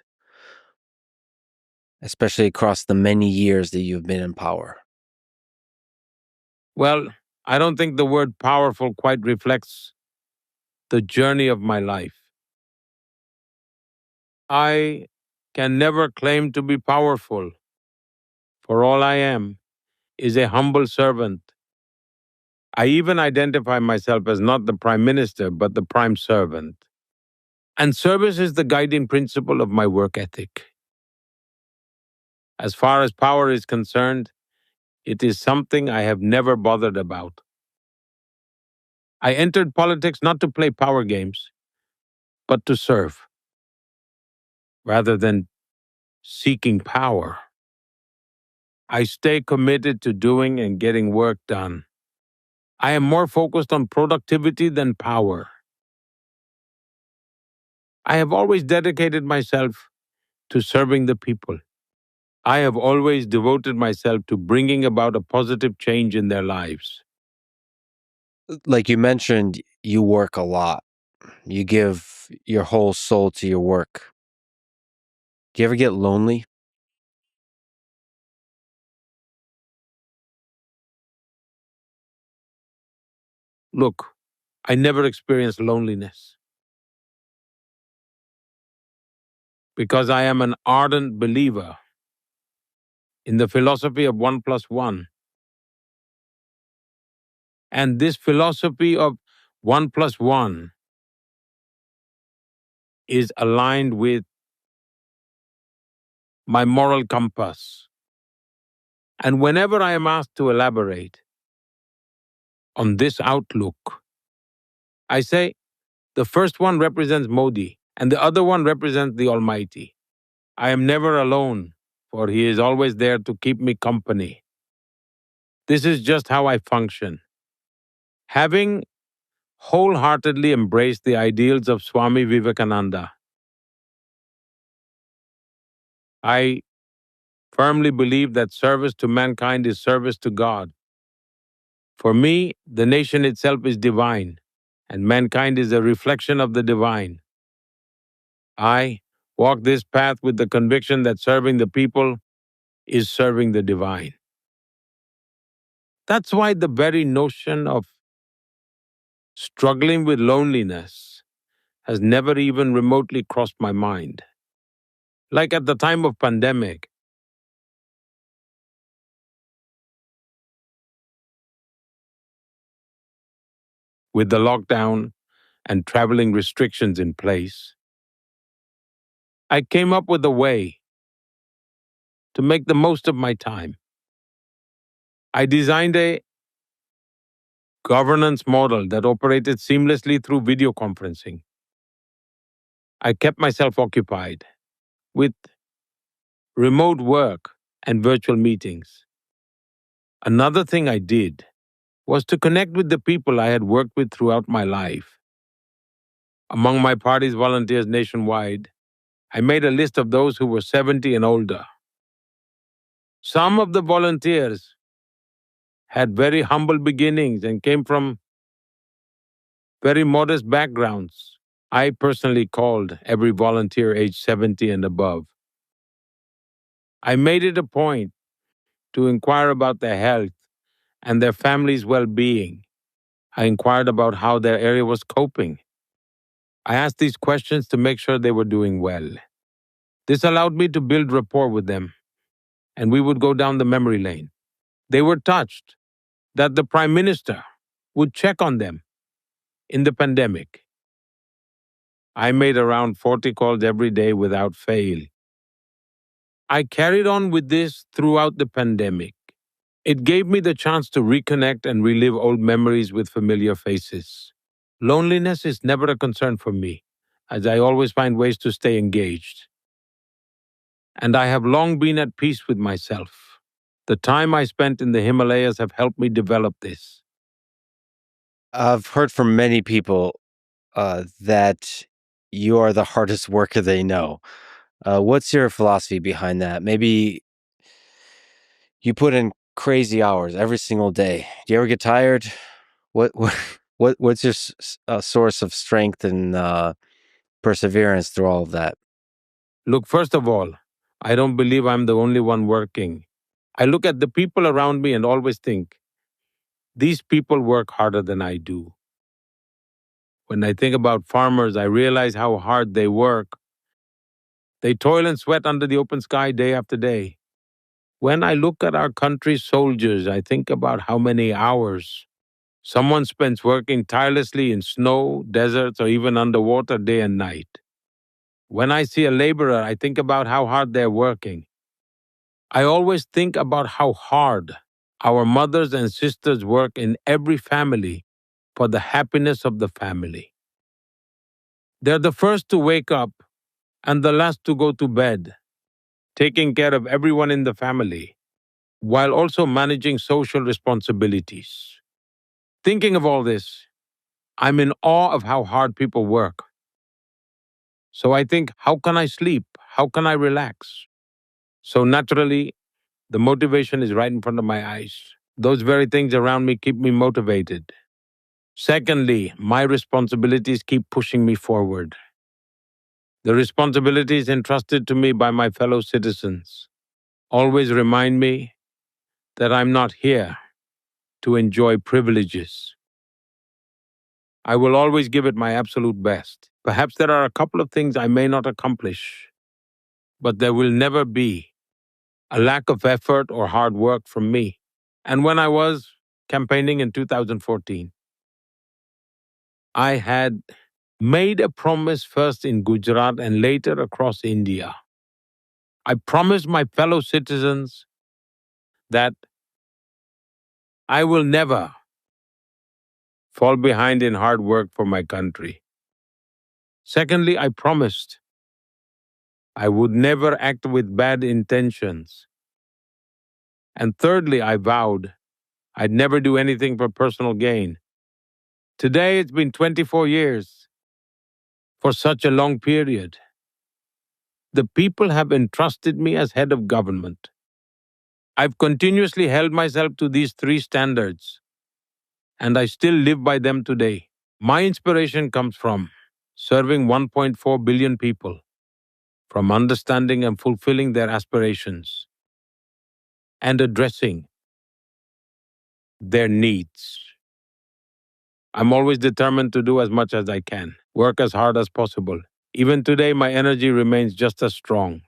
Especially across the many years that you've been in power. Well, I don't think the word powerful quite reflects the journey of my life. I can never claim to be powerful, for all I am is a humble servant. I even identify myself as not the Prime Minister, but the Prime Servant. And service is the guiding principle of my work ethic. As far as power is concerned, it is something I have never bothered about. I entered politics not to play power games, but to serve, rather than seeking power. I stay committed to doing and getting work done. I am more focused on productivity than power. I have always dedicated myself to serving the people. I have always devoted myself to bringing about a positive change in their lives. Like you mentioned, you work a lot. You give your whole soul to your work. Do you ever get lonely? Look, I never experienced loneliness because I am an ardent believer in the philosophy of one plus one. And this philosophy of one plus one is aligned with my moral compass. And whenever I am asked to elaborate on this outlook, I say the first one represents Modi and the other one represents the Almighty. I am never alone, for He is always there to keep me company. This is just how I function. Having wholeheartedly embraced the ideals of Swami Vivekananda, I firmly believe that service to mankind is service to God. For me, the nation itself is divine, and mankind is a reflection of the divine. I walk this path with the conviction that serving the people is serving the divine. That's why the very notion of struggling with loneliness has never even remotely crossed my mind. Like at the time of pandemic, with the lockdown and traveling restrictions in place, I came up with a way to make the most of my time. I designed a governance model that operated seamlessly through video conferencing. I kept myself occupied with remote work and virtual meetings. Another thing I did was to connect with the people I had worked with throughout my life. Among my party's volunteers nationwide, I made a list of those who were 70 and older. Some of the volunteers had very humble beginnings and came from very modest backgrounds. I personally called every volunteer age 70 and above. I made it a point to inquire about their health and their family's well being. I inquired about how their area was coping. I asked these questions to make sure they were doing well. This allowed me to build rapport with them, and we would go down the memory lane. They were touched that the Prime Minister would check on them in the pandemic. I made around 40 calls every day without fail. I carried on with this throughout the pandemic. It gave me the chance to reconnect and relive old memories with familiar faces. Loneliness is never a concern for me, as I always find ways to stay engaged. And I have long been at peace with myself. The time I spent in the Himalayas have helped me develop this. I've heard from many people that you are the hardest worker they know. What's your philosophy behind that? Maybe you put in crazy hours every single day. Do you ever get tired? What what what's your source of strength and perseverance through all of that? Look, first of all, I don't believe I'm the only one working. I look at the people around me and always think, these people work harder than I do. When I think about farmers, I realize how hard they work. They toil and sweat under the open sky day after day. When I look at our country's soldiers, I think about how many hours someone spends working tirelessly in snow, deserts, or even underwater day and night. When I see a laborer, I think about how hard they're working. I always think about how hard our mothers and sisters work in every family for the happiness of the family. They're the first to wake up and the last to go to bed, taking care of everyone in the family, while also managing social responsibilities. Thinking of all this, I'm in awe of how hard people work. So I think, how can I sleep? How can I relax? So naturally, the motivation is right in front of my eyes. Those very things around me keep me motivated. Secondly, my responsibilities keep pushing me forward. The responsibilities entrusted to me by my fellow citizens always remind me that I'm not here to enjoy privileges. I will always give it my absolute best. Perhaps there are a couple of things I may not accomplish, but there will never be a lack of effort or hard work from me. And when I was campaigning in 2014, I had made a promise first in Gujarat and later across India. I promised my fellow citizens that I will never fall behind in hard work for my country. Secondly, I promised I would never act with bad intentions. And thirdly, I vowed I'd never do anything for personal gain. Today, it's been 24 years. For such a long period, the people have entrusted me as head of government. I've continuously held myself to these three standards, and I still live by them today. My inspiration comes from serving 1.4 billion people, from understanding and fulfilling their aspirations, and addressing their needs. I'm always determined to do as much as I can, work as hard as possible. Even today, my energy remains just as strong.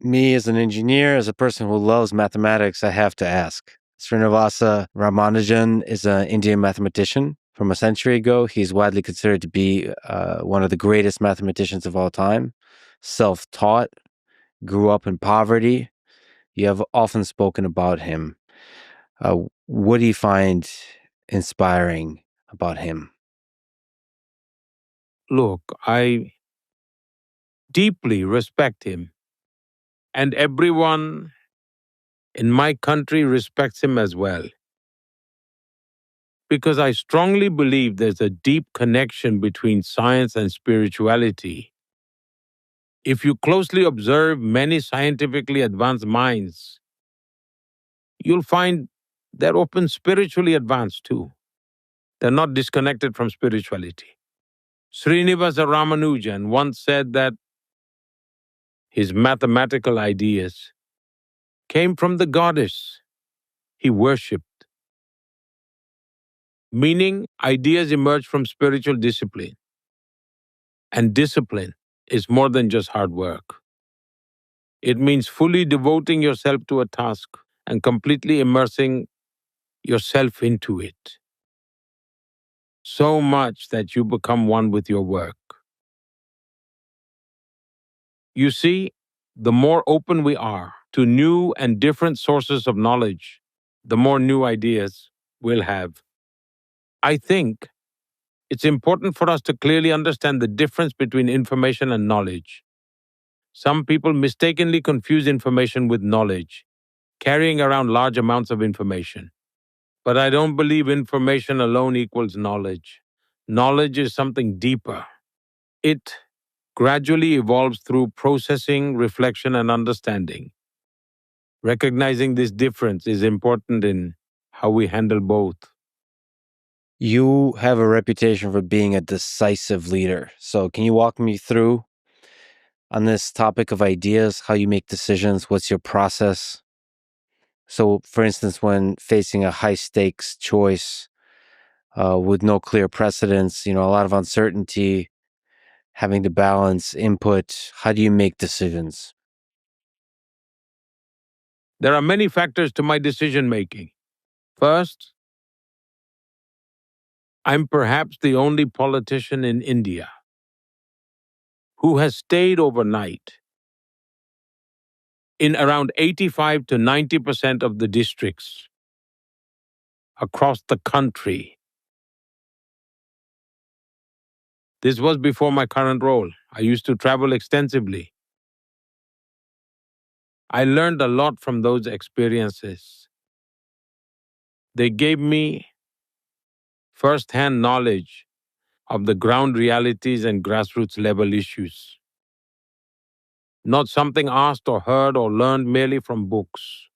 Me, as an engineer, as a person who loves mathematics, I have to ask. Srinivasa Ramanujan is an Indian mathematician from a century ago. He's widely considered to be one of the greatest mathematicians of all time. Self-taught, grew up in poverty. You have often spoken about him. What do you find inspiring about him? Look, I deeply respect him, and everyone in my country respects him as well. Because I strongly believe there's a deep connection between science and spirituality. If you closely observe many scientifically advanced minds, you'll find they're often spiritually advanced too. They're not disconnected from spirituality. Srinivasa Ramanujan once said that his mathematical ideas came from the goddess he worshipped, meaning ideas emerge from spiritual discipline. And discipline is more than just hard work. It means fully devoting yourself to a task and completely immersing yourself into it. So much that you become one with your work. You see, the more open we are to new and different sources of knowledge, the more new ideas we'll have. I think it's important for us to clearly understand the difference between information and knowledge. Some people mistakenly confuse information with knowledge, carrying around large amounts of information. But I don't believe information alone equals knowledge. Knowledge is something deeper. It gradually evolves through processing, reflection, and understanding. Recognizing this difference is important in how we handle both. You have a reputation for being a decisive leader. So can you walk me through on this topic of ideas, how you make decisions, what's your process? So, for instance, when facing a high stakes choice with no clear precedence, a lot of uncertainty, having to balance input, how do you make decisions? There are many factors to my decision making. First, I'm perhaps the only politician in India who has stayed overnight in around 85 to 90% of the districts across the country. This was before my current role. I used to travel extensively. I learned a lot from those experiences. They gave me first-hand knowledge of the ground realities and grassroots level issues, not something asked or heard or learned merely from books.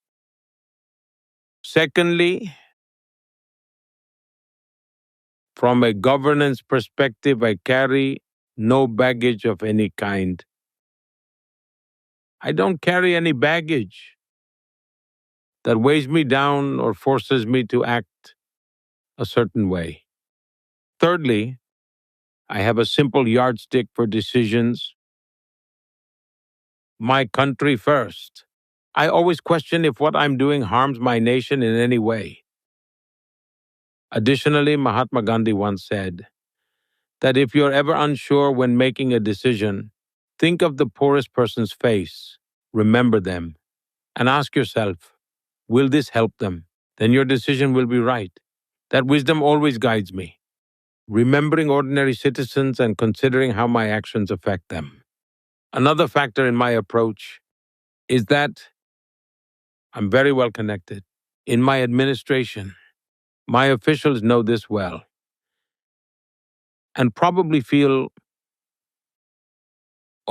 Secondly, From a governance perspective, I carry no baggage of any kind. I don't carry any baggage that weighs me down or forces me to act a certain way. Thirdly, I have a simple yardstick for decisions: my country first. I always question if what I'm doing harms my nation in any way. Additionally, Mahatma Gandhi once said that if you're ever unsure when making a decision, think of the poorest person's face, remember them, and ask yourself, will this help them? Then your decision will be right. That wisdom always guides me, remembering ordinary citizens and considering how my actions affect them. Another factor in my approach is that I'm very well connected. In my administration, my officials know this well and probably feel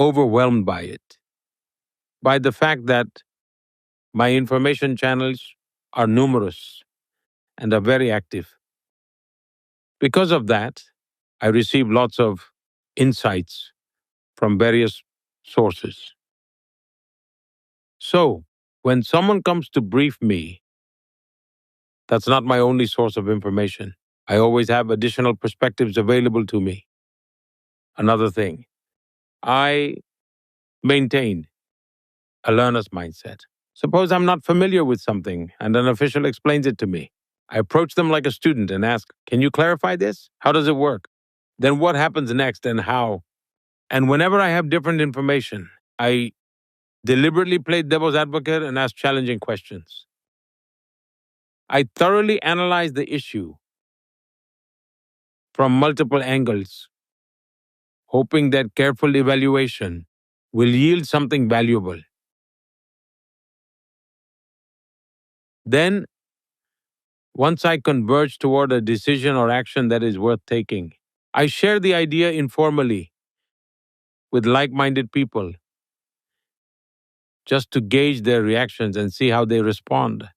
overwhelmed by it, by the fact that my information channels are numerous and are very active. Because of that, I receive lots of insights from various sources. So, when someone comes to brief me, that's not my only source of information. I always have additional perspectives available to me. Another thing, I maintain a learner's mindset. Suppose I'm not familiar with something and an official explains it to me. I approach them like a student and ask, can you clarify this? How does it work? Then what happens next and how? And whenever I have different information, I deliberately play devil's advocate and ask challenging questions. I thoroughly analyze the issue from multiple angles, hoping that careful evaluation will yield something valuable. Then, once I converge toward a decision or action that is worth taking, I share the idea informally with like-minded people just to gauge their reactions and see how they respond,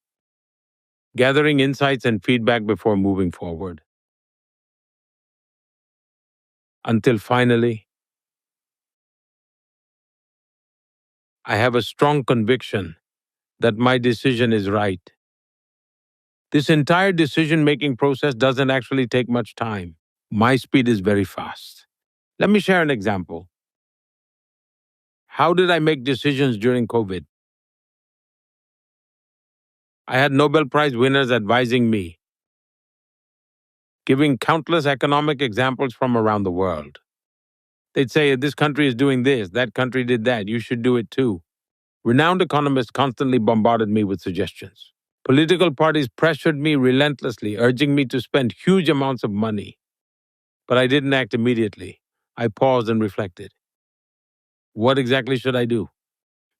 gathering insights and feedback before moving forward. Until finally, I have a strong conviction that my decision is right. This entire decision-making process doesn't actually take much time. My speed is very fast. Let me share an example. How did I make decisions during COVID? I had Nobel Prize winners advising me, giving countless economic examples from around the world. They'd say, this country is doing this, that country did that, you should do it too. Renowned economists constantly bombarded me with suggestions. Political parties pressured me relentlessly, urging me to spend huge amounts of money. But I didn't act immediately. I paused and reflected. What exactly should I do?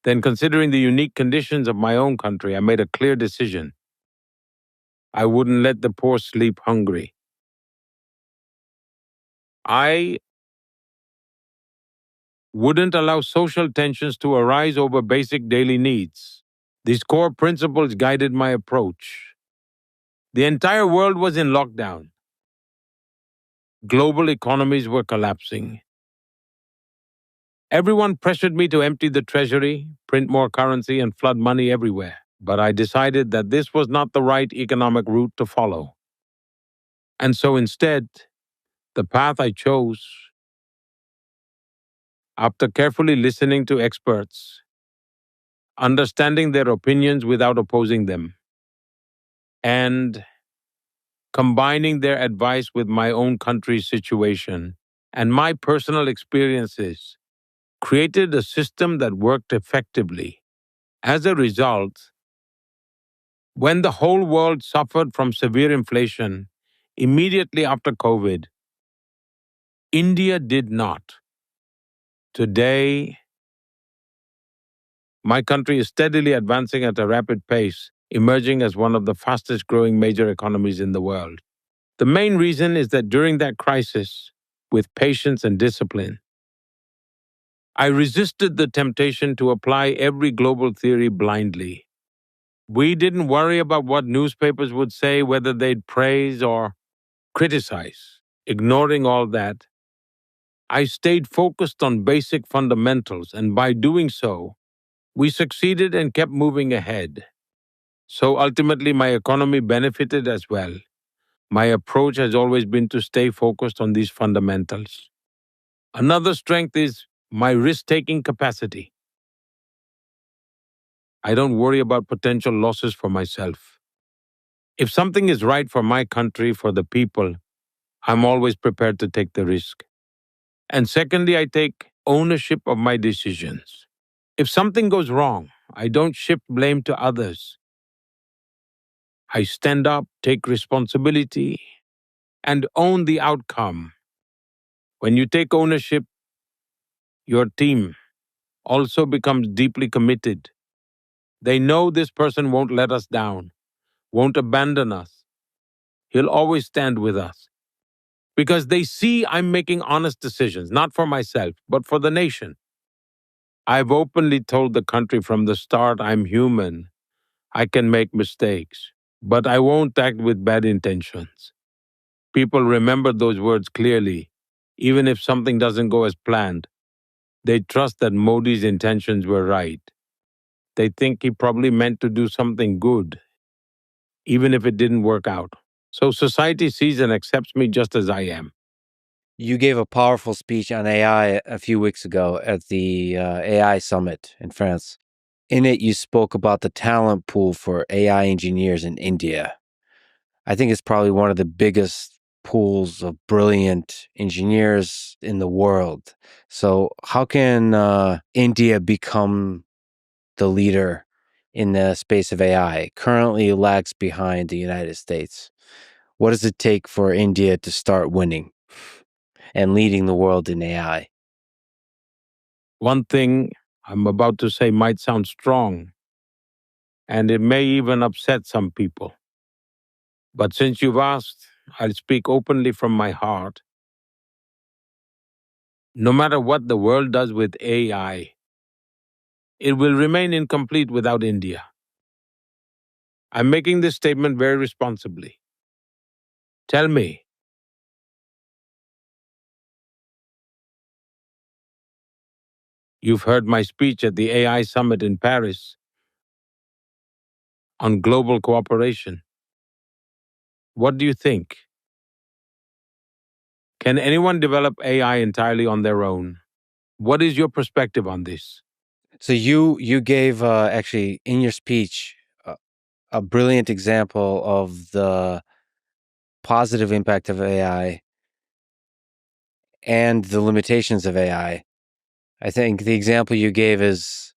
Then, considering the unique conditions of my own country, I made a clear decision. I wouldn't let the poor sleep hungry. I wouldn't allow social tensions to arise over basic daily needs. These core principles guided my approach. The entire world was in lockdown. Global economies were collapsing. Everyone pressured me to empty the treasury, print more currency, and flood money everywhere. But I decided that this was not the right economic route to follow. And so instead, the path I chose, after carefully listening to experts, understanding their opinions without opposing them, and combining their advice with my own country's situation and my personal experiences, created a system that worked effectively. As a result, when the whole world suffered from severe inflation immediately after COVID, India did not. Today, my country is steadily advancing at a rapid pace, emerging as one of the fastest growing major economies in the world. The main reason is that during that crisis, with patience and discipline, I resisted the temptation to apply every global theory blindly. We didn't worry about what newspapers would say, whether they'd praise or criticize. Ignoring all that, I stayed focused on basic fundamentals, and by doing so, we succeeded and kept moving ahead. So ultimately, my economy benefited as well. My approach has always been to stay focused on these fundamentals. Another strength is my risk taking capacity. I don't worry about potential losses for myself. If something is right for my country, for the people, I'm always prepared to take the risk. And secondly, I take ownership of my decisions. If something goes wrong, I don't shift blame to others. I stand up, take responsibility, and own the outcome. When you take ownership, your team also becomes deeply committed. They know this person won't let us down, won't abandon us. He'll always stand with us. Because they see I'm making honest decisions, not for myself, but for the nation. I've openly told the country from the start I'm human. I can make mistakes, but I won't act with bad intentions. People remember those words clearly. Even if something doesn't go as planned, they trust that Modi's intentions were right. They think he probably meant to do something good, even if it didn't work out. So society sees and accepts me just as I am. You gave a powerful speech on AI a few weeks ago at the AI summit in France. In it, you spoke about the talent pool for AI engineers in India. I think it's probably one of the biggest pools of brilliant engineers in the world. So, how can India become the leader in the space of AI? Currently lags behind the United States. What does it take for India to start winning and leading the world in AI? One thing I'm about to say might sound strong, and it may even upset some people. But since you've asked, I'll speak openly from my heart. No matter what the world does with AI, it will remain incomplete without India. I'm making this statement very responsibly. Tell me, you've heard my speech at the AI summit in Paris on global cooperation. What do you think? Can anyone develop AI entirely on their own? What is your perspective on this? So you gave actually in your speech a brilliant example of the positive impact of AI and the limitations of AI. I think the example you gave is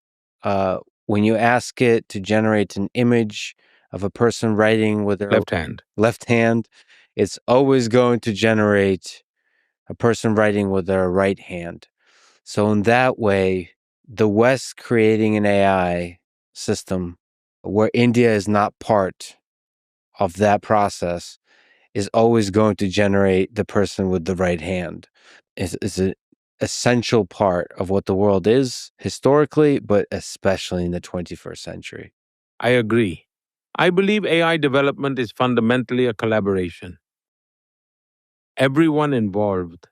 when you ask it to generate an image of a person writing with their Left hand. left hand, it's always going to generate a person writing with their right hand. So, in that way, the West creating an AI system where India is not part of that process is always going to generate the person with the right hand. It's an essential part of what the world is historically, but especially in the 21st century. I agree. I believe AI development is fundamentally a collaboration. Everyone involved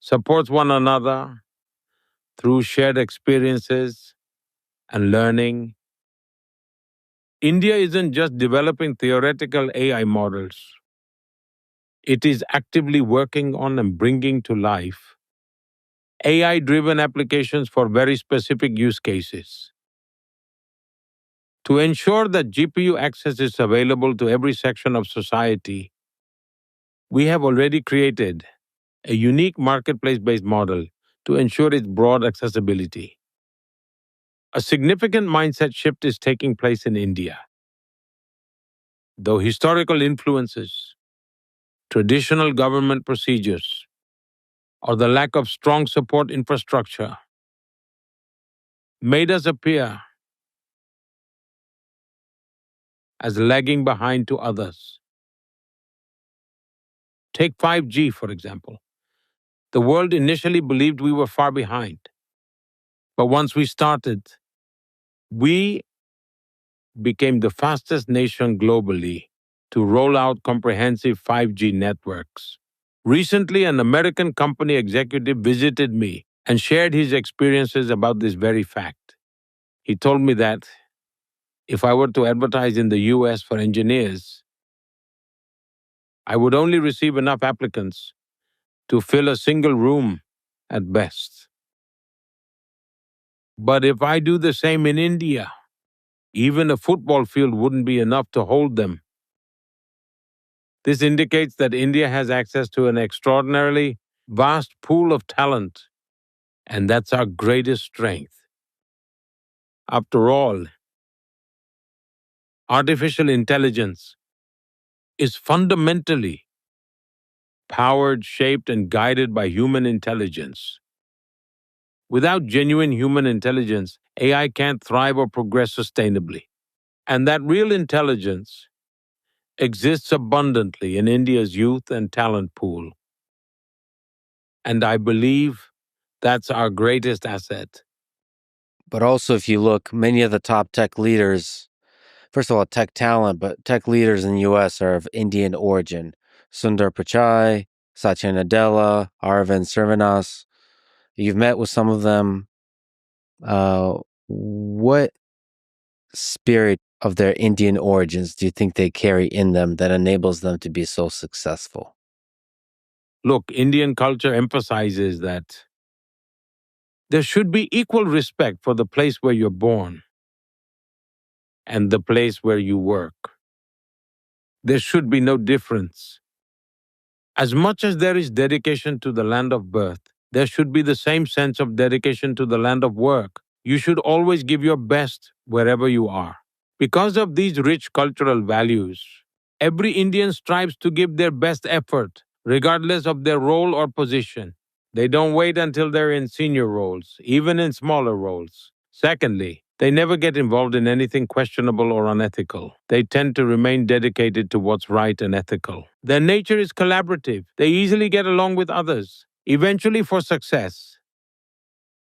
supports one another through shared experiences and learning. India isn't just developing theoretical AI models, it is actively working on and bringing to life AI driven applications for very specific use cases. To ensure that GPU access is available to every section of society, we have already created a unique marketplace based model to ensure its broad accessibility. A significant mindset shift is taking place in India. Though historical influences, traditional government procedures, or the lack of strong support infrastructure made us appear as lagging behind to others. Take 5G, for example. The world initially believed we were far behind. But once we started, we became the fastest nation globally to roll out comprehensive 5G networks. Recently, an American company executive visited me and shared his experiences about this very fact. He told me that if I were to advertise in the US for engineers, I would only receive enough applicants to fill a single room at best. But if I do the same in India, even a football field wouldn't be enough to hold them. This indicates that India has access to an extraordinarily vast pool of talent, and that's our greatest strength. After all, artificial intelligence is fundamentally powered, shaped, and guided by human intelligence. Without genuine human intelligence, AI can't thrive or progress sustainably. And that real intelligence exists abundantly in India's youth and talent pool. And I believe that's our greatest asset. But also, if you look, many of the top tech leaders, first of all, tech talent, but tech leaders in the US are of Indian origin. Sundar Pichai, Satya Nadella, Aravind Sarvanas. You've met with some of them. What spirit of their Indian origins do you think they carry in them that enables them to be so successful? Look, Indian culture emphasizes that there should be equal respect for the place where you're born and the place where you work. There should be no difference. As much as there is dedication to the land of birth, there should be the same sense of dedication to the land of work. You should always give your best wherever you are. Because of these rich cultural values, every Indian strives to give their best effort, regardless of their role or position. They don't wait until they're in senior roles, even in smaller roles. Secondly, they never get involved in anything questionable or unethical. They tend to remain dedicated to what's right and ethical. Their nature is collaborative. They easily get along with others. Eventually, for success,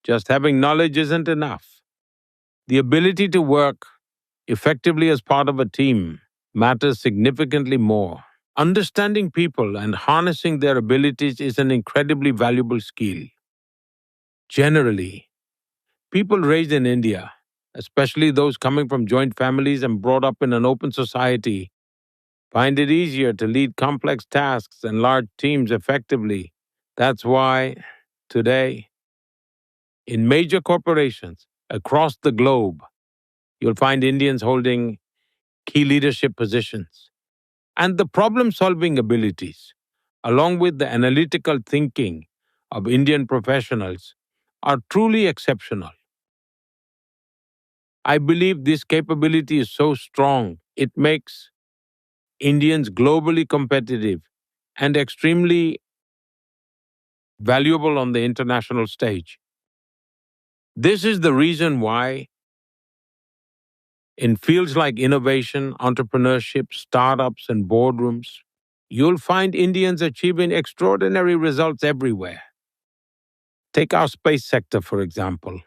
just having knowledge isn't enough. The ability to work effectively as part of a team matters significantly more. Understanding people and harnessing their abilities is an incredibly valuable skill. Generally, people raised in India, especially those coming from joint families and brought up in an open society, find it easier to lead complex tasks and large teams effectively. That's why today, in major corporations across the globe, you'll find Indians holding key leadership positions. And the problem solving abilities, along with the analytical thinking of Indian professionals, are truly exceptional. I believe this capability is so strong, it makes Indians globally competitive and extremely valuable on the international stage. This is the reason why, in fields like innovation, entrepreneurship, startups, and boardrooms, you'll find Indians achieving extraordinary results everywhere. Take our space sector, for example.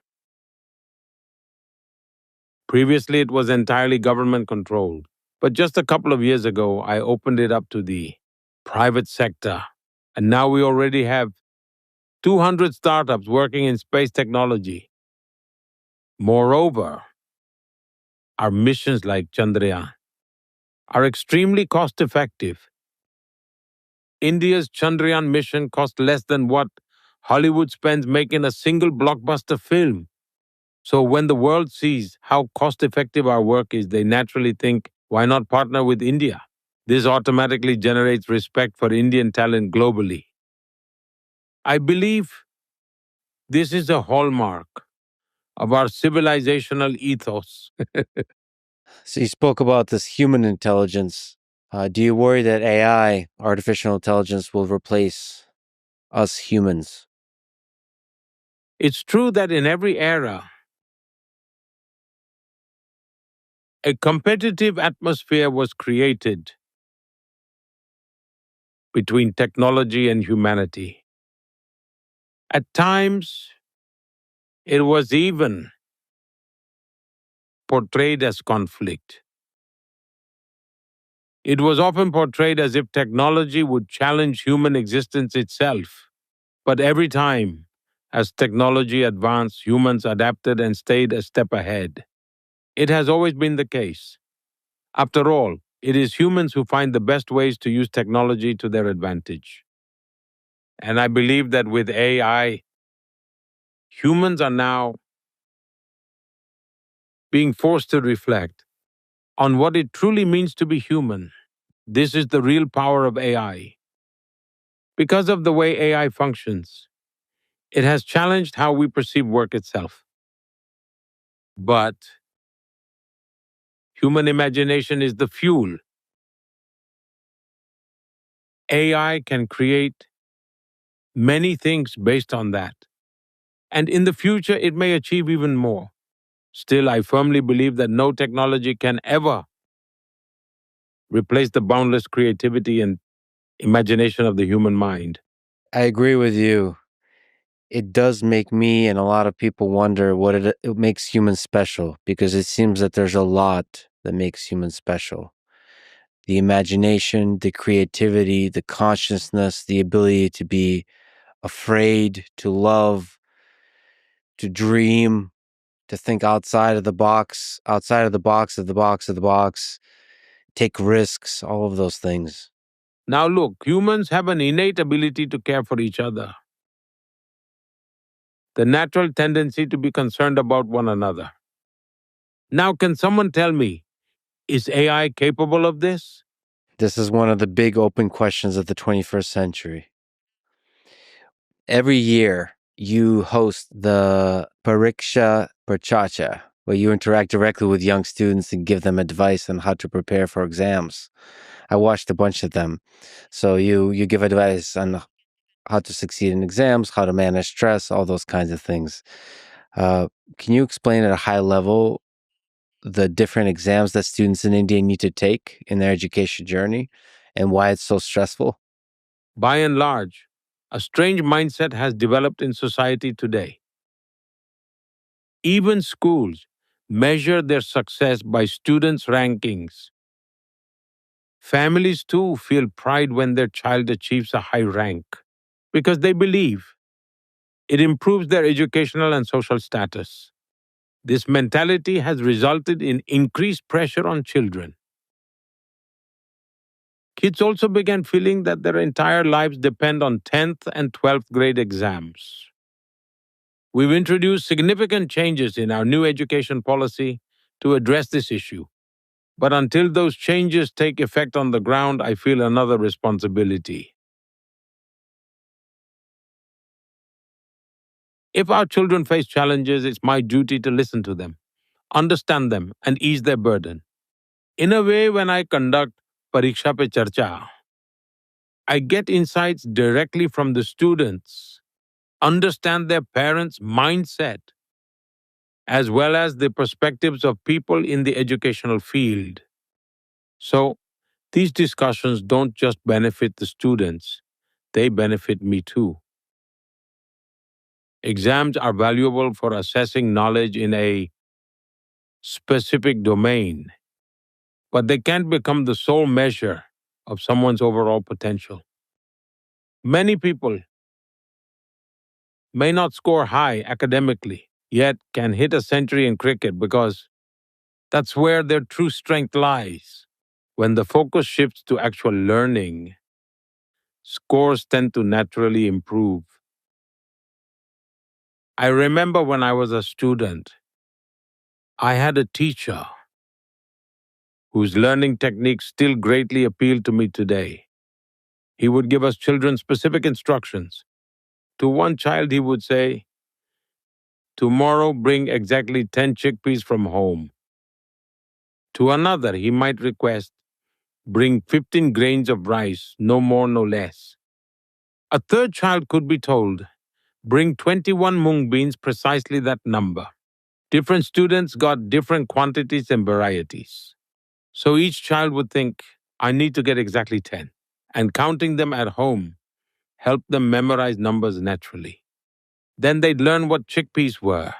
Previously, it was entirely government controlled. But just a couple of years ago, I opened it up to the private sector. And now we already have 200 startups working in space technology. Moreover, our missions like Chandrayaan are extremely cost effective. India's Chandrayaan mission cost less than what Hollywood spends making a single blockbuster film. So when the world sees how cost effective our work is, they naturally think, why not partner with India? This automatically generates respect for Indian talent globally. I believe this is a hallmark of our civilizational ethos. So you spoke about this human intelligence. Do you worry that AI, artificial intelligence, will replace us humans? It's true that in every era, a competitive atmosphere was created between technology and humanity. At times, it was even portrayed as conflict. It was often portrayed as if technology would challenge human existence itself. But every time, as technology advanced, humans adapted and stayed a step ahead. It has always been the case. After all, it is humans who find the best ways to use technology to their advantage. And I believe that with AI, humans are now being forced to reflect on what it truly means to be human. This is the real power of AI. Because of the way AI functions, it has challenged how we perceive work itself. But human imagination is the fuel. AI can create many things based on that. And in the future, it may achieve even more. Still, I firmly believe that no technology can ever replace the boundless creativity and imagination of the human mind. I agree with you. It does make me and a lot of people wonder what it makes humans special, because it seems that there's a lot that makes humans special. The imagination, the creativity, the consciousness, the ability to be afraid, to love, to dream, to think outside of the box, outside of the box of the box of the box, take risks, all of those things. Now, look, humans have an innate ability to care for each other, the natural tendency to be concerned about one another. Now, can someone tell me, is AI capable of this? This is one of the big open questions of the 21st century. Every year, you host the Pariksha Parchacha, where you interact directly with young students and give them advice on how to prepare for exams. I watched a bunch of them. So you give advice on how to succeed in exams, how to manage stress, all those kinds of things. Uh, can you explain at a high level the different exams that students in India need to take in their education journey and why it's so stressful? By and large, a strange mindset has developed in society today. Even schools measure their success by students' rankings. Families too feel pride when their child achieves a high rank because they believe it improves their educational and social status. This mentality has resulted in increased pressure on children. Kids also began feeling that their entire lives depend on 10th and 12th grade exams. We've introduced significant changes in our new education policy to address this issue. But until those changes take effect on the ground, I feel another responsibility. If our children face challenges, it's my duty to listen to them, understand them, and ease their burden. In a way, when I conduct Pariksha Pe Charcha, I get insights directly from the students, understand their parents' mindset, as well as the perspectives of people in the educational field. So, these discussions don't just benefit the students, they benefit me too. Exams are valuable for assessing knowledge in a specific domain, but they can't become the sole measure of someone's overall potential. Many people may not score high academically, yet can hit a century in cricket because that's where their true strength lies. When the focus shifts to actual learning, scores tend to naturally improve. I remember when I was a student, I had a teacher whose learning techniques still greatly appeal to me today. He would give us children specific instructions. To one child, he would say, "Tomorrow, bring exactly 10 chickpeas from home." To another, he might request, "Bring 15 grains of rice, no more, no less." A third child could be told, "Bring 21 mung beans, precisely that number." Different students got different quantities and varieties. So each child would think, "I need to get exactly 10." And counting them at home helped them memorize numbers naturally. Then they'd learn what chickpeas were.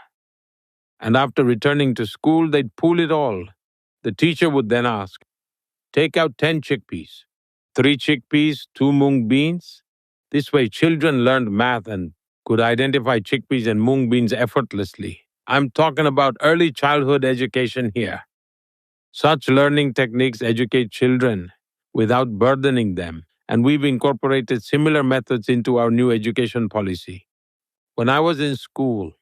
And after returning to school, they'd pool it all. The teacher would then ask, Take out 10 chickpeas, 3 chickpeas, 2 mung beans. This way, children learned math and could identify chickpeas and mung beans effortlessly. I'm talking about early childhood education here. Such learning techniques educate children without burdening them, and we've incorporated similar methods into our new education policy. When I was in school,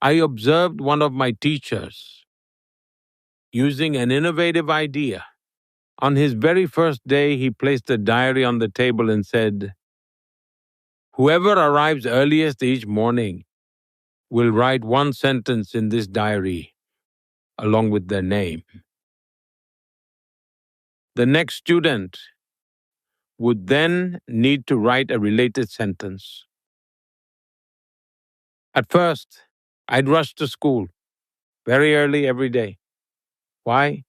I observed one of my teachers using an innovative idea. On his very first day, he placed a diary on the table and said, "Whoever arrives earliest each morning will write one sentence in this diary along with their name. The next student would then need to write a related sentence." At first, I'd rush to school very early every day. Why?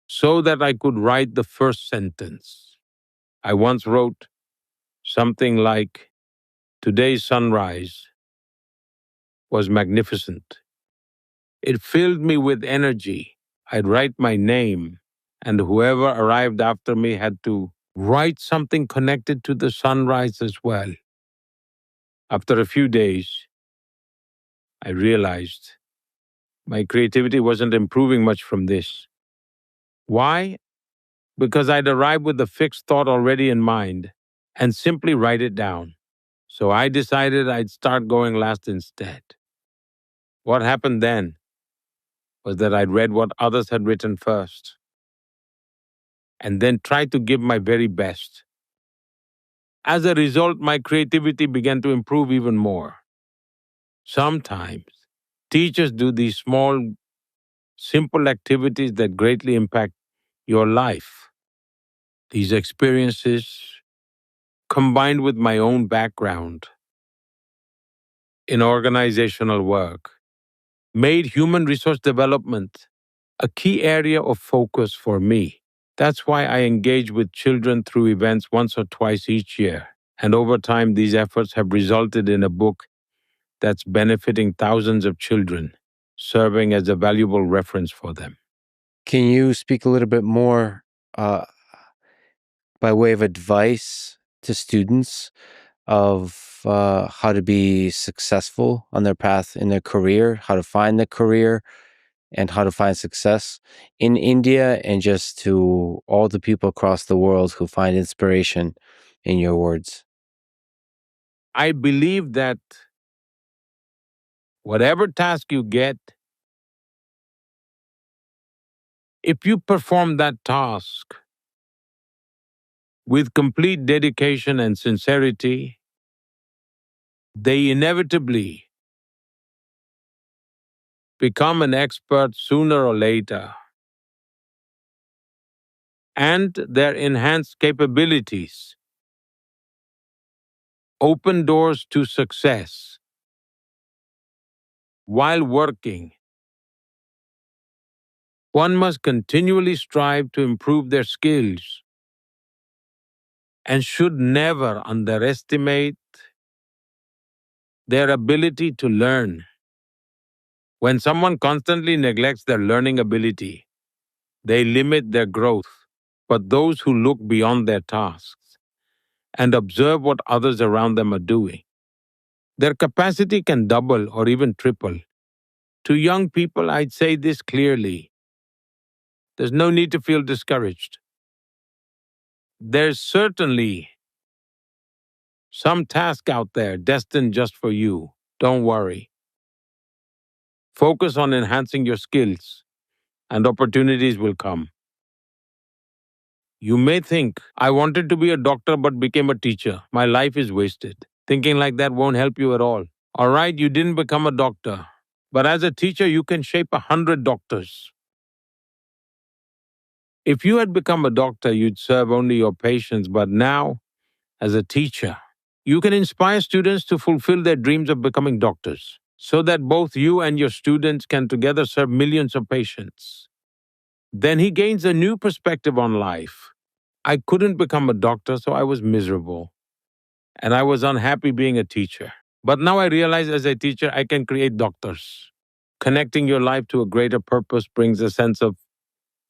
So that I could write the first sentence. I once wrote something like, "Today's sunrise was magnificent." It filled me with energy. I'd write my name, and whoever arrived after me had to write something connected to the sunrise as well. After a few days, I realized my creativity wasn't improving much from this. Why? Because I'd arrived with a fixed thought already in mind and simply write it down. So I decided I'd start going last instead. What happened then was that I'd read what others had written first and then tried to give my very best. As a result, my creativity began to improve even more. Sometimes, teachers do these small, simple activities that greatly impact your life. These experiences, combined with my own background in organizational work, made human resource development a key area of focus for me. That's why I engage with children through events once or twice each year. And over time, these efforts have resulted in a book that's benefiting thousands of children, serving as a valuable reference for them. Can you speak a little bit more uh, by way of advice to students of how to be successful on their path in their career, how to find the career, and how to find success in India, and just to all the people across the world who find inspiration in your words? I believe that whatever task you get, if you perform that task with complete dedication and sincerity, they inevitably become an expert sooner or later. And their enhanced capabilities open doors to success while working. One must continually strive to improve their skills and should never underestimate their ability to learn. When someone constantly neglects their learning ability, they limit their growth. But those who look beyond their tasks and observe what others around them are doing, their capacity can double or even triple. To young people, I'd say this clearly: there's no need to feel discouraged. There's certainly some task out there destined just for you. Don't worry. Focus on enhancing your skills, and opportunities will come. You may think, "I wanted to be a doctor but became a teacher. My life is wasted." Thinking like that won't help you at all. All right, you didn't become a doctor, but as a teacher, you can shape 100 doctors. If you had become a doctor, you'd serve only your patients, but now, as a teacher, you can inspire students to fulfill their dreams of becoming doctors, so that both you and your students can together serve millions of patients. Then he gains a new perspective on life. I couldn't become a doctor, so I was miserable. And I was unhappy being a teacher. But now I realize as a teacher, I can create doctors. Connecting your life to a greater purpose brings a sense of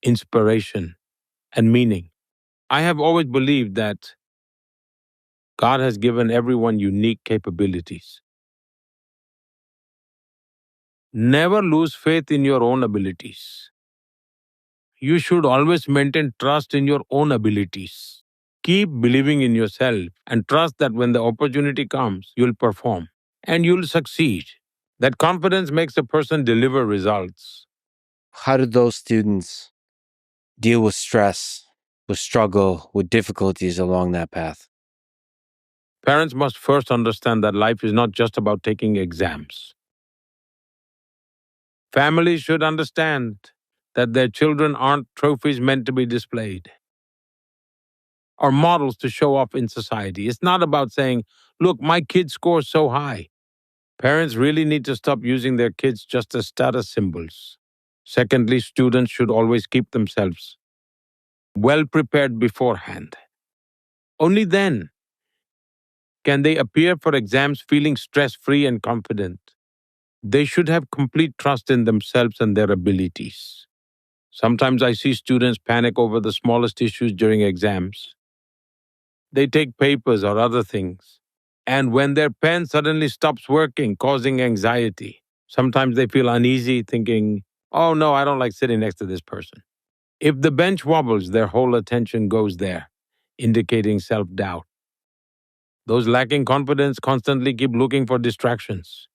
inspiration and meaning. I have always believed that God has given everyone unique capabilities. Never lose faith in your own abilities. You should always maintain trust in your own abilities. Keep believing in yourself and trust that when the opportunity comes, you'll perform and you'll succeed. That confidence makes a person deliver results. How did those students deal with stress, with struggle, with difficulties along that path? Parents must first understand that life is not just about taking exams. Families should understand that their children aren't trophies meant to be displayed or models to show off in society. It's not about saying, look, my kid scores so high. Parents really need to stop using their kids just as status symbols. Secondly, students should always keep themselves well prepared beforehand. Only then can they appear for exams feeling stress free and confident. They should have complete trust in themselves and their abilities. Sometimes I see students panic over the smallest issues during exams. They take papers or other things. And when their pen suddenly stops working, causing anxiety, sometimes they feel uneasy, thinking, oh no, I don't like sitting next to this person. If the bench wobbles, their whole attention goes there, indicating self doubt. Those lacking confidence constantly keep looking for distractions.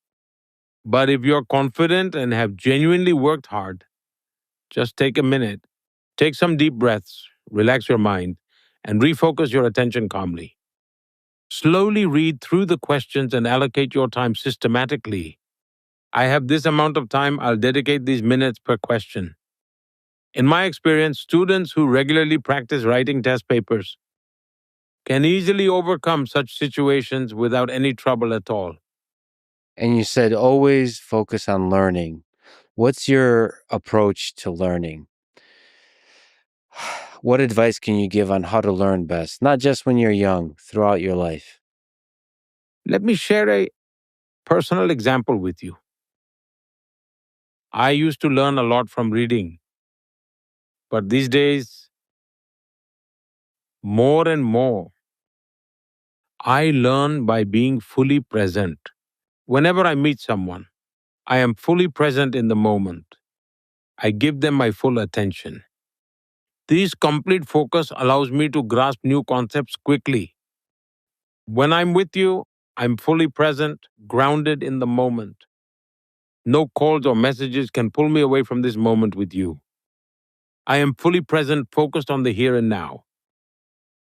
But if you're confident and have genuinely worked hard, just take a minute, take some deep breaths, relax your mind, and refocus your attention calmly. Slowly read through the questions and allocate your time systematically. I have this amount of time, I'll dedicate these minutes per question. In my experience, students who regularly practice writing test papers can easily overcome such situations without any trouble at all. And you said always focus on learning. What's your approach to learning? What advice can you give on how to learn best, not just when you're young, throughout your life? Let me share a personal example with you. I used to learn a lot from reading, but these days, more and more, I learn by being fully present. Whenever I meet someone, I am fully present in the moment. I give them my full attention. This complete focus allows me to grasp new concepts quickly. When I'm with you, I'm fully present, grounded in the moment. No calls or messages can pull me away from this moment with you. I am fully present, focused on the here and now.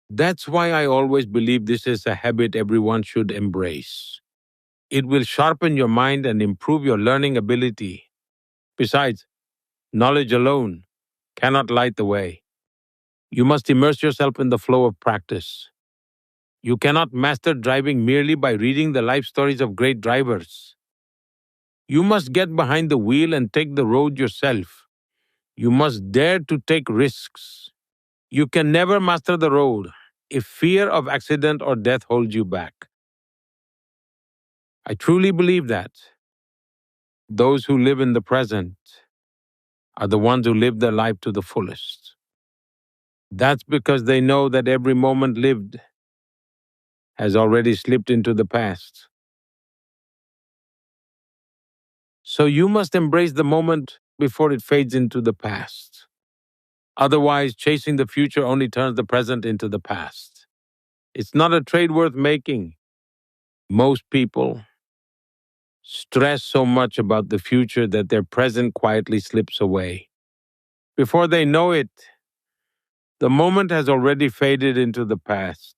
That's why I always believe this is a habit everyone should embrace. It will sharpen your mind and improve your learning ability. Besides, knowledge alone cannot light the way. You must immerse yourself in the flow of practice. You cannot master driving merely by reading the life stories of great drivers. You must get behind the wheel and take the road yourself. You must dare to take risks. You can never master the road if fear of accident or death holds you back. I truly believe that those who live in the present are the ones who live their life to the fullest. That's because they know that every moment lived has already slipped into the past. So you must embrace the moment before it fades into the past. Otherwise, chasing the future only turns the present into the past. It's not a trade worth making. Most people stress so much about the future that their present quietly slips away. Before they know it, the moment has already faded into the past.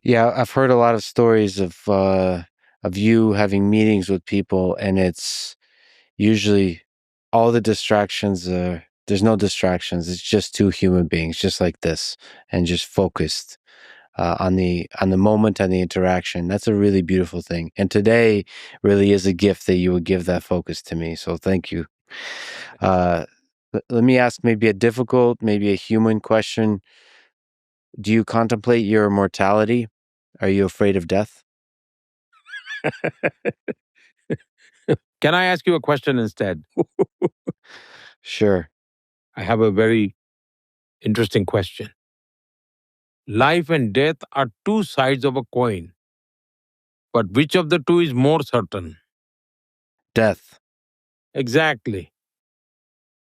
Yeah, I've heard a lot of stories of you having meetings with people, and it's usually all the distractions are there's no distractions. It's just two human beings, just like this, and just focused on the moment and the interaction. That's a really beautiful thing. And today really is a gift that you would give that focus to me. So thank you. Let me ask maybe a difficult, maybe a human question. Do you contemplate your mortality? Are you afraid of death? Can I ask you a question instead? Sure. I have a very Interesting question. Life and death are two sides of a coin, but which of the two is more certain? Death. Exactly.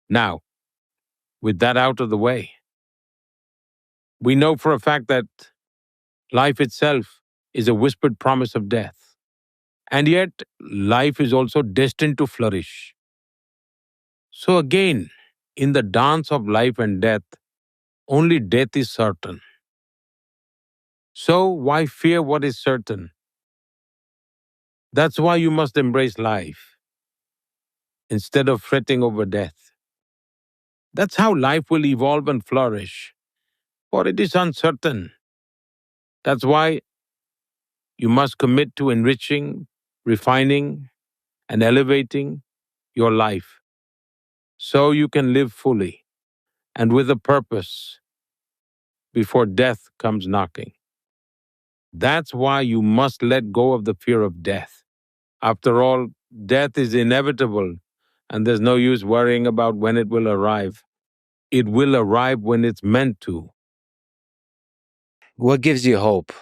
Now, with that out of the way, we know for a fact that life itself is a whispered promise of death. And yet, life is also destined to flourish. So, again, in the dance of life and death, only death is certain. So, why fear what is certain? That's why you must embrace life instead of fretting over death. That's how life will evolve and flourish, for it is uncertain. That's why you must commit to enriching, refining, and elevating your life so you can live fully and with a purpose before death comes knocking. That's why you must let go of the fear of death. After all, death is inevitable, and there's no use worrying about when it will arrive. It will arrive when it's meant to. What gives you hope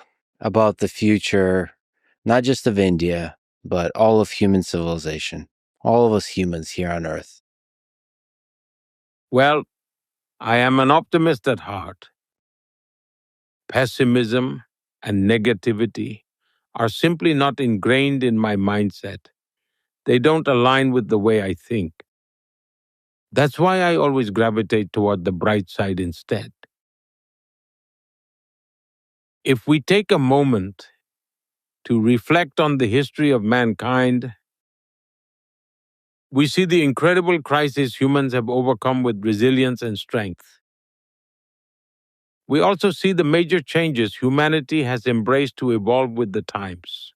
about the future, not just of India, but all of human civilization, all of us humans here on Earth? Well, I am an optimist at heart. Pessimism and negativity are simply not ingrained in my mindset. They don't align with the way I think. That's why I always gravitate toward the bright side instead. If we take a moment to reflect on the history of mankind, we see the incredible crisis humans have overcome with resilience and strength. We also see the major changes humanity has embraced to evolve with the times.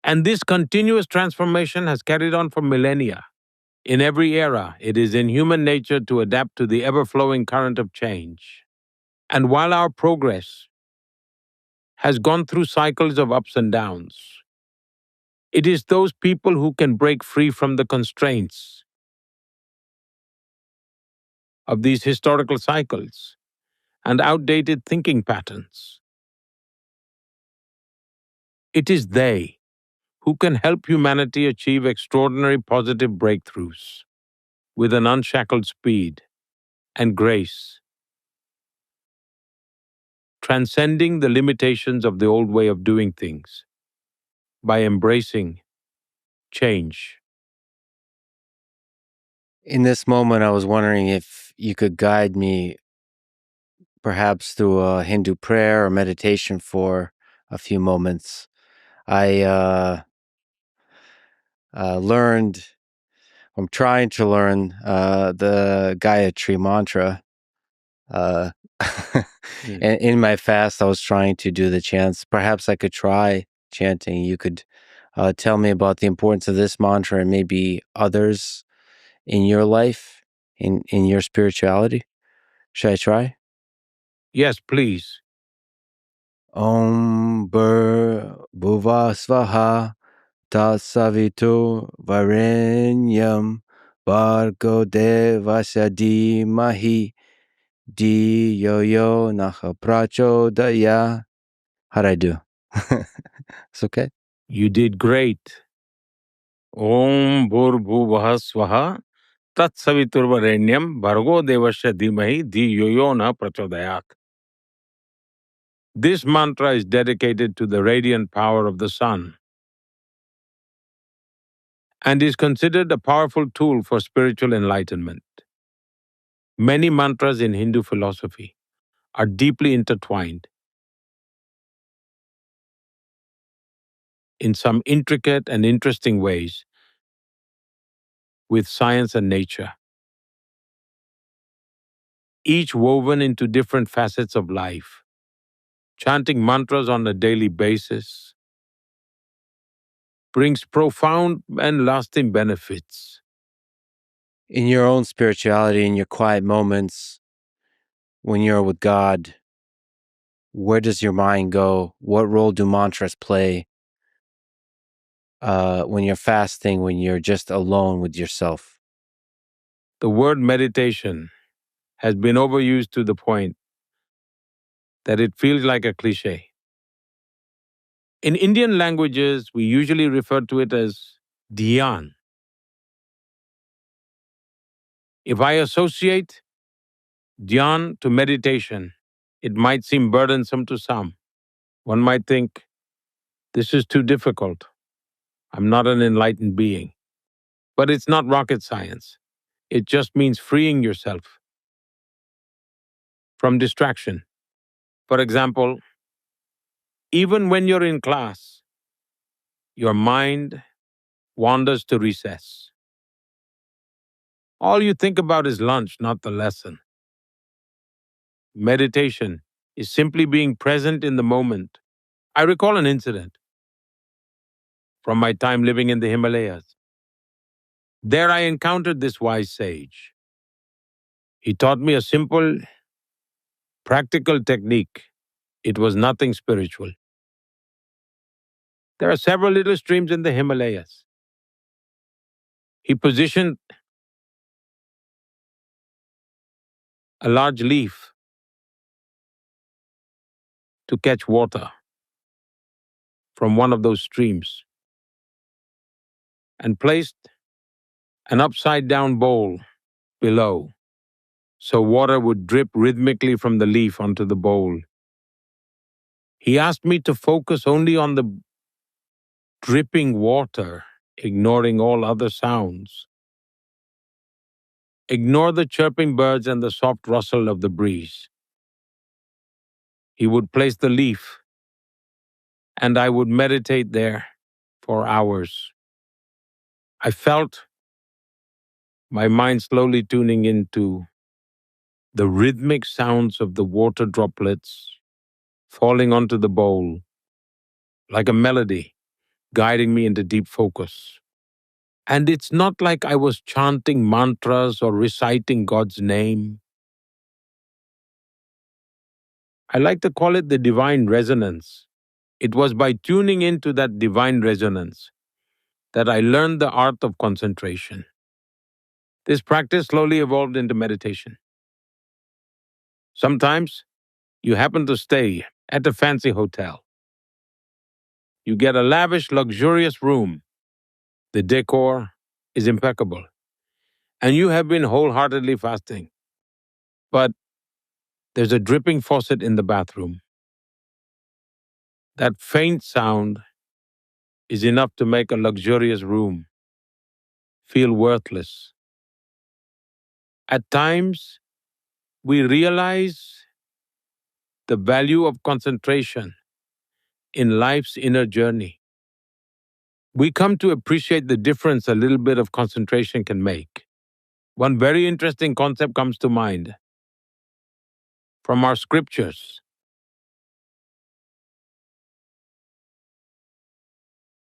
And this continuous transformation has carried on for millennia. In every era, it is in human nature to adapt to the ever flowing current of change. And while our progress has gone through cycles of ups and downs, it is those people who can break free from the constraints of these historical cycles and outdated thinking patterns. It is they who can help humanity achieve extraordinary positive breakthroughs with an unshackled speed and grace, transcending the limitations of the old way of doing things by embracing change. In this moment, I was wondering if you could guide me perhaps through a Hindu prayer or meditation for a few moments. I learned, I'm trying to learn the Gayatri mantra. Uh, and in my fast, I was trying to do the chants. Perhaps I could try chanting. You could tell me about the importance of this mantra and maybe others in your life, in your spirituality. Should I try? Yes, please. Om Bhuva Svaha Tatsavitu Varenyam Bhargo Devasya Dhimahi Diyo Yo Naha Prachodaya. How'd I do? It's okay. You did great. Om Bhurbhuvah Swaha Tat Saviturvarenyam Bhargo Devasya Dhimahi Dhiyo Yo Na Prachodayat. This mantra is dedicated to the radiant power of the sun and is considered a powerful tool for spiritual enlightenment. Many mantras in Hindu philosophy are deeply intertwined in some intricate and interesting ways with science and nature, each woven into different facets of life. Chanting mantras on a daily basis brings profound and lasting benefits. In your own spirituality, in your quiet moments, when you're with God, where does your mind go? What role do mantras play when you're fasting, when you're just alone with yourself? The word meditation has been overused to the point that it feels like a cliche. In Indian languages, we usually refer to it as dhyan. If I associate dhyan to meditation, it might seem burdensome to some. One might think, this is too difficult. I'm not an enlightened being. But it's not rocket science. It just means freeing yourself from distraction. For example, even when you're in class, your mind wanders to recess. All you think about is lunch, not the lesson. Meditation is simply being present in the moment. I recall an incident from my time living in the Himalayas. There I encountered this wise sage. He taught me a simple, practical technique. It was nothing spiritual. There are several little streams in the Himalayas. He positioned a large leaf to catch water from one of those streams and placed an upside down bowl below so water would drip rhythmically from the leaf onto the bowl. He asked me to focus only on the dripping water, ignoring all other sounds. Ignore the chirping birds and the soft rustle of the breeze. He would place the leaf, and I would meditate there for hours. I felt my mind slowly tuning into the rhythmic sounds of the water droplets falling onto the bowl, like a melody guiding me into deep focus. And it's not like I was chanting mantras or reciting God's name. I like to call it the divine resonance. It was by tuning into that divine resonance that I learned the art of concentration. This practice slowly evolved into meditation. Sometimes you happen to stay at a fancy hotel. You get a lavish, luxurious room. The decor is impeccable. And you have been wholeheartedly fasting. But there's a dripping faucet in the bathroom. That faint sound is enough to make a luxurious room feel worthless. At times, we realize the value of concentration in life's inner journey. We come to appreciate the difference a little bit of concentration can make. One very interesting concept comes to mind from our scriptures.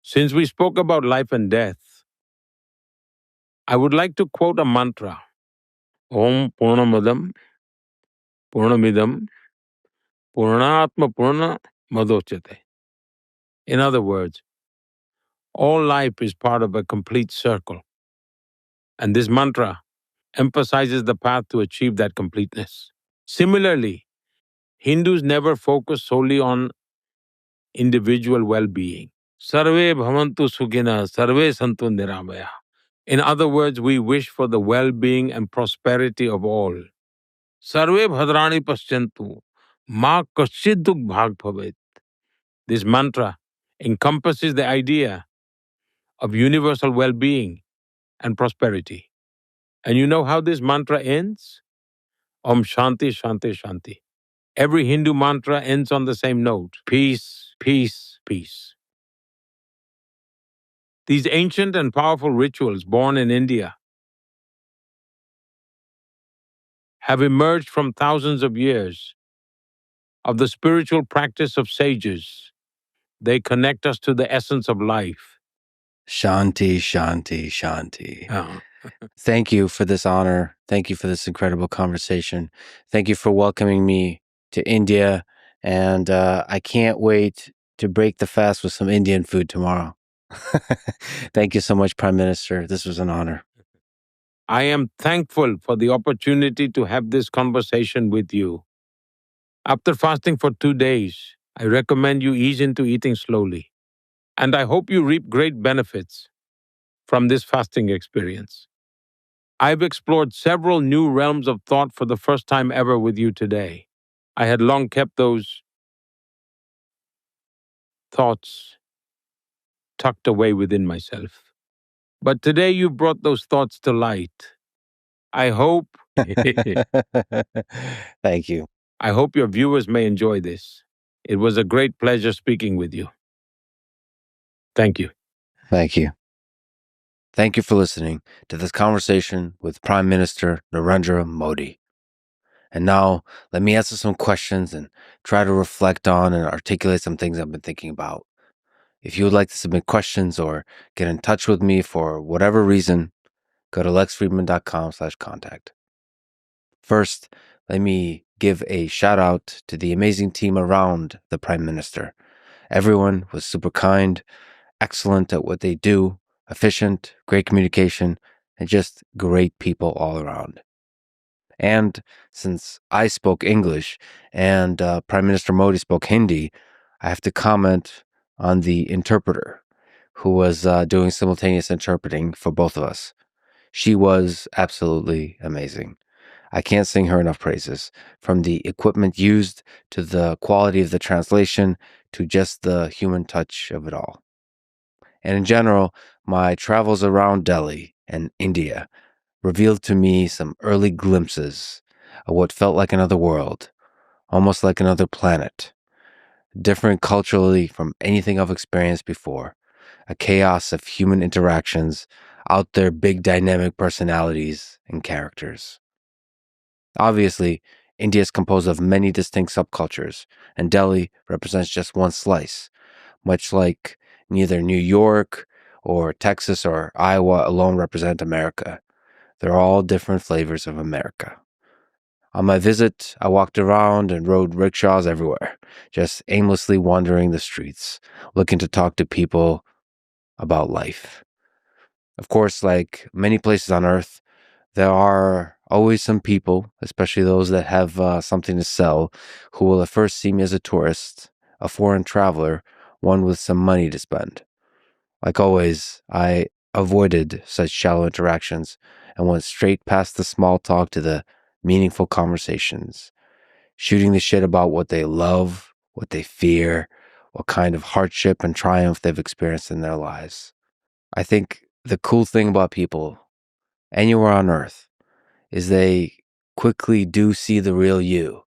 Since we spoke about life and death, I would like to quote a mantra. Om Purnamadam Purnamidam Purnatma Purna Madochyate. In other words, all life is part of a complete circle. And this mantra emphasizes the path to achieve that completeness. Similarly, Hindus never focus solely on individual well-being. Sarve bhavantu sukhina, sarve santu niramaya. In other words, we wish for the well-being and prosperity of all. Sarve bhadrani paschyantu, ma kaschid dukh bhag bhavet. This mantra encompasses the idea of universal well-being and prosperity. And you know how this mantra ends? Om Shanti Shanti Shanti. Every Hindu mantra ends on the same note. Peace, peace, peace. These ancient and powerful rituals born in India have emerged from thousands of years of the spiritual practice of sages. They connect us to the essence of life. Shanti, Shanti, Shanti. Oh. Thank you for this honor. Thank you for this incredible conversation. Thank you for welcoming me to India. And I can't wait to break the fast with some Indian food tomorrow. Thank you so much, Prime Minister. This was an honor. I am thankful for the opportunity to have this conversation with you. After fasting for 2 days, I recommend you ease into eating slowly. And I hope you reap great benefits from this fasting experience. I've explored several new realms of thought for the first time ever with you today. I had long kept those thoughts tucked away within myself. But today you brought those thoughts to light. I hope Thank you. I hope your viewers may enjoy this. It was a great pleasure speaking with you. Thank you. Thank you. Thank you for listening to this conversation with Prime Minister Narendra Modi. And now, let me answer some questions and try to reflect on and articulate some things I've been thinking about. If you would like to submit questions or get in touch with me for whatever reason, go to lexfriedman.com/contact. First, let me give a shout out to the amazing team around the Prime Minister. Everyone was super kind, excellent at what they do, efficient, great communication, and just great people all around. And since I spoke English and Prime Minister Modi spoke Hindi, I have to comment on the interpreter who was doing simultaneous interpreting for both of us. She was absolutely amazing. I can't sing her enough praises, from the equipment used to the quality of the translation to just the human touch of it all. And in general, my travels around Delhi and India revealed to me some early glimpses of what felt like another world, almost like another planet, different culturally from anything I've experienced before, a chaos of human interactions, out there big dynamic personalities and characters. Obviously, India is composed of many distinct subcultures, and Delhi represents just one slice, much like neither New York or Texas or Iowa alone represent America. They're all different flavors of America. On my visit, I walked around and rode rickshaws everywhere, just aimlessly wandering the streets, looking to talk to people about life. Of course, like many places on earth, there are always some people, especially those that have something to sell, who will at first see me as a tourist, a foreign traveler, one with some money to spend. Like always, I avoided such shallow interactions and went straight past the small talk to the meaningful conversations, shooting the shit about what they love, what they fear, what kind of hardship and triumph they've experienced in their lives. I think the cool thing about people anywhere on earth is they quickly do see the real you,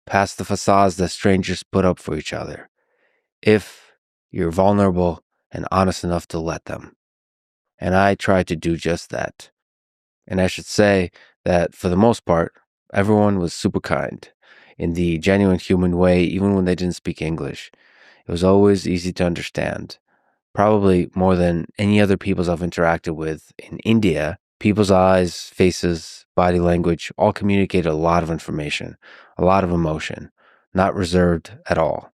past the facades that strangers put up for each other, if you're vulnerable and honest enough to let them. And I try to do just that. And I should say that for the most part, everyone was super kind in the genuine human way, even when they didn't speak English. It was always easy to understand. Probably more than any other peoples I've interacted with in India, people's eyes, faces, body language all communicate a lot of information, a lot of emotion, not reserved at all.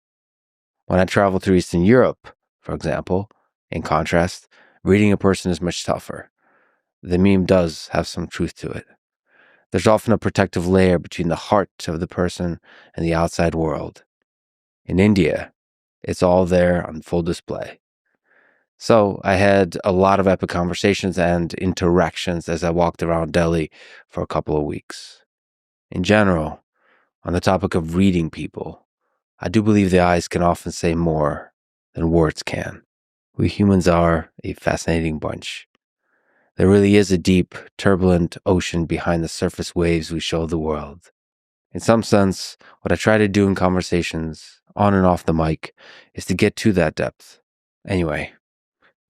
When I travel through Eastern Europe, for example, in contrast, reading a person is much tougher. The meme does have some truth to it. There's often a protective layer between the heart of the person and the outside world. In India, it's all there on full display. So I had a lot of epic conversations and interactions as I walked around Delhi for a couple of weeks. In general, on the topic of reading people, I do believe the eyes can often say more than words can. We humans are a fascinating bunch. There really is a deep, turbulent ocean behind the surface waves we show the world. In some sense, what I try to do in conversations, on and off the mic, is to get to that depth. Anyway,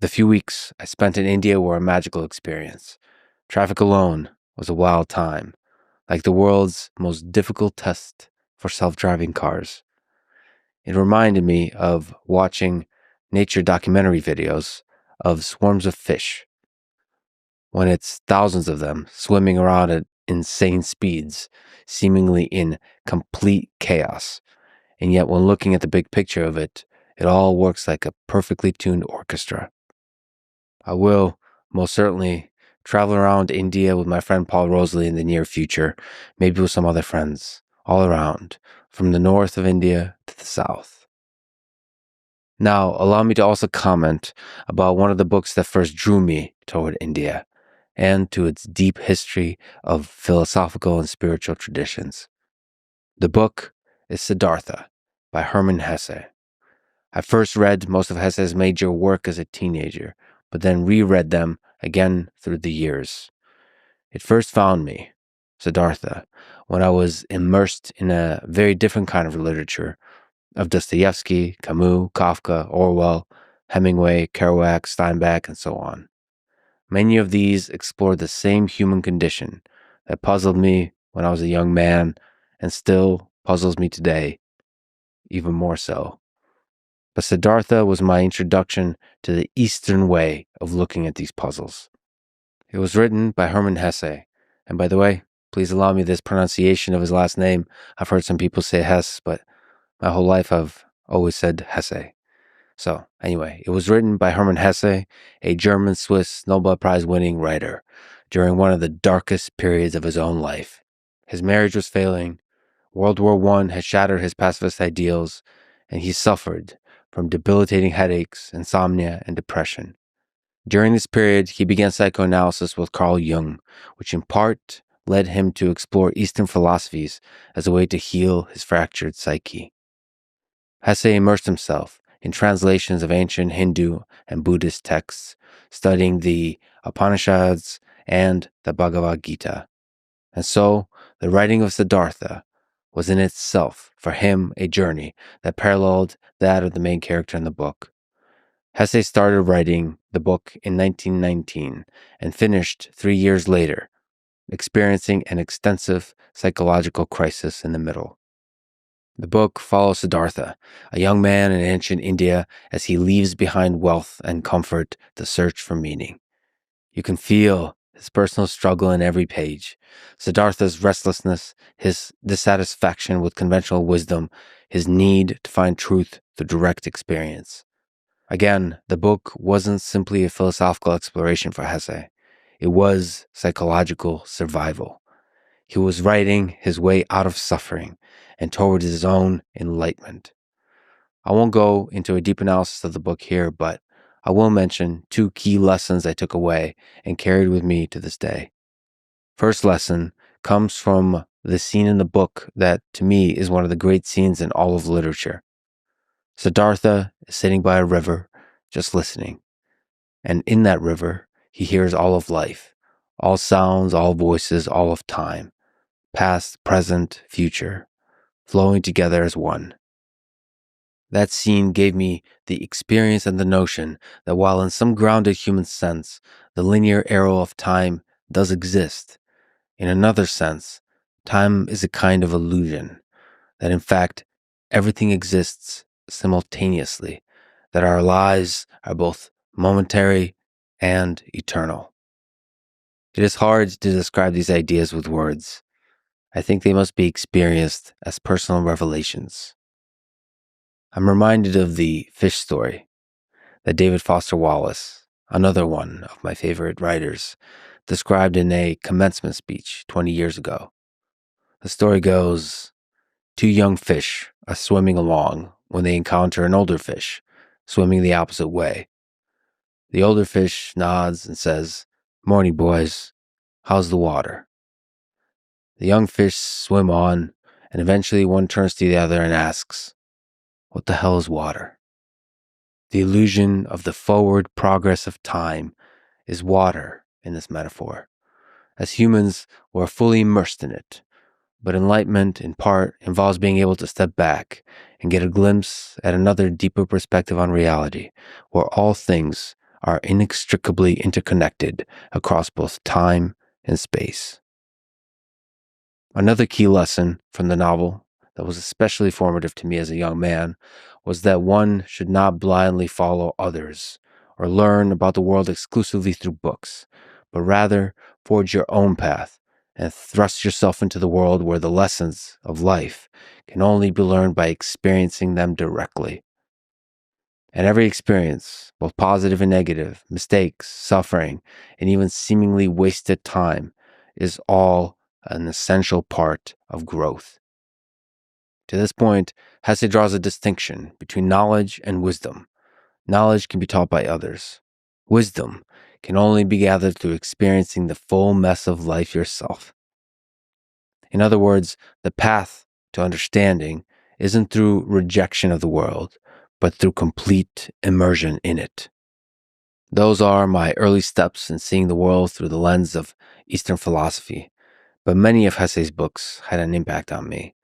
the few weeks I spent in India were a magical experience. Traffic alone was a wild time, like the world's most difficult test for self-driving cars. It reminded me of watching nature documentary videos of swarms of fish, when it's thousands of them swimming around at insane speeds, seemingly in complete chaos. And yet when looking at the big picture of it, it all works like a perfectly tuned orchestra. I will most certainly travel around India with my friend Paul Rosalie in the near future, maybe with some other friends, all around, from the north of India to the south. Now, allow me to also comment about one of the books that first drew me toward India and to its deep history of philosophical and spiritual traditions. The book is Siddhartha by Hermann Hesse. I first read most of Hesse's major work as a teenager, but then reread them again through the years. It first found me, Siddhartha, when I was immersed in a very different kind of literature of Dostoevsky, Camus, Kafka, Orwell, Hemingway, Kerouac, Steinbeck, and so on. Many of these explore the same human condition that puzzled me when I was a young man and still puzzles me today, even more so. But Siddhartha was my introduction to the Eastern way of looking at these puzzles. It was written by Hermann Hesse, and by the way, please allow me this pronunciation of his last name. I've heard some people say Hess, but my whole life I've always said Hesse. So anyway, it was written by Hermann Hesse, a German-Swiss Nobel Prize winning writer, during one of the darkest periods of his own life. His marriage was failing, World War I had shattered his pacifist ideals, and he suffered from debilitating headaches, insomnia, and depression. During this period, he began psychoanalysis with Carl Jung, which in part led him to explore Eastern philosophies as a way to heal his fractured psyche. Hesse immersed himself in translations of ancient Hindu and Buddhist texts, studying the Upanishads and the Bhagavad Gita. And so, the writing of Siddhartha was in itself, for him, a journey that paralleled that of the main character in the book. Hesse started writing the book in 1919 and finished 3 years later, experiencing an extensive psychological crisis in the middle. The book follows Siddhartha, a young man in ancient India, as he leaves behind wealth and comfort to search for meaning. You can feel his personal struggle in every page, Siddhartha's restlessness, his dissatisfaction with conventional wisdom, his need to find truth through direct experience. Again, the book wasn't simply a philosophical exploration for Hesse. It was psychological survival. He was writing his way out of suffering and towards his own enlightenment. I won't go into a deep analysis of the book here, but I will mention 2 key lessons I took away and carried with me to this day. First lesson comes from the scene in the book that, to me, is one of the great scenes in all of literature. Siddhartha is sitting by a river, just listening. And in that river, he hears all of life, all sounds, all voices, all of time, past, present, future, flowing together as one. That scene gave me the experience and the notion that while in some grounded human sense, the linear arrow of time does exist, in another sense, time is a kind of illusion, that in fact, everything exists simultaneously, that our lives are both momentary and eternal. It is hard to describe these ideas with words. I think they must be experienced as personal revelations. I'm reminded of the fish story that David Foster Wallace, another one of my favorite writers, described in a commencement speech 20 years ago. The story goes, 2 young fish are swimming along when they encounter an older fish swimming the opposite way. The older fish nods and says, "Morning, boys. How's the water?" The young fish swim on, and eventually one turns to the other and asks, "What the hell is water?" The illusion of the forward progress of time is water in this metaphor. As humans, we're fully immersed in it. But enlightenment, in part, involves being able to step back and get a glimpse at another deeper perspective on reality, where all things are inextricably interconnected across both time and space. Another key lesson from the novel that was especially formative to me as a young man was that one should not blindly follow others or learn about the world exclusively through books, but rather forge your own path and thrust yourself into the world where the lessons of life can only be learned by experiencing them directly. And every experience, both positive and negative, mistakes, suffering, and even seemingly wasted time, is all an essential part of growth. To this point, Hesse draws a distinction between knowledge and wisdom. Knowledge can be taught by others. Wisdom can only be gathered through experiencing the full mess of life yourself. In other words, the path to understanding isn't through rejection of the world, but through complete immersion in it. Those are my early steps in seeing the world through the lens of Eastern philosophy, but many of Hesse's books had an impact on me.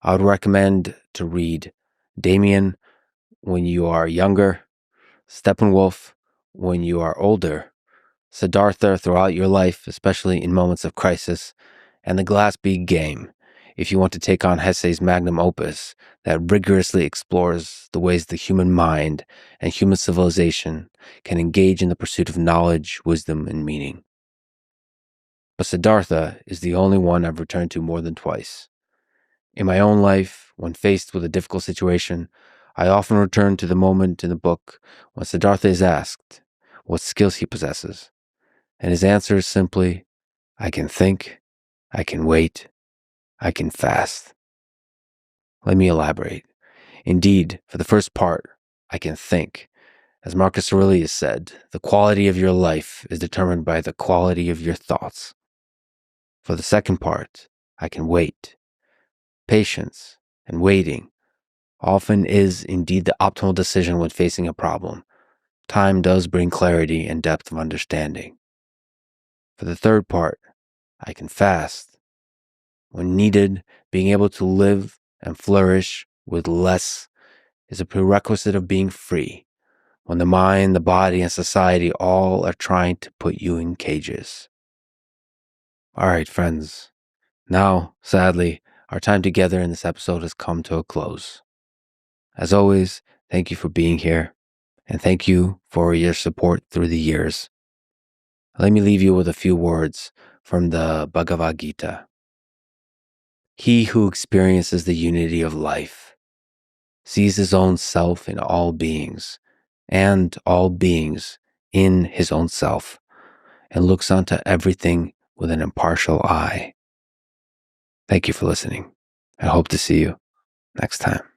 I would recommend to read Damien when you are younger, Steppenwolf when you are older, Siddhartha throughout your life, especially in moments of crisis, and The Glass-Bead Game if you want to take on Hesse's magnum opus that rigorously explores the ways the human mind and human civilization can engage in the pursuit of knowledge, wisdom, and meaning. But Siddhartha is the only one I've returned to more than twice. In my own life, when faced with a difficult situation, I often return to the moment in the book when Siddhartha is asked what skills he possesses. And his answer is simply, I can think, I can wait, I can fast. Let me elaborate. Indeed, for the first part, I can think. As Marcus Aurelius said, the quality of your life is determined by the quality of your thoughts. For the second part, I can wait. Patience and waiting often is indeed the optimal decision when facing a problem. Time does bring clarity and depth of understanding. For the third part, I can fast. When needed, being able to live and flourish with less is a prerequisite of being free, when the mind, the body, and society all are trying to put you in cages. All right, friends. Now, sadly, our time together in this episode has come to a close. As always, thank you for being here, and thank you for your support through the years. Let me leave you with a few words from the Bhagavad Gita. He who experiences the unity of life sees his own self in all beings, and all beings in his own self, and looks onto everything with an impartial eye. Thank you for listening. I hope to see you next time.